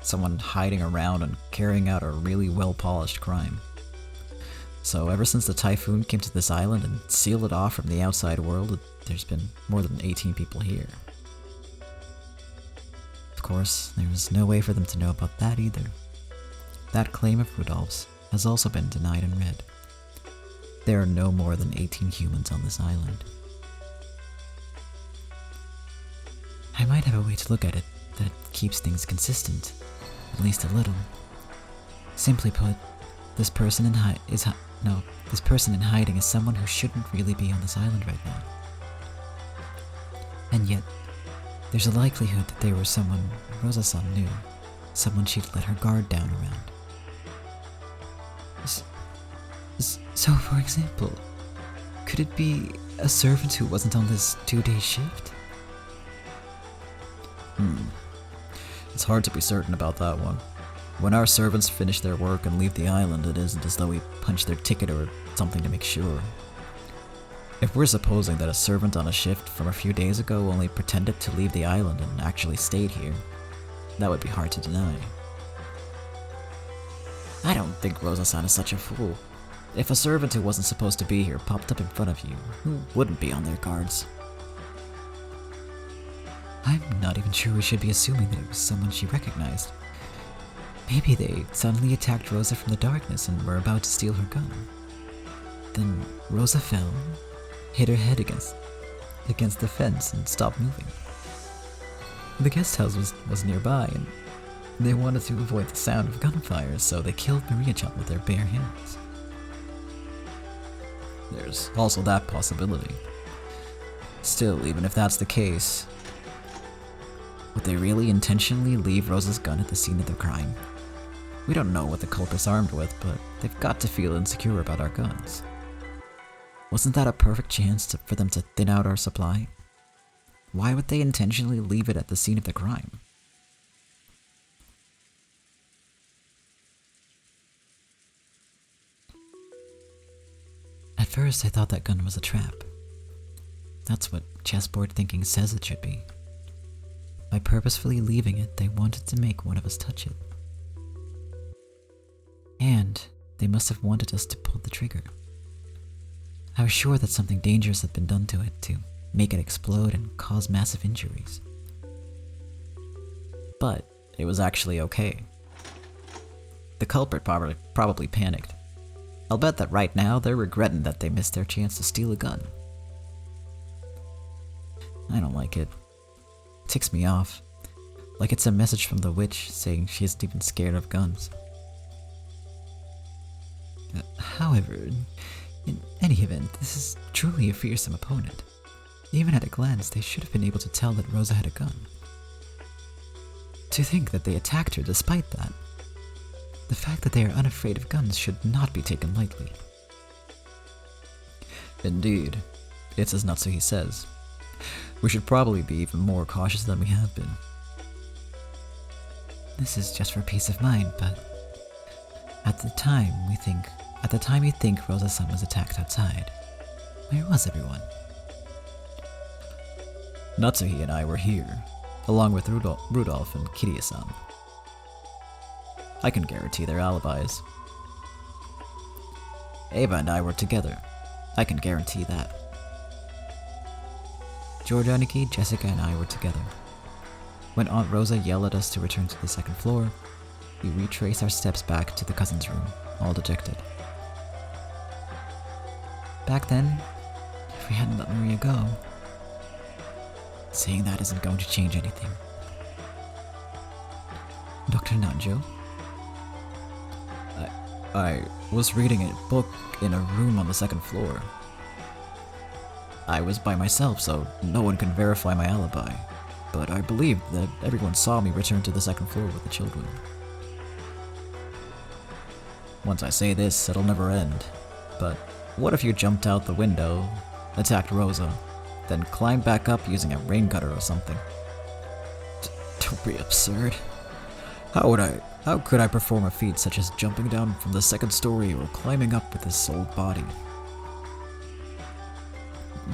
A: Someone hiding around and carrying out a really well-polished crime. So ever since the typhoon came to this island and sealed it off from the outside world, there's been more than 18 people here. Of course, there was no way for them to know about that either. That claim of Rudolph's has also been denied and read. There are no more than 18 humans on this island. I might have a way to look at it that keeps things consistent, at least a little. Simply put, this person in hiding is someone who shouldn't really be on this island right now. And yet, there's a likelihood that they were someone Rosa-san knew, someone she'd let her guard down around. So, for example, could it be a servant who wasn't on this 2-day shift? It's hard to be certain about that one. When our servants finish their work and leave the island, it isn't as though we punch their ticket or something to make sure. If we're supposing that a servant on a shift from a few days ago only pretended to leave the island and actually stayed here, that would be hard to deny. I don't think Rosa-san is such a fool. If a servant who wasn't supposed to be here popped up in front of you, who wouldn't be on their guards? I'm not even sure we should be assuming that it was someone she recognized. Maybe they suddenly attacked Rosa from the darkness and were about to steal her gun. Then Rosa fell, hit her head against the fence and stopped moving. The guest house was nearby and they wanted to avoid the sound of gunfire, so they killed Maria-chan with their bare hands. There's also that possibility. Still, even if that's the case, would they really intentionally leave Rosa's gun at the scene of the crime? We don't know what the culprit's armed with, but they've got to feel insecure about our guns. Wasn't that a perfect chance for them to thin out our supply? Why would they intentionally leave it at the scene of the crime? At first, I thought that gun was a trap. That's what chessboard thinking says it should be. By purposefully leaving it, they wanted to make one of us touch it. And they must have wanted us to pull the trigger. I was sure that something dangerous had been done to it to make it explode and cause massive injuries. But it was actually okay. The culprit probably panicked. I'll bet that right now they're regretting that they missed their chance to steal a gun. I don't like it. It ticks me off. Like it's a message from the witch saying she isn't even scared of guns. However, in any event, this is truly a fearsome opponent. Even at a glance, they should have been able to tell that Rosa had a gun. To think that they attacked her despite that. The fact that they are unafraid of guns should not be taken lightly. Indeed, it's as Natsuhi says. We should probably be even more cautious than we have been. This is just for peace of mind, but at the time you think Rosa's son was attacked outside, where was everyone? Natsuhi and I were here, along with Rudolph and Kiria-san. I can guarantee their alibis. Ava and I were together. I can guarantee that. Giordaniki, Jessica, and I were together. When Aunt Rosa yelled at us to return to the second floor, we retraced our steps back to the cousin's room, all dejected. Back then, if we hadn't let Maria go, saying that isn't going to change anything. Dr. Nanjo? I was reading a book in a room on the second floor. I was by myself, so no one can verify my alibi, but I believe that everyone saw me return to the second floor with the children. Once I say this, it'll never end, but what if you jumped out the window, attacked Rosa, then climbed back up using a rain gutter or something? Don't be absurd. How could I perform a feat such as jumping down from the second story or climbing up with his sole body?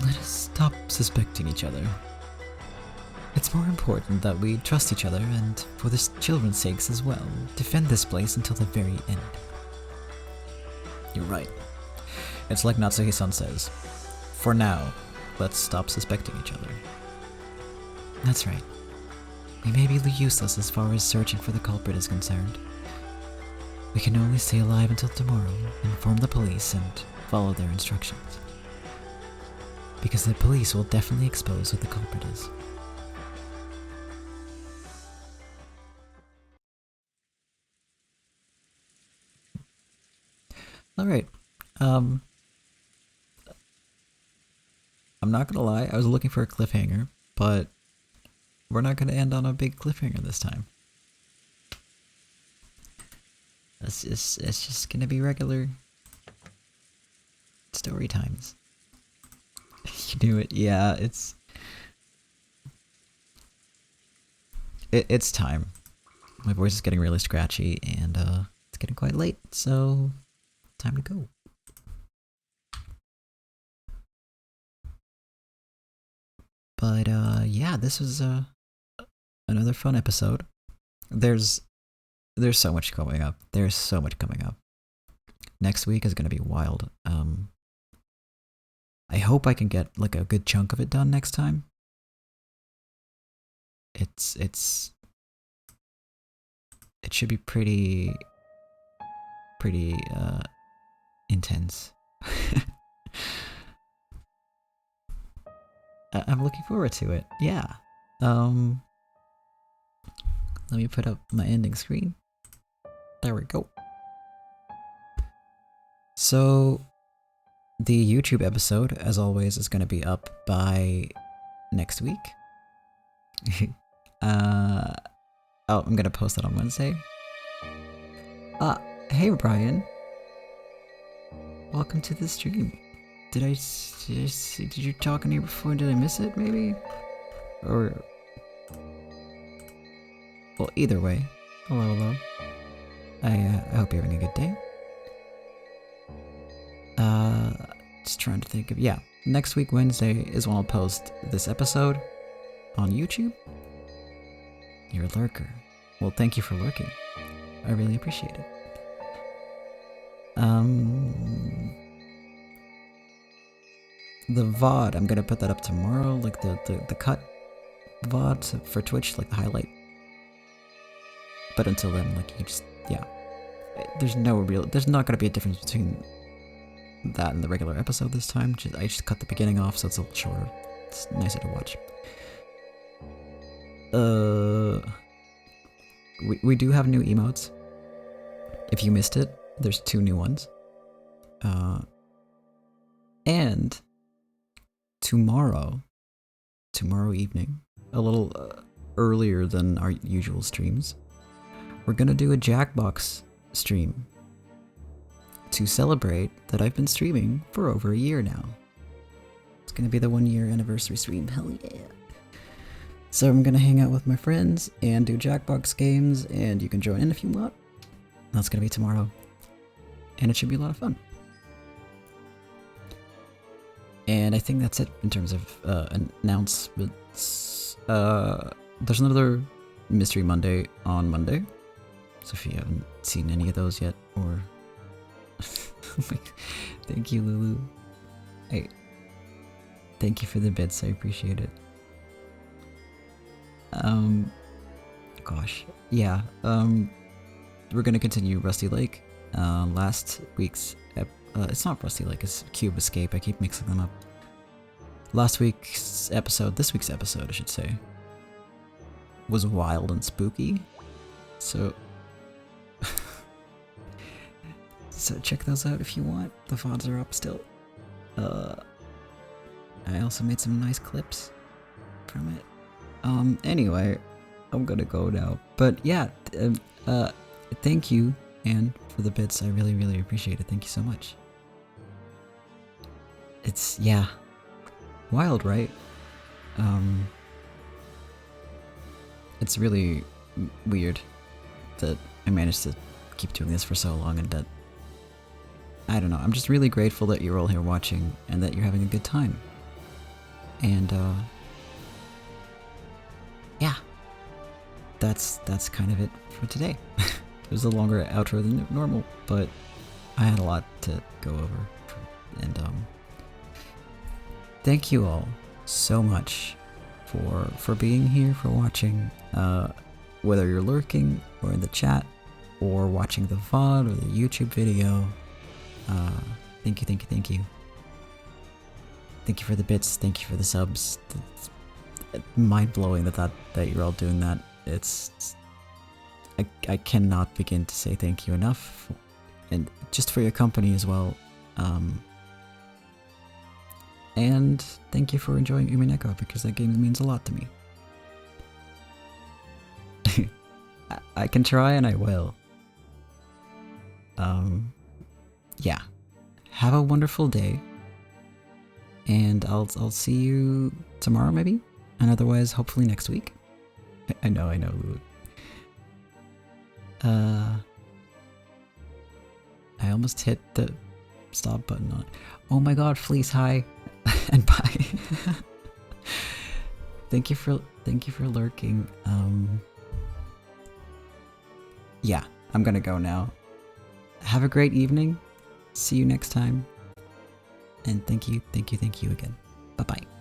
A: Let us stop suspecting each other. It's more important that we trust each other and, for the children's sakes as well, defend this place until the very end. You're right. It's like Natsuhi-san says. For now, let's stop suspecting each other. That's right. We may be useless as far as searching for the culprit is concerned. We can only stay alive until tomorrow, inform the police, and follow their instructions. Because the police will definitely expose who the culprit is. Alright. I'm not gonna lie, I was looking for a cliffhanger, but we're not gonna end on a big cliffhanger this time. It's just gonna be regular story times. You knew it, yeah, it's time. My voice is getting really scratchy and it's getting quite late, so time to go. But yeah, this was another fun episode. There's so much coming up. There's so much coming up. Next week is gonna be wild. I hope I can get like a good chunk of it done next time. It should be pretty intense. I'm looking forward to it. Yeah. Let me put up my ending screen. There we go. So the YouTube episode, as always, is going to be up by next week. Oh, I'm gonna post that on Wednesday. Hey Brian. Welcome to the stream. Did you talk in here before? Did I miss it, maybe? Or... Well, either way. Hello. I hope you're having a good day. Just trying to think of... Yeah, next week, Wednesday, is when I'll post this episode on YouTube. You're a lurker. Well, thank you for lurking. I really appreciate it. The VOD, I'm gonna put that up tomorrow, like the cut VOD for Twitch, like the highlight. But until then, like, you just, yeah. There's not gonna be a difference between that and the regular episode this time. I just cut the beginning off so it's a little shorter. It's nicer to watch. We do have new emotes. If you missed it, there's 2 new ones. And tomorrow evening, a little earlier than our usual streams, we're gonna do a Jackbox stream to celebrate that I've been streaming for over a year now. It's gonna be the 1-year anniversary stream, hell yeah. So I'm gonna hang out with my friends and do Jackbox games, and you can join in if you want. That's gonna be tomorrow, and it should be a lot of fun. And I think that's it in terms of announcements. There's another Mystery Monday on Monday, so if you haven't seen any of those yet, or... Thank you, Lulu. Thank you for the bits, I appreciate it. Gosh, yeah, we're gonna continue Rusty Lake. Last week's it's not Rusty Lake, it's Cube Escape, I keep mixing them up. This week's episode, I should say, was wild and spooky, so check those out if you want. The VODs are up still. I also made some nice clips from it. Anyway, I'm gonna go now. But yeah, thank you, Anne, for the bits. I really, really appreciate it. Thank you so much. It's, yeah, wild, right? It's really weird that I managed to keep doing this for so long, and that, I don't know, I'm just really grateful that you're all here watching and that you're having a good time. And, yeah, that's kind of it for today. It was a longer outro than normal, but I had a lot to go over. And, thank you all so much for being here, for watching, whether you're lurking or in the chat or watching the VOD or the YouTube video. Thank you. Thank you for the bits. Thank you for the subs. It's mind-blowing that you're all doing that. I cannot begin to say thank you enough, and just for your company as well. And thank you for enjoying Umineko, because that game means a lot to me. I can try and I will. Yeah. Have a wonderful day. And I'll see you tomorrow maybe? And otherwise, hopefully next week. I know, Lulu. I almost hit the stop button on. Oh my god, Fleece, hi. And bye. Thank you for lurking. Yeah, I'm gonna go now. Have a great evening. See you next time. And thank you again. Bye-bye.